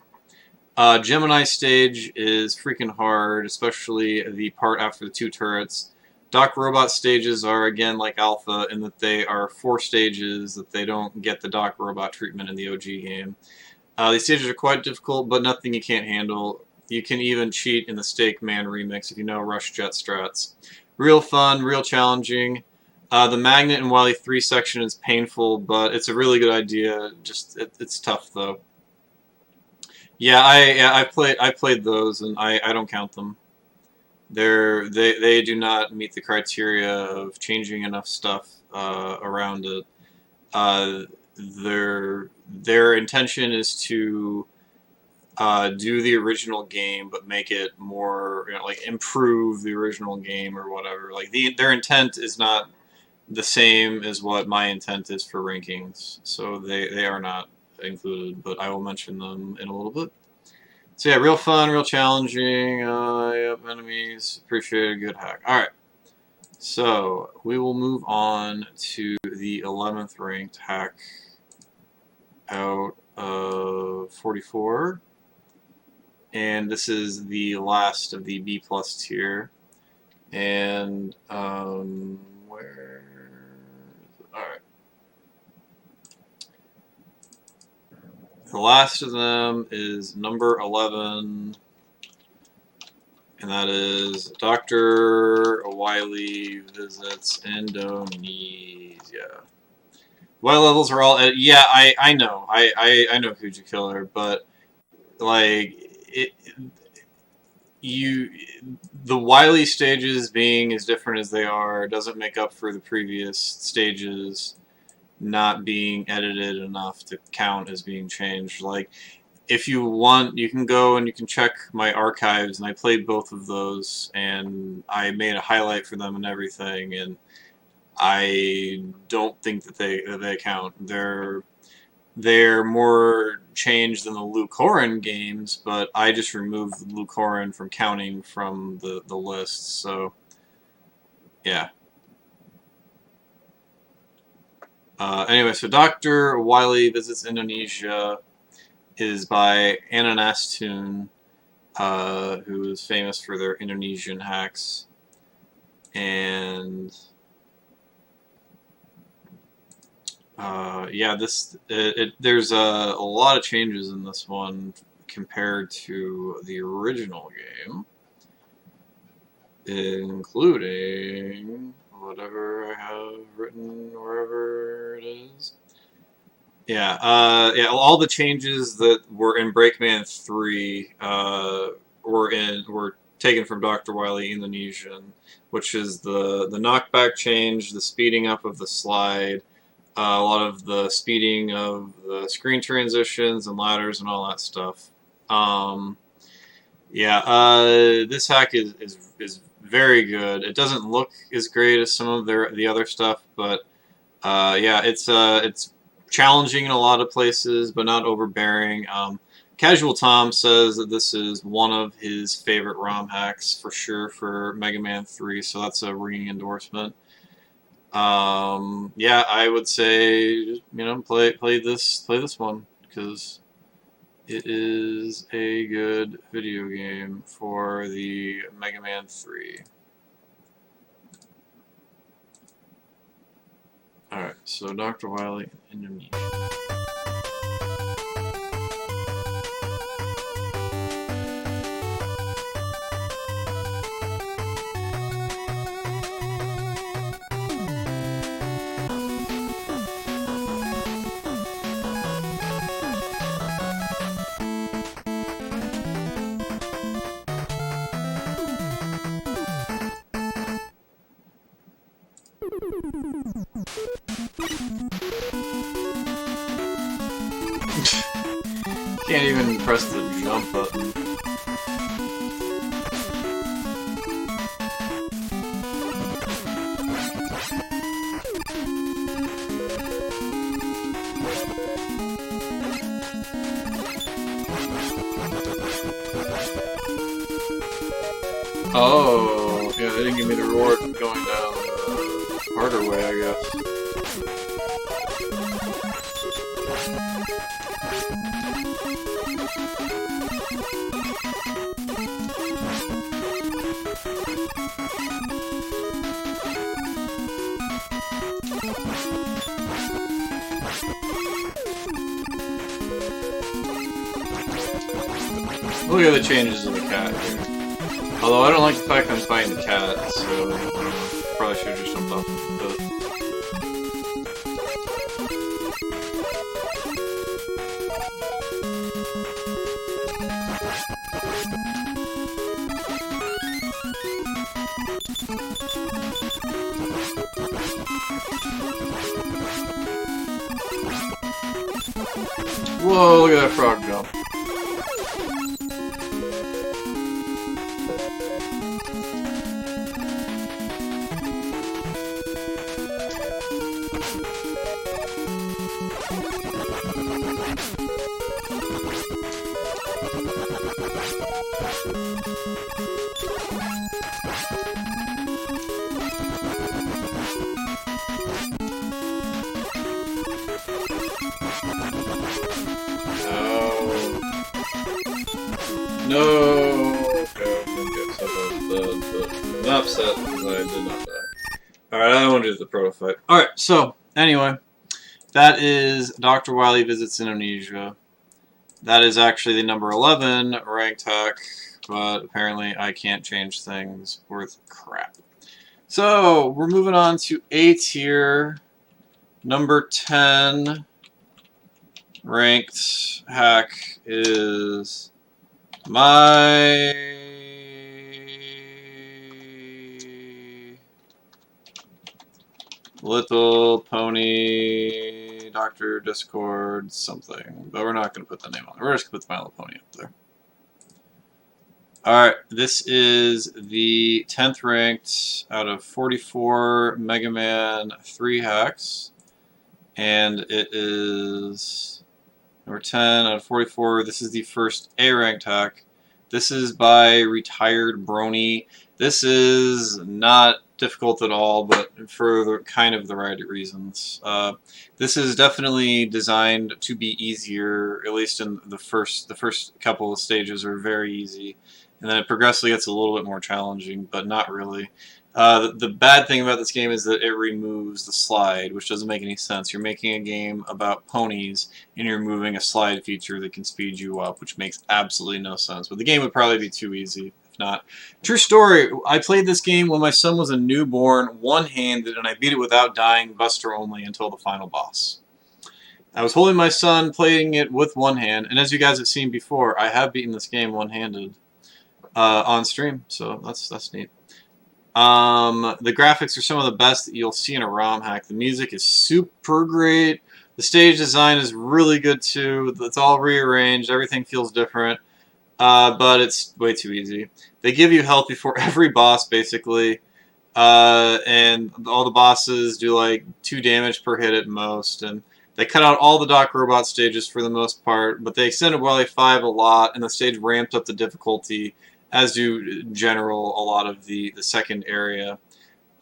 Gemini stage is freaking hard, especially the part after the 2 turrets. Doc Robot stages are, again, like Alpha, in that they are 4 stages, that they don't get the Doc Robot treatment in the OG game. These stages are quite difficult, but nothing you can't handle. You can even cheat in the Stake Man remix if you know Rush Jet strats. Real fun, real challenging. The Magnet and Wily 3 section is painful, but it's a really good idea. Just it's tough though. Yeah, I played those, and I don't count them. They do not meet the criteria of changing enough stuff around it. Their intention is to do the original game, but make it more, you know, like improve the original game or whatever. Like their intent is not the same as what my intent is for rankings, so they are not included, but I will mention them in a little bit. So yeah, real fun, real challenging. Yep, enemies, appreciate a good hack. Alright, so we will move on to the 11th ranked hack out of 44. And this is the last of the B+ tier. And, where... Alright. The last of them is number 11, and that is Dr. Wiley visits Indonesia. Y levels are all yeah, I know. I know Kuja Killer, but like the Wylie stages being as different as they are doesn't make up for the previous stages not being edited enough to count as being changed. Like, if you want, you can go and you can check my archives, and I played both of those, and I made a highlight for them and everything, and I don't think that they count. They're more changed than the Lucorin games, but I just removed Lucorin from counting from the list, so yeah. Anyway, so Dr. Wiley Visits Indonesia is by Ananastun, who is famous for their Indonesian hacks. And yeah, there's a lot of changes in this one compared to the original game, including whatever I have written wherever it is. Yeah, yeah, all the changes that were in Breakman 3 were taken from Dr. Wiley Indonesian, which is the knockback change, the speeding up of the slide, a lot of the speeding of the screen transitions and ladders and all that stuff. Yeah, this hack is very good. It doesn't look as great as some of the other stuff, but yeah, it's challenging in a lot of places, but not overbearing. Casual Tom says that this is one of his favorite ROM hacks for sure for Mega Man 3, so that's a ringing endorsement. Yeah, I would say, play this one, because it is a good video game for the Mega Man 3. Alright, so Dr. Wiley in Indonesia. Can't even press the jump button. Oh, yeah, they didn't give me the reward going down the harder way, I guess. Look at the changes in the cat here. Although I don't like the fact I'm fighting the cat, so probably should have just jumped off the boat. Whoa, look at that frog jump. No! Okay, I'm gonna get some but I'm not upset because I did not die. Alright, I don't want to do the proto fight. Alright, so, anyway, that is Dr. Wiley Visits Indonesia. That is actually the number 11 ranked hack, but apparently I can't change things worth crap. So, we're moving on to A tier. Number 10 ranked hack is My Little Pony Dr. Discord something. But we're not going to put the name on it. We're just going to put My Little Pony up there. Alright, this is the 10th ranked out of 44 Mega Man 3 hacks. And it is number 10 out of 44. This is the first A ranked hack. This is by Retired Brony. This is not difficult at all, but for kind of the right reasons. This is definitely designed to be easier, at least in the first couple of stages are very easy. And then it progressively gets a little bit more challenging, but not really. The bad thing about this game is that it removes the slide, which doesn't make any sense. You're making a game about ponies, and you're removing a slide feature that can speed you up, which makes absolutely no sense. But the game would probably be too easy, if not. True story, I played this game when my son was a newborn, one-handed, and I beat it without dying, Buster only, until the final boss. I was holding my son, playing it with one hand, and as you guys have seen before, I have beaten this game one-handed on stream, so that's neat. The graphics are some of the best that you'll see in a ROM hack. The music is super great. The stage design is really good too. It's all rearranged. Everything feels different. But it's way too easy. They give you health before every boss, basically. And all the bosses do like 2 damage per hit at most. And they cut out all the Doc Robot stages for the most part. But they extended Wily 5 a lot. And the stage ramped up the difficulty, as do general a lot of the second area.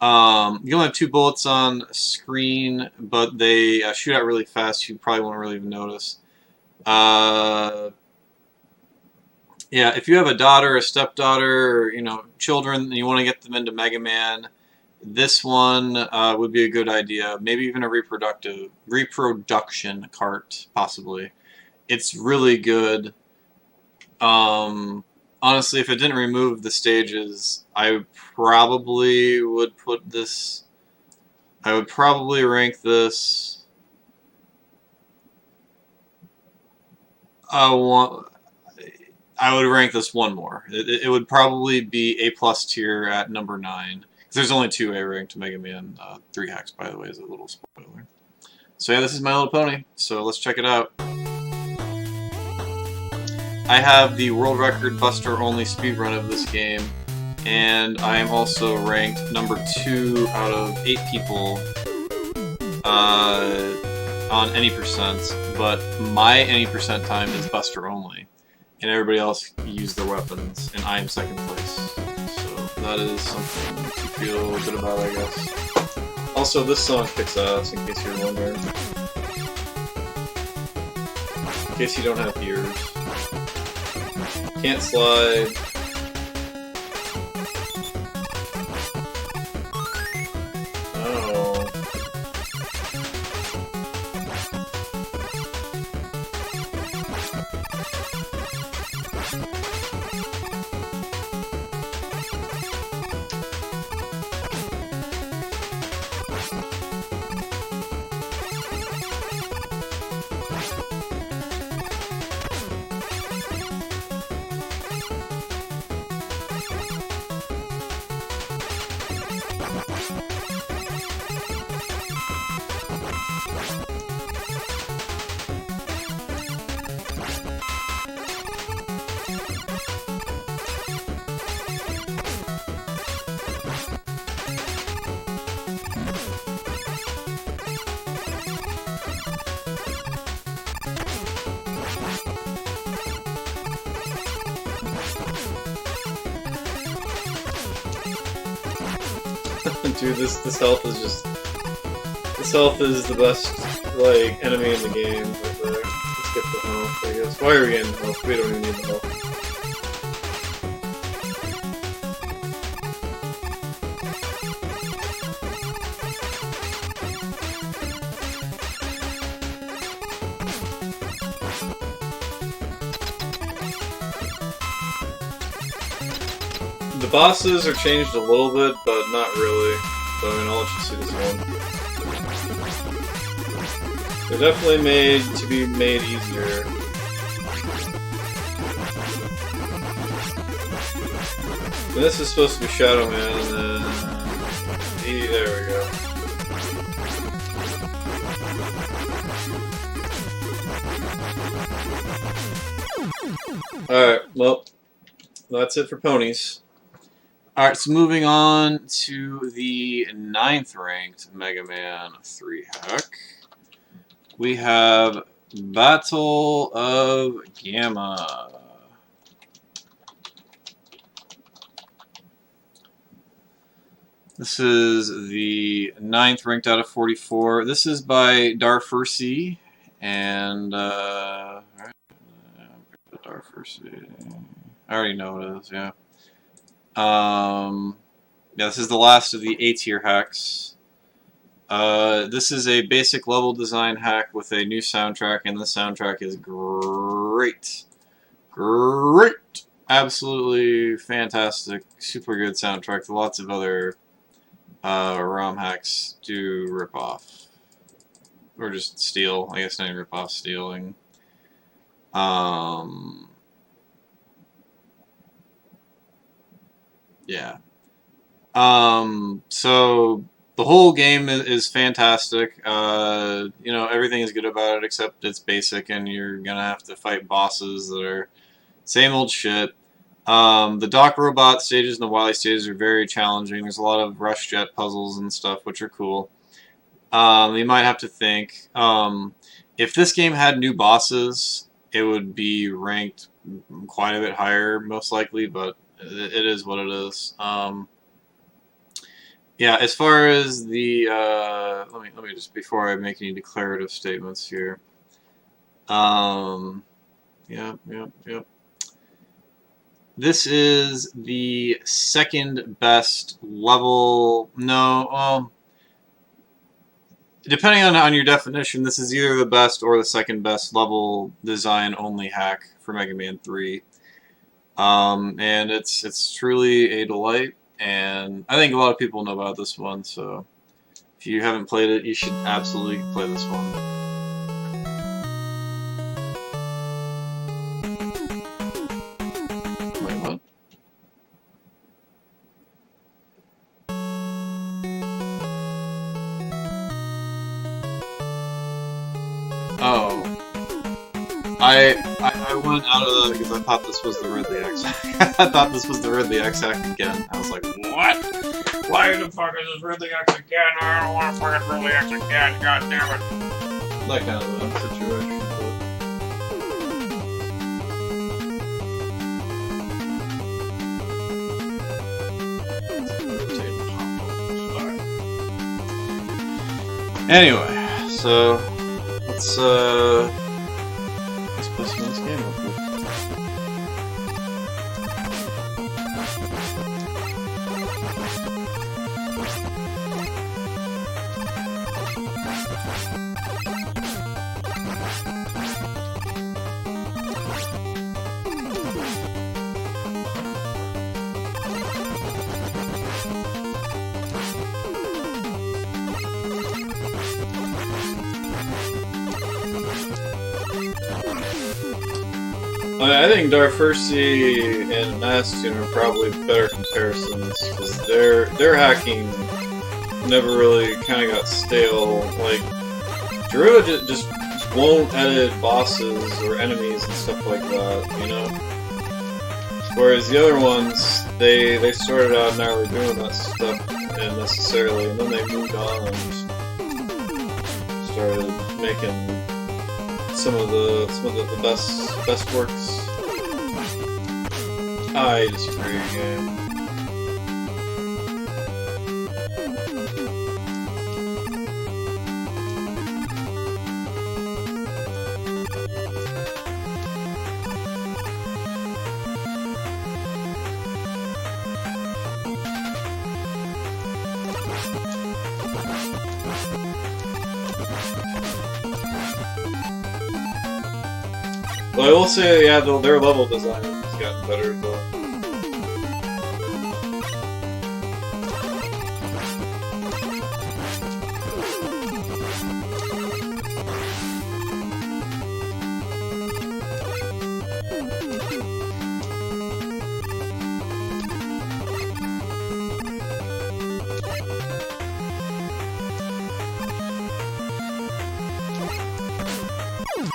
You only have 2 bullets on screen, but they shoot out really fast. You probably won't really even notice. Yeah, if you have a daughter, a stepdaughter, or, children, and you want to get them into Mega Man, this one would be a good idea. Maybe even a reproduction cart, possibly. It's really good. Honestly, if it didn't remove the stages, I probably would put this... I would probably rank this... I would rank this one more. It would probably be A+ tier at number 9. Because there's only 2 A ranked Mega Man 3 hacks, by the way, as a little spoiler. So yeah, this is My Little Pony, so let's check it out. I have the world record Buster only speedrun of this game, and I am also ranked number 2 out of 8 people on any percent, but my any percent time is Buster only, and everybody else used their weapons, and I am second place. So that is something to feel good about, I guess. Also, this song kicks ass, in case you're wondering. In case you don't have ears. Can't slide. Oh. Dude, this health is just... This health is the best, like, enemy in the game. Right there. Let's get the health, I guess. Why are we getting health? We don't even need the health. The bosses are changed a little bit, but not really. So I mean, I'll let you see this one. They're definitely made to be made easier. And this is supposed to be Shadow Man, and then there we go. Alright, well, that's it for ponies. Alright, so moving on to the 9th ranked Mega Man 3 hack. We have Battle of Gamma. This is the 9th ranked out of 44. This is by Darfursi, and Darfursi. I already know what it is. Yeah. Yeah. This is the last of the A-tier hacks. This is a basic level design hack with a new soundtrack, and the soundtrack is great. Great! Absolutely fantastic, super good soundtrack. Lots of other ROM hacks do rip off. Or just steal. I guess not even rip off, stealing. Yeah. So the whole game is fantastic. You know, everything is good about it except it's basic, and you're gonna have to fight bosses that are same old shit. The Doc Robot stages and the Wylie stages are very challenging. There's a lot of rush jet puzzles and stuff, which are cool. You might have to think. If this game had new bosses, it would be ranked quite a bit higher, most likely, but it is what it is. Yeah, as far as the let me just, before I make any declarative statements here. Yep. This is the second best level. No, depending on your definition, this is either the best or the second best level design only hack for Mega Man 3. And it's truly a delight, and I think a lot of people know about this one, so if you haven't played it, you should absolutely play this one. Wait, what? Oh. I went out of that because I thought this was the Ridley X. I thought this was the Ridley X hack again. I was like, what? Why the fuck is this Ridley X again? I don't want to fucking Ridley X again. God damn it. That kind of a situation. Anyway, so let's play some of this game real quick. I think Darfursi and Mastin are probably better comparisons because their hacking never really kind of got stale. Like Deriva just won't edit bosses or enemies and stuff like that, you know. Whereas the other ones, they started out never doing that stuff necessarily, and then they moved on and started making some of the best works. I disagree again. Well, I will say, yeah, their level design has gotten better, though.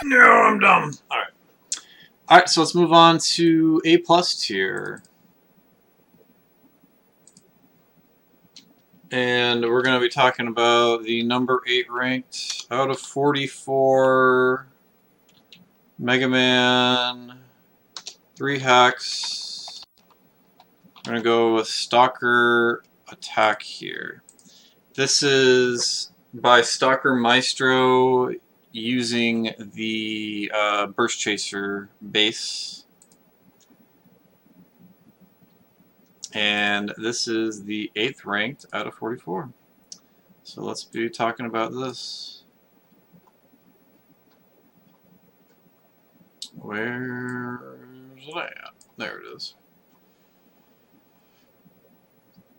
No, I'm dumb. Alright. Alright, so let's move on to A+ tier. And we're going to be talking about the number 8 ranked out of 44 Mega Man 3 hacks. We're going to go with Stalker Attack here. This is by Stalker Maestro using the Burst Chaser base. And this is the 8th ranked out of 44. So let's be talking about this. Where's it at? There it is.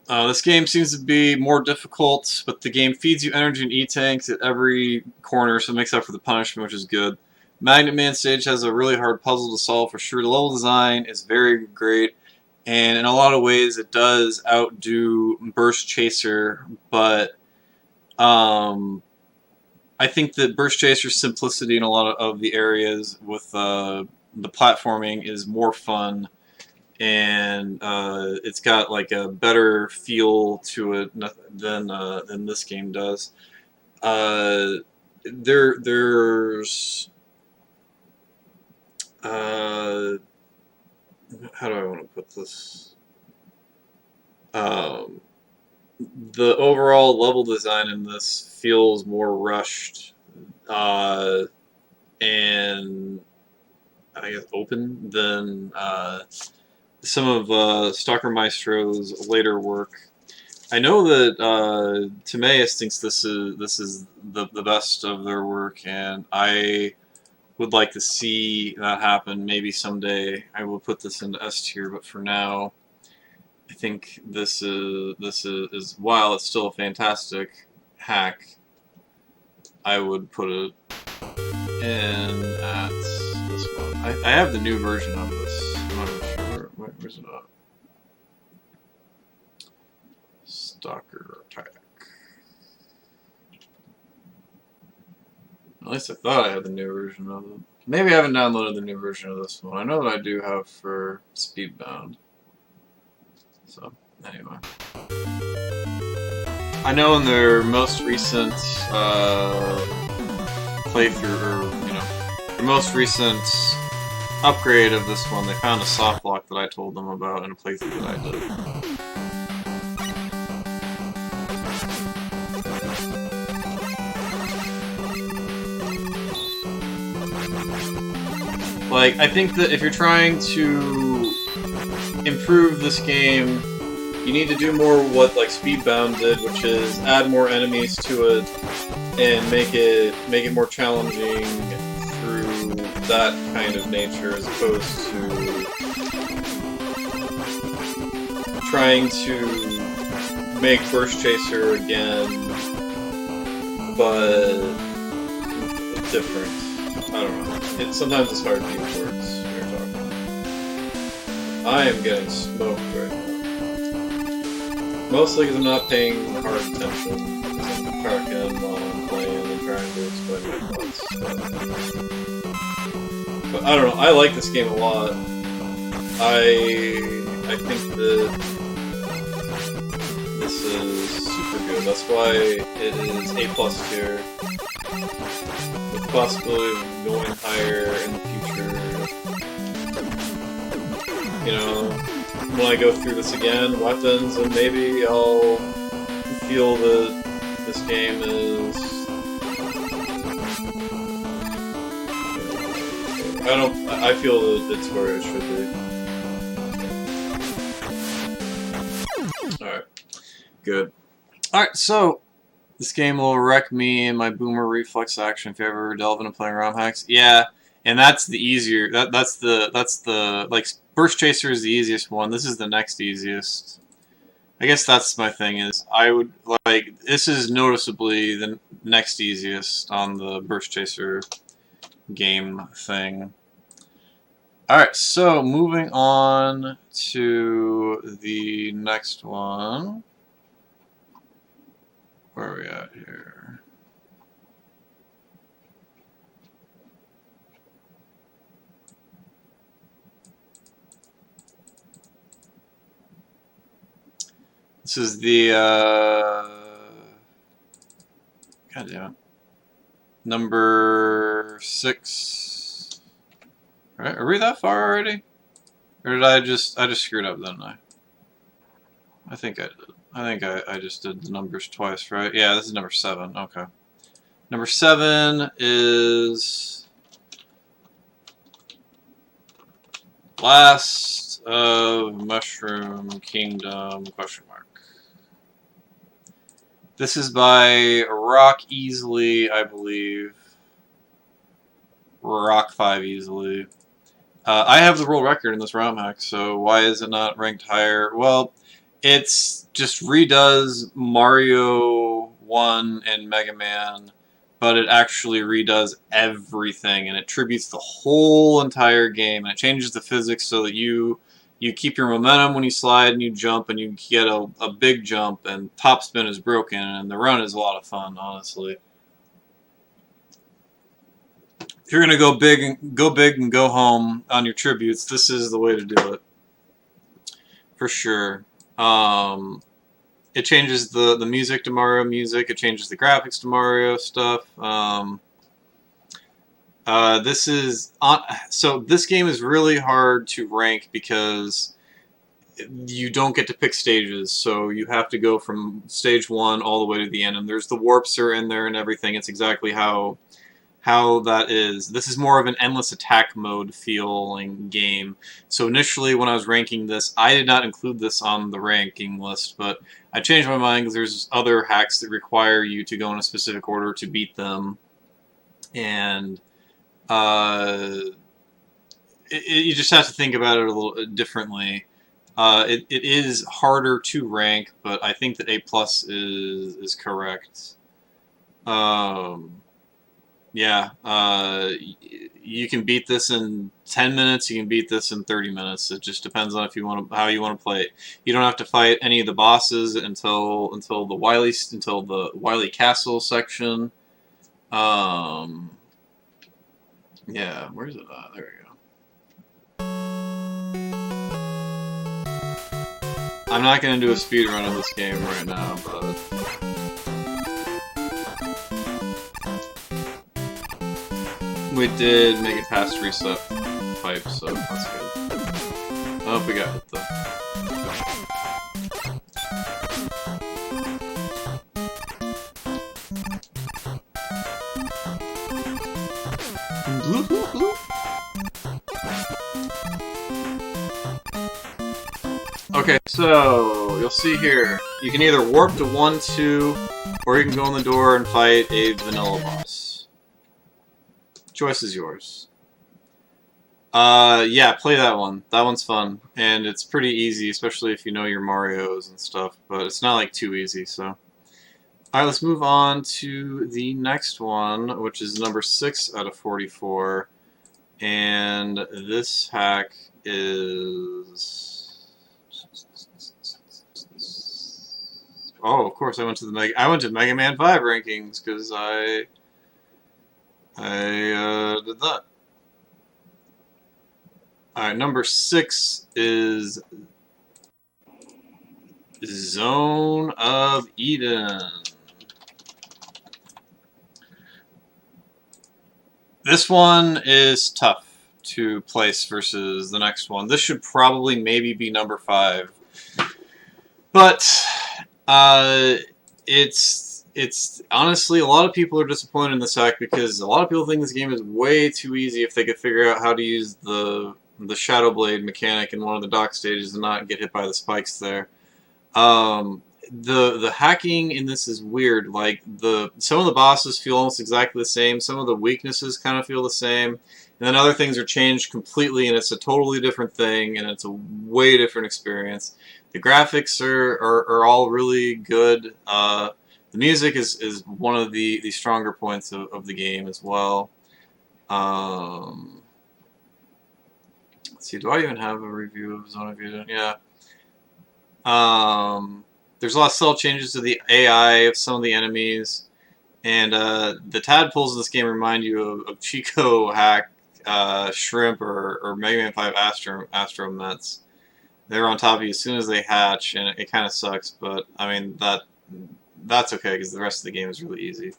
This game seems to be more difficult, but the game feeds you energy and E-tanks at every corner, so it makes up for the punishment, which is good. Magnet Man stage has a really hard puzzle to solve for sure. The level design is very great, and in a lot of ways it does outdo Burst Chaser, but I think that Burst Chaser's simplicity in a lot of the areas with the platforming is more fun. And it's got like a better feel to it than this game does. There's how do I want to put this? The overall level design in this feels more rushed and I guess open than some of Stalker Maestro's later work. I know that Timaeus thinks this is the best of their work, and I would like to see that happen. Maybe someday I will put this into S tier, but for now, I think this is while it's still a fantastic hack, I would put it in at this one. I have the new version of this. I'm not even sure. Where's it at? Stalker Attack. At least I thought I had the new version of it. Maybe I haven't downloaded the new version of this one. I know that I do have for Speedbound. So, anyway. I know in their most recent playthrough, or, you know, their most recent upgrade of this one, they found a soft lock that I told them about in a playthrough that I did. Like, I think that if you're trying to improve this game, you need to do more what like Speedbound did, which is add more enemies to it and make it more challenging through that kind of nature, as opposed to trying to make Burst Chaser again, but different. I don't know. Sometimes it's hard to use words when you're talking. I am getting smoked right now. Mostly because I'm not paying hard attention, because I'm talking while I'm playing and trying to explain my thoughts. But I don't know, I like this game a lot. I think that this is super good. That's why it is A+ tier. With the possibility of going higher in the future. You know, when I go through this again, weapons, and maybe I'll feel that this game is... I feel that it's where it should be. Alright. Good. Alright, so this game will wreck me in my boomer reflex action if you ever delve into playing ROM hacks. Yeah, and that's the easier. That's the like Burst Chaser is the easiest one. This is the next easiest. I guess that's my thing is I would like this is noticeably the next easiest on the Burst Chaser game thing. Alright, so moving on to the next one. Where are we at here? This is the God damn it. Number 6. Right? Are we that far already? Or did I just screwed up, didn't I? I think I did. I think I just did the numbers twice, right? Yeah, this is number 7. Okay. Number 7 is Blast of Mushroom Kingdom ? This is by Rock Easily, I believe. Rock 5 Easily. I have the world record in this ROM hack, so why is it not ranked higher? Well, it's just redoes Mario 1 and Mega Man, but it actually redoes everything, and it tributes the whole entire game, and it changes the physics so that you keep your momentum when you slide and you jump, and you get a big jump, and top spin is broken, and the run is a lot of fun, honestly. If you're gonna go big and go home on your tributes, this is the way to do it, for sure. It changes the music to Mario music. It changes the graphics to Mario stuff. This is so this game is really hard to rank because you don't get to pick stages, so you have to go from stage 1 all the way to the end, and there's the warps are in there and everything. It's exactly how that is. This is more of an endless attack mode feeling game. So initially when I was ranking this, I did not include this on the ranking list, but I changed my mind because there's other hacks that require you to go in a specific order to beat them. And you just have to think about it a little differently. It is harder to rank, but I think that A+ is correct. Yeah, you can beat this in 10 minutes. You can beat this in 30 minutes. It just depends on if you want to, how you want to play it. You don't have to fight any of the bosses until the Wylie Castle section. Yeah, where's it? There we go. I'm not gonna do a speed run of this game right now, but. We did make it past reset pipe, so that's good. Oh, we got hit though. Okay, so you'll see here, you can either warp to 1, 2, or you can go in the door and fight a vanilla boss. Choice is yours. Yeah, play that one. That one's fun, and it's pretty easy, especially if you know your Marios and stuff, but it's not like too easy, so. Alright, let's move on to the next one, which is number 6 out of 44, and this hack is... Oh, of course, I went to Mega Man 5 rankings, because I did that. Alright, number 6 is Zone of Eden. This one is tough to place versus the next one. This should probably maybe be number 5. But it's honestly, a lot of people are disappointed in this hack because a lot of people think this game is way too easy if they could figure out how to use the Shadow Blade mechanic in one of the dock stages and not get hit by the spikes there. The hacking in this is weird. Like some of the bosses feel almost exactly the same. Some of the weaknesses kind of feel the same, and then other things are changed completely, and it's a totally different thing, and it's a way different experience. The graphics are all really good. The music is one of the stronger points of the game as well. Let's see, do I even have a review of Zone of Eden? Yeah. There's a lot of subtle changes to the AI of some of the enemies, and the tadpoles in this game remind you of Chico Hack, Shrimp, or Mega Man 5 Astro Mets. They're on top of you as soon as they hatch, and it kind of sucks. But I mean that's okay because the rest of the game is really easy.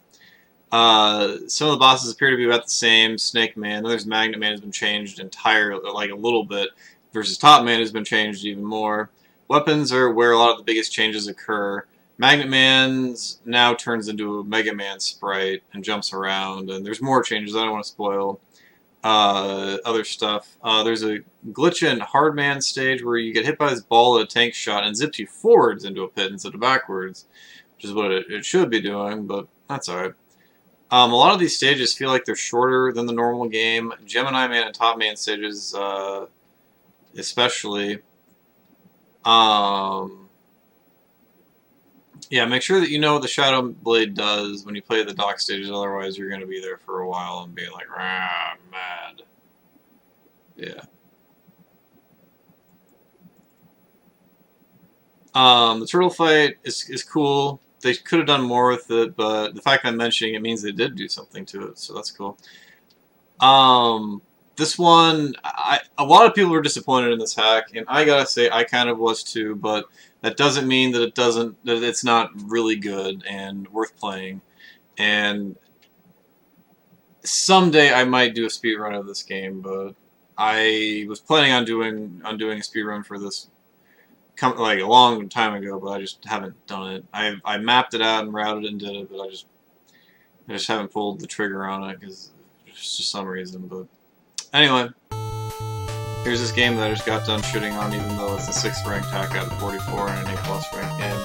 Some of the bosses appear to be about the same. Snake Man, there's Magnet Man has been changed entirely, like a little bit, versus Top Man has been changed even more. Weapons are where a lot of the biggest changes occur. Magnet Man's now turns into a Mega Man sprite and jumps around, and there's more changes. I don't want to spoil other stuff. There's a glitch in Hard Man stage where you get hit by this ball at a tank shot and zips you forwards into a pit instead of backwards, which is what it should be doing, but that's alright. A lot of these stages feel like they're shorter than the normal game. Gemini Man and Top Man stages, especially. Yeah, make sure that you know what the Shadow Blade does when you play the dock stages, otherwise you're going to be there for a while and be like, rah, mad. Yeah. The turtle fight is cool. They could have done more with it, but the fact that I'm mentioning it means they did do something to it, so that's cool. This one, a lot of people were disappointed in this hack, and I gotta say I kind of was too, but that doesn't mean that it's not really good and worth playing. And someday I might do a speedrun of this game, but I was planning on doing a speedrun for this like a long time ago, but I just haven't done it. I mapped it out and routed it and did it, but I just haven't pulled the trigger on it because just some reason. But anyway, here's this game that I just got done shooting on, even though it's a 6th ranked hack out of 44 and an A+ ranked game.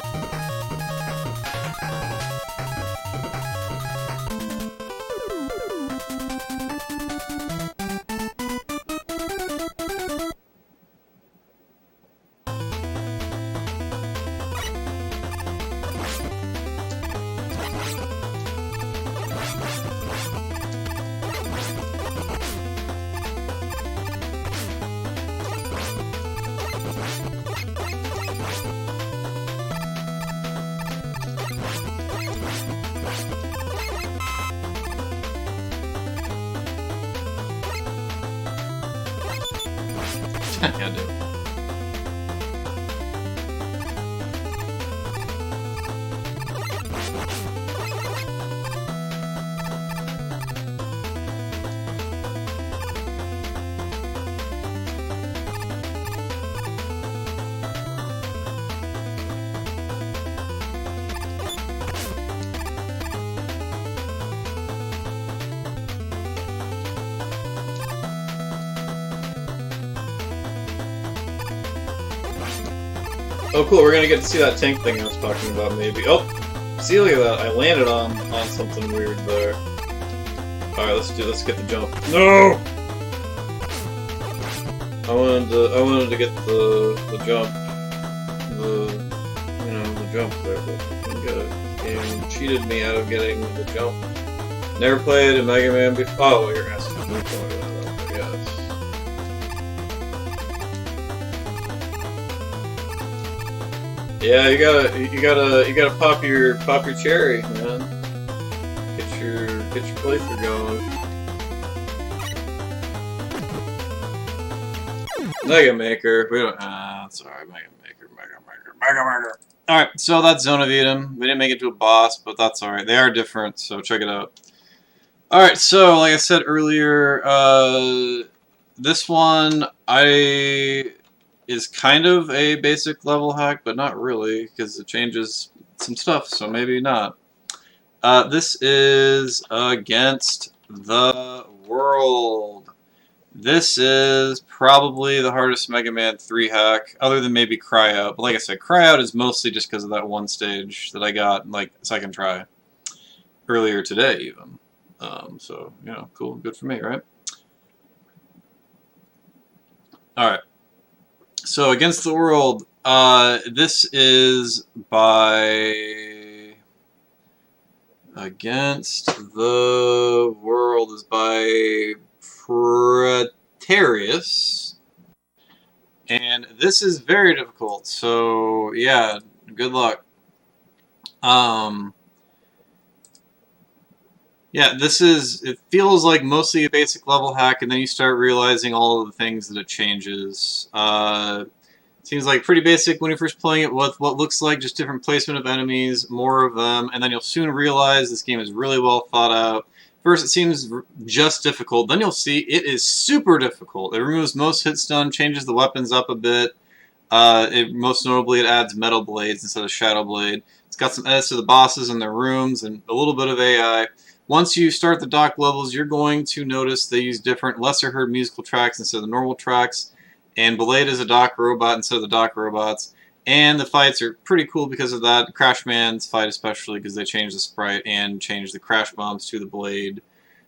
Yeah, dude. Oh cool, we're gonna get to see that tank thing I was talking about maybe. Oh! See, look at that, I landed on something weird there. Alright, let's get the jump. No! I wanted to get the jump. The jump there, but I couldn't get it. The game cheated me out of getting the jump. Never played a Mega Man before. Oh, well, you're asking me for that, I guess. Yeah, you gotta pop your cherry, man. Get your playthrough going. Mega Maker, we don't. That's alright. Mega Maker. All right, so that's Zone of Eden. We didn't make it to a boss, but that's alright. They are different, so check it out. All right, so like I said earlier, this one is kind of a basic level hack, but not really, because it changes some stuff, so maybe not. This is Against the World. This is probably the hardest Mega Man 3 hack, other than maybe Cry Out. But like I said, Cry Out is mostly just because of that one stage that I got, like, second try. Earlier today, even. So, you know, cool. Good for me, right? Alright. So, Against the World, this is by... Against the World is by Preterius. And this is very difficult, so, yeah, good luck. Yeah, it feels like mostly a basic level hack, and then you start realizing all of the things that it changes. Seems like pretty basic when you're first playing it, what looks like just different placement of enemies, more of them, and then you'll soon realize this game is really well thought out. First it seems just difficult, then you'll see it is super difficult. It removes most hit stun, changes the weapons up a bit. Most notably it adds metal blades instead of shadow blade. It's got some edits to the bosses and their rooms and a little bit of AI. Once you start the dock levels, you're going to notice they use different, lesser heard musical tracks instead of the normal tracks. And Blade is a dock robot instead of the dock robots. And the fights are pretty cool because of that. Crashman's fight especially, because they changed the sprite and changed the crash bombs to the Blade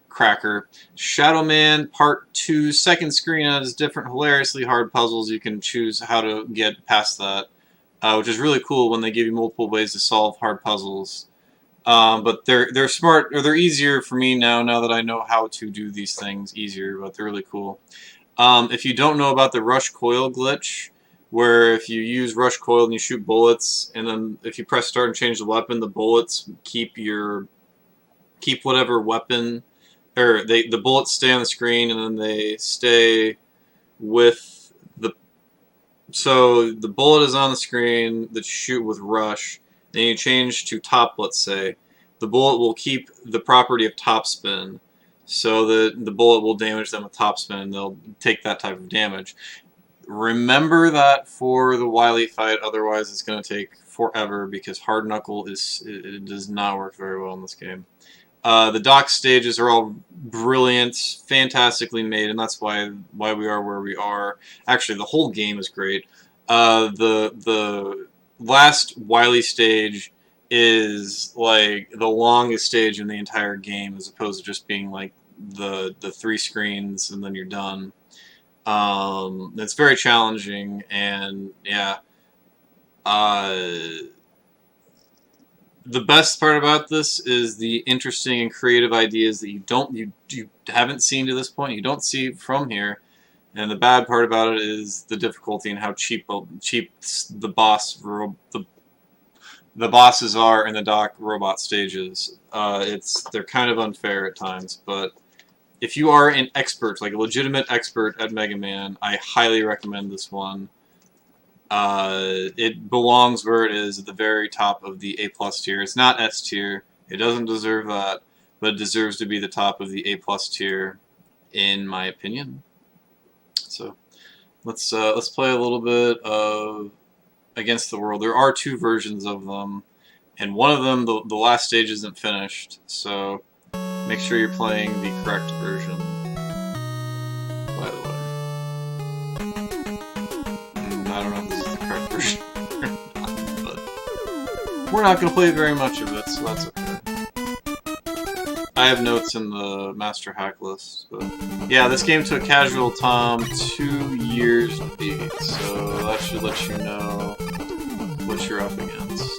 Cracker. Shadow Man Part 2, second screen, has different hilariously hard puzzles. You can choose how to get past that, which is really cool when they give you multiple ways to solve hard puzzles. But they're smart, or they're easier for me now that I know how to do these things easier, but they're really cool. If you don't know about the rush coil glitch, where if you use rush coil and you shoot bullets, and then if you press start and change the weapon, the bullets keep whatever weapon, or the bullets stay on the screen, and then they stay with the. So the bullet is on the screen that you shoot with rush. Then you change to top, let's say. The bullet will keep the property of top spin. So the bullet will damage them with topspin, and they'll take that type of damage. Remember that for the Wylie fight, otherwise it's going to take forever because hard knuckle it does not work very well in this game. The dock stages are all brilliant, fantastically made, and that's why we are where we are. Actually, the whole game is great. The last Wylie stage is like the longest stage in the entire game, as opposed to just being like the 3 screens and then you're done. It's very challenging, and yeah. The best part about this is the interesting and creative ideas that you haven't seen to this point. You don't see from here. And the bad part about it is the difficulty and how cheap the bosses are in the dock robot stages. They're kind of unfair at times, but if you are an expert, like a legitimate expert at Mega Man, I highly recommend this one. It belongs where it is, at the very top of the A+ tier. It's not S tier. It doesn't deserve that, but it deserves to be the top of the A+ tier, in my opinion. So let's play a little bit of Against the World. There are 2 versions of them, and one of them, the last stage isn't finished, so make sure you're playing the correct version, by the way. I don't know if this is the correct version or not, but we're not going to play very much of it, so that's okay. I have notes in the master hack list, but yeah, this game took Casual Tom 2 years to beat, so that should let you know what you're up against.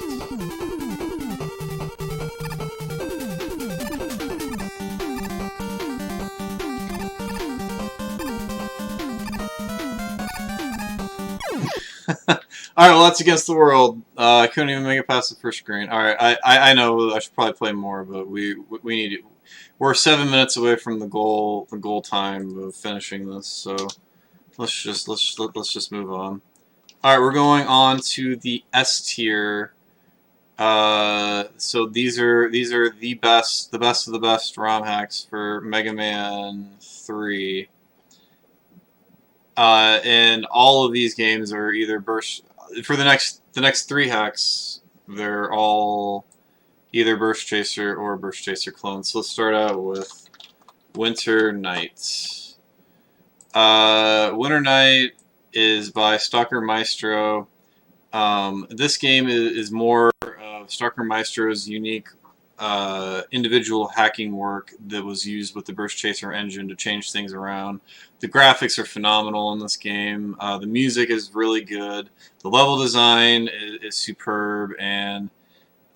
Alright, well, that's Against the World. I couldn't even make it past the first screen. Alright, I know I should probably play more, but we need it. We're 7 minutes away from the goal time of finishing this, so let's just move on. Alright, we're going on to the S tier. So these are the best of the best ROM hacks for Mega Man 3. And all of these games are either burst for the next 3 hacks. They're all either Burst Chaser or Burst Chaser clones. So let's start out with Winternight. Winternight is by Stalker Maestro. This game is more of Stalker Maestro's unique individual hacking work that was used with the Burst Chaser engine to change things around. The graphics are phenomenal in this game. The music is really good. The level design is superb, and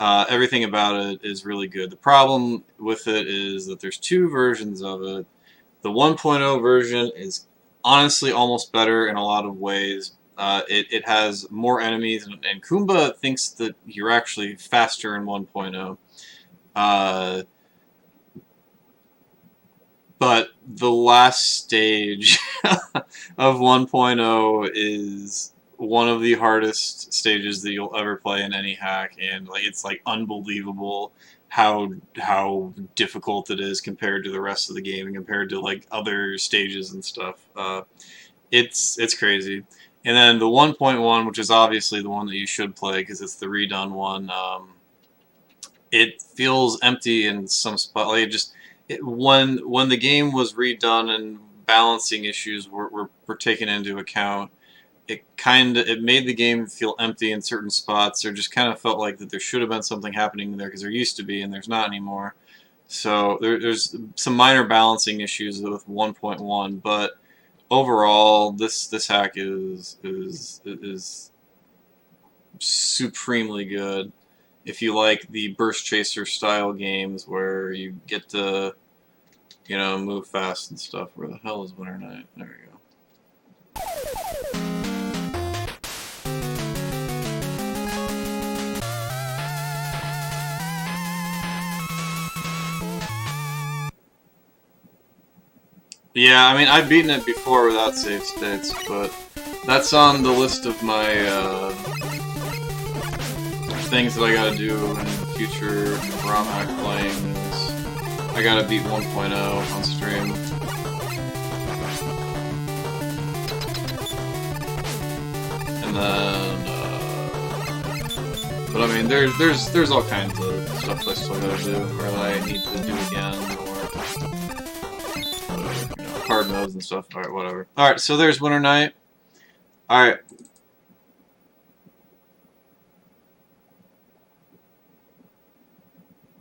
everything about it is really good. The problem with it is that there's 2 versions of it. The 1.0 version is honestly almost better in a lot of ways. It has more enemies, and Kumba thinks that you're actually faster in 1.0. But the last stage of 1.0 is one of the hardest stages that you'll ever play in any hack, and like it's like unbelievable how difficult it is compared to the rest of the game and compared to like other stages and stuff. It's crazy. And then the 1.1, which is obviously the one that you should play because it's the redone one. It feels empty in some spot. Like when the game was redone and balancing issues were taken into account, it made the game feel empty in certain spots, or just kind of felt like that there should have been something happening there because there used to be and there's not anymore. So there's some minor balancing issues with 1.1, but overall this hack is supremely good. If you like the burst chaser style games where you get to, you know, move fast and stuff. Where the hell is Winternight? There we go. Yeah, I mean, I've beaten it before without save states, but that's on the list of my things that I gotta do in the future ROM hack playing. Is I gotta beat 1.0 on stream. And then, but I mean, there's all kinds of stuff I still gotta do, or that I need to do again, or you know, hard modes and stuff. All right, whatever. All right, so there's Winternight. All right.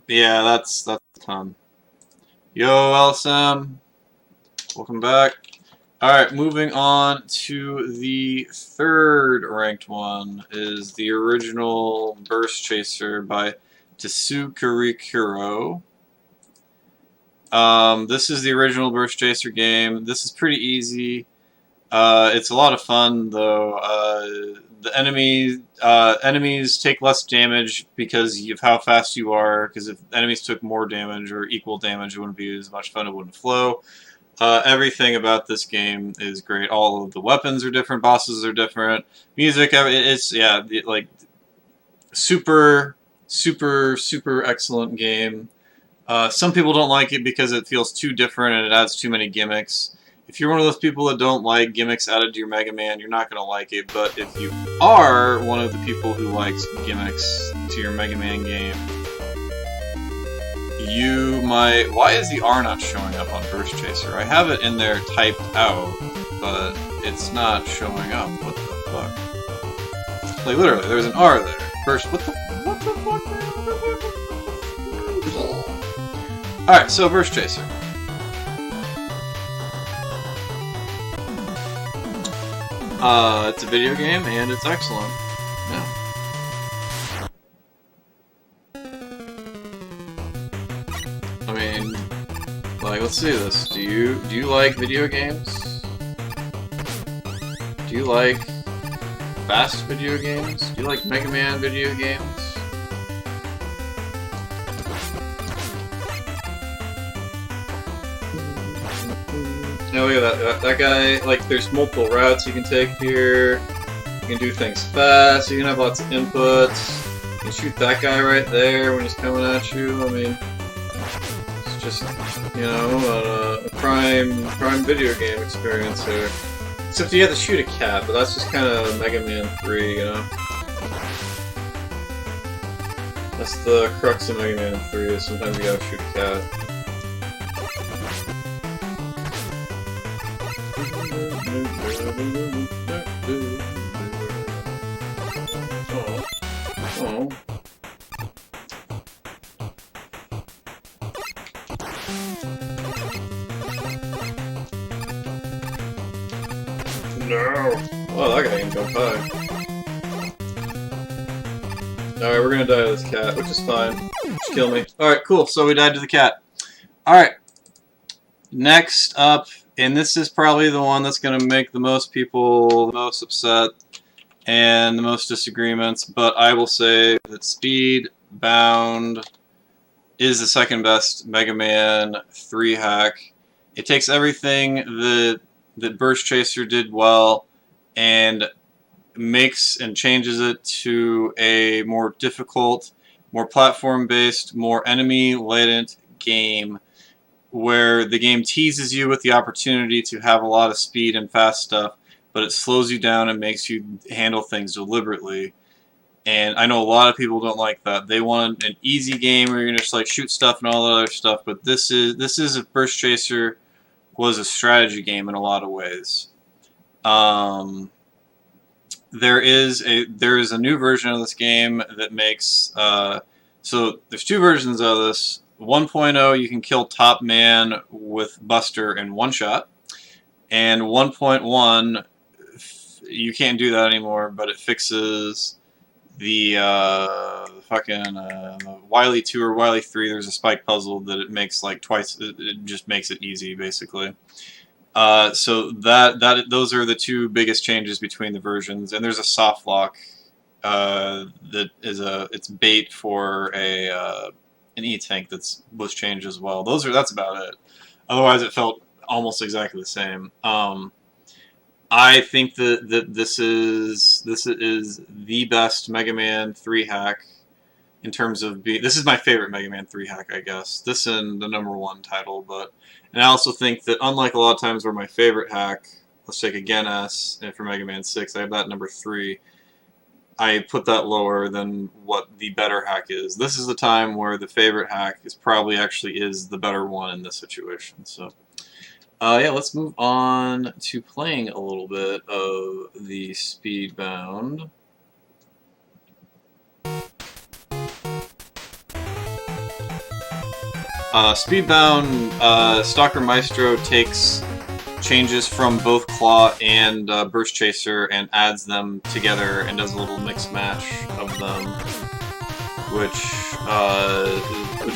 Yeah, that's fun. Yo, LSM. Welcome back. Alright, moving on to the third ranked one is the original Burst Chaser by Tsukurikuro. This is the original Burst Chaser game. This is pretty easy. It's a lot of fun, though. The enemies take less damage because of how fast you are, because if enemies took more damage or equal damage, it wouldn't be as much fun, it wouldn't flow. Everything about this game is great. All of the weapons are different, bosses are different, music, it's, yeah, like, super excellent game. Some people don't like it because it feels too different and it adds too many gimmicks. If you're one of those people that don't like gimmicks added to your Mega Man, you're not going to like it, but if you are one of the people who likes gimmicks to your Mega Man game, you might... Why is the R not showing up on Burst Chaser? I have it in there typed out, but it's not showing up. What the fuck? Like, literally, there's an R there. Burst... What the fuck? Alright, so Burst Chaser. It's a video game, and it's excellent. Yeah. I mean, like, let's see this. Do you like video games? Do you like fast video games? Do you like Mega Man video games? Oh, look at that guy, like, there's multiple routes you can take here. You can do things fast, you can have lots of inputs. You can shoot that guy right there when he's coming at you. I mean, it's just, you know, a prime video game experience here. Except you have to shoot a cat, but that's just kind of Mega Man 3, you know? That's the crux of Mega Man 3, is sometimes you gotta shoot a cat. Oh. No. Oh, that guy can jump high. Alright, we're gonna die to this cat, which is fine. Just kill me. Alright, cool. So we died to the cat. Alright. Next up, and this is probably the one that's gonna make the most people the most upset and the most disagreements, but I will say that Speed Bound is the second best Mega Man 3 hack. It takes everything that Burst Chaser did well and makes and changes it to a more difficult, more platform-based, more enemy-laden game, where the game teases you with the opportunity to have a lot of speed and fast stuff, but it slows you down and makes you handle things deliberately. And I know a lot of people don't like that. They want an easy game where you're gonna just like shoot stuff and all that other stuff. But this is if Burst Chaser was a strategy game in a lot of ways. There is a new version of this game that makes so there's two versions of this. 1.0 you can kill Top Man with Buster in one shot, and 1.1 you can't do that anymore, but it fixes the fucking Wily 2 or Wily 3. There's a spike puzzle that it makes like twice. It just makes it easy, basically. So those are the two biggest changes between the versions, and there's a soft lock that is it's bait for an E-tank was changed as well. That's about it. Otherwise, it felt almost exactly the same. I think that this is the best Mega Man 3 hack in terms of this is my favorite Mega Man 3 hack, I guess. This and the #1 title, and I also think that unlike a lot of times where my favorite hack, let's take again S for Mega Man 6, I have that #3. I put that lower than what the better hack is. This is the time where the favorite hack probably is the better one in this situation. So. Yeah, let's move on to playing a little bit of the Speedbound. Speedbound, Stalker Maestro takes changes from both Claw and Burst Chaser and adds them together and does a little mix match of them, which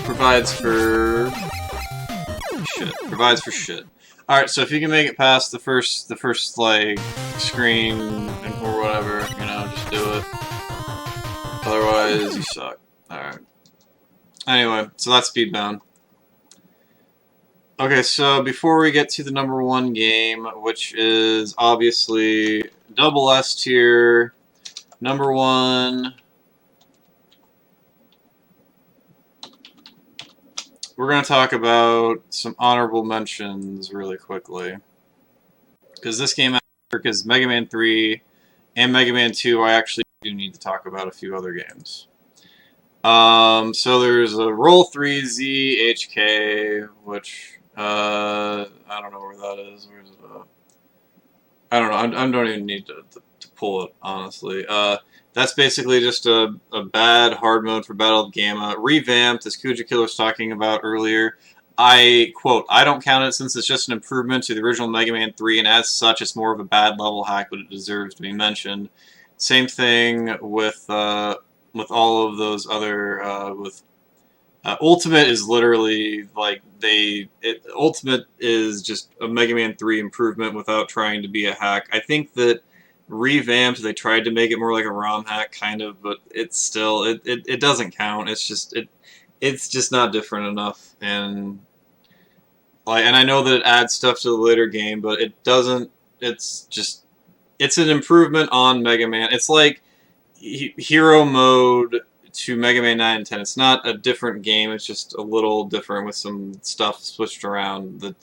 provides for shit. Alright, so if you can make it past the first like screen or whatever, just do it. Otherwise, you suck. Alright. Anyway, so that's Speedbound. Okay, so before we get to the #1 game, which is obviously double S tier, #1. We're going to talk about some honorable mentions really quickly. Because this game, because Mega Man 3 and Mega Man 2, I actually do need to talk about a few other games. So there's a Roll 3 Z HK, which, I don't know where that is. Where is it? I don't know. I don't even need to pull it, honestly. That's basically just a bad hard mode for Battle of Gamma, revamped, as Kuja Killer was talking about earlier. I quote, "I don't count it since it's just an improvement to the original Mega Man 3, and as such, it's more of a bad level hack, but it deserves to be mentioned." Same thing with all of those other Ultimate is literally like Ultimate is just a Mega Man 3 improvement without trying to be a hack. I think that revamped, they tried to make it more like a ROM hack, kind of, but it's still it doesn't count. It's just not different enough, and I know that it adds stuff to the later game, but it doesn't. It's an improvement on Mega Man. It's like Hero Mode to Mega Man 9 and 10. It's not a different game. It's just a little different with some stuff switched around.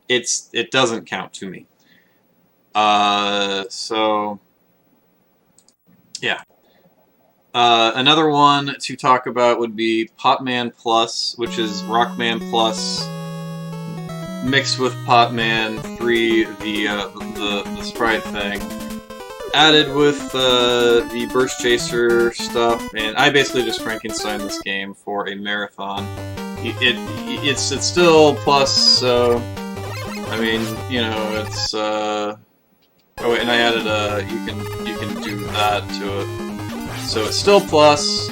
It doesn't count to me. So, yeah. Another one to talk about would be Popman Plus, which is Rockman Plus mixed with Popman 3, the sprite thing, added with the Burst Chaser stuff, and I basically just Frankenstein this game for a marathon. It's still plus, so I mean, it's oh wait, and I added you can do that to it. So it's still plus,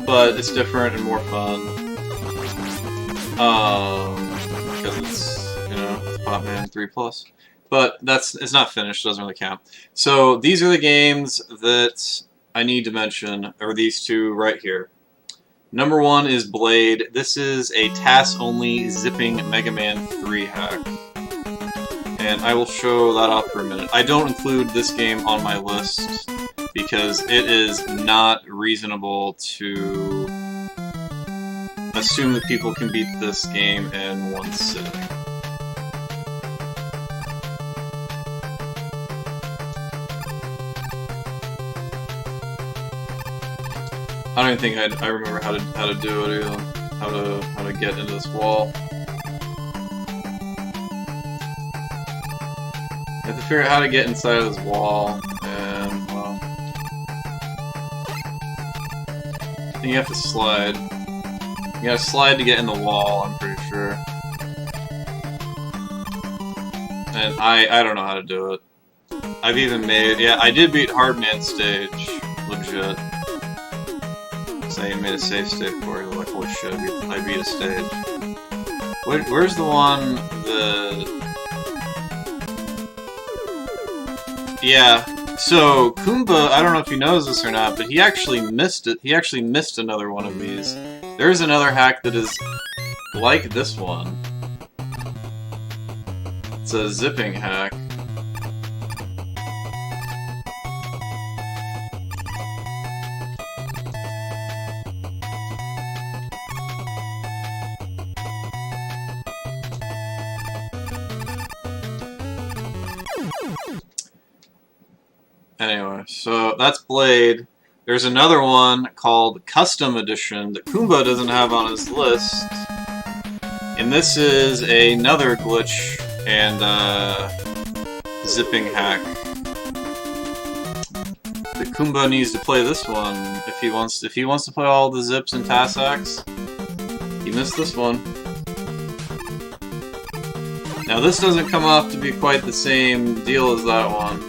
but it's different and more fun. Because it's, it's Popman 3 plus. But it's not finished, doesn't really count. So these are the games that I need to mention, or these two right here. #1 is Blade. This is a TAS-only zipping Mega Man 3 hack. and I will show that off for a minute. I don't include this game on my list because it is not reasonable to assume that people can beat this game in one sitting. I don't even think I remember how to do it either. How to get into this wall. I have to figure out how to get inside of this wall, and well, I think you have to slide. You gotta slide to get in the wall, I'm pretty sure. And I don't know how to do it. I've even made, yeah, I did beat Hardman stage, legit. So I made a save state for it, like holy shit, I beat a stage. Where's the one, yeah, so Kumba, I don't know if he knows this or not, but he actually missed it. He actually missed another one of these. There's another hack that is like this one. It's a zipping hack. Anyway, so that's Blade. There's another one called Custom Edition that Kumba doesn't have on his list. And this is another glitch and zipping hack. The Kumba needs to play this one if he wants to play all the zips and Tassacks. He missed this one. Now this doesn't come off to be quite the same deal as that one.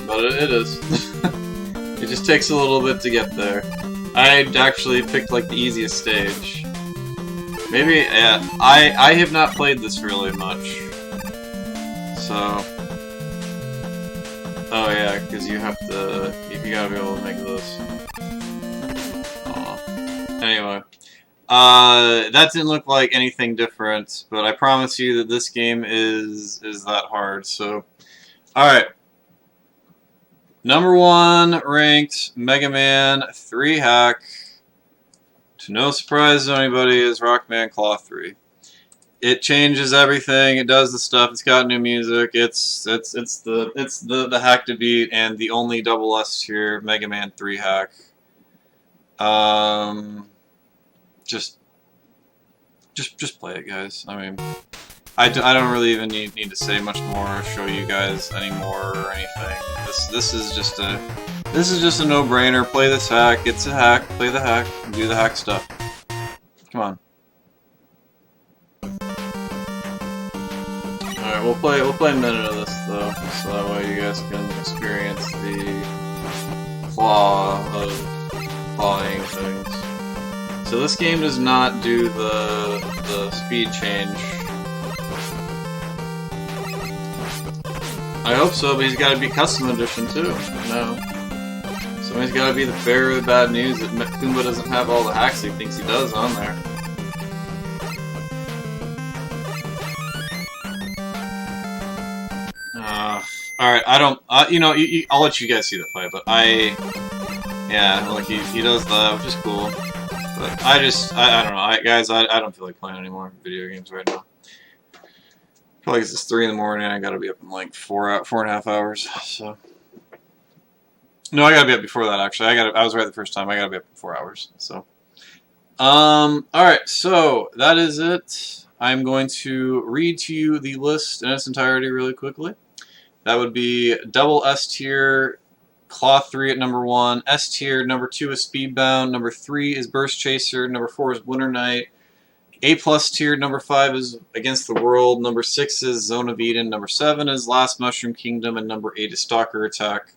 But it is. It just takes a little bit to get there. I actually picked like the easiest stage. Maybe, yeah, I have not played this really much. So, oh yeah, because you have to, you gotta be able to make this. Aw. Anyway, that didn't look like anything different, but I promise you that this game is that hard. So, all right. Number 1 ranked Mega Man 3 hack, to no surprise to anybody, is Rockman Claw 3. It changes everything. It does the stuff. It's got new music. It's the hack to beat and the only double S tier Mega Man 3 hack. Just play it, guys. I mean, I don't really even need to say much more or show you guys anymore or anything. This is just a no-brainer. Play this hack. It's a hack. Play the hack. Do the hack stuff. Come on. All right, we'll play a minute of this though, so that way you guys can experience the clawing things. So this game does not do the speed change. I hope so, but he's got to be custom edition too. No. Somebody's got to be the bearer of the bad news that Kumba doesn't have all the hacks he thinks he does on there. Alright, I don't, you know, I'll let you guys see the fight, but yeah, like he does that, which is cool. But I don't know, guys, I don't feel like playing any more video games right now. Probably because it's 3 in the morning, I gotta be up in like 4.5 hours, so. No, I gotta be up before that, actually. I was right the first time, I gotta be up in 4 hours, so. Alright, so, that is it. I'm going to read to you the list in its entirety really quickly. That would be double S tier, Claw 3 at number 1, S tier, number 2 is Speedbound, number 3 is Burst Chaser, number 4 is Winternight, A+ tier, number 5 is Against the World, number 6 is Zone of Eden, number 7 is Last Mushroom Kingdom, and number 8 is Stalker Attack.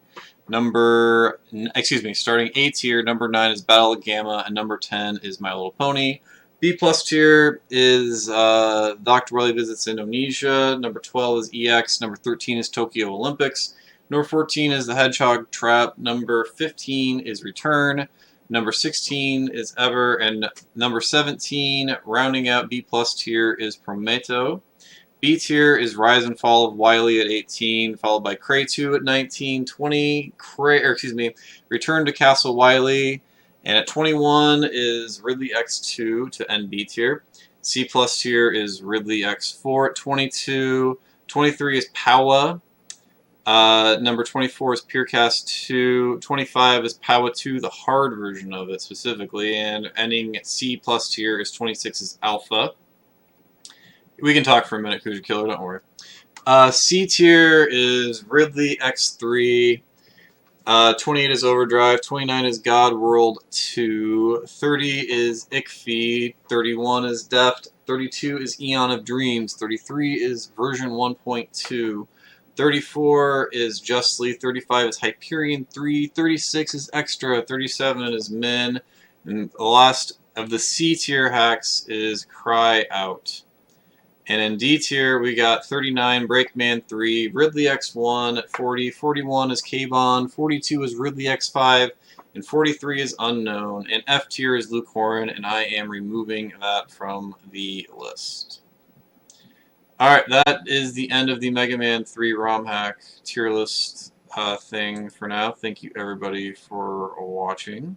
Starting A tier, number 9 is Battle of Gamma, and number 10 is My Little Pony. B+ tier is Dr. Wiley Visits Indonesia, number 12 is EX, number 13 is Tokyo Olympics, number 14 is The Hedgehog Trap, number 15 is Return, number 16 is Ever, and number 17, rounding out B+ tier, is Prometo. B tier is Rise and Fall of Wylie at 18, followed by Cray 2 at 19, 20 Return to Castle Wylie, and at 21 is Ridley X2 to end B tier. C plus tier is Ridley X4 at 22. 23 is POWA. Number 24 is Peercast 2. 25 is POWA 2, the hard version of it specifically. And ending at C plus tier is 26 is Alpha. We can talk for a minute, Kuja Killer, don't worry. C tier is Ridley X3. 28 is Overdrive. 29 is God World 2. 30 is ICFE. 31 is Deft. 32 is Eon of Dreams. 33 is version 1.2. 34 is Justily. 35 is Hyperion 3. 36 is Extra. 37 is Min. And the last of the C tier hacks is Cry Out. And in D tier, we got 39, Breakman 3, Ridley X1 at 40, 41 is KBON, 42 is Ridley X5, and 43 is Unknown. And F tier is Lukewarm, and I am removing that from the list. Alright, that is the end of the Mega Man 3 ROM hack tier list thing for now. Thank you everybody for watching.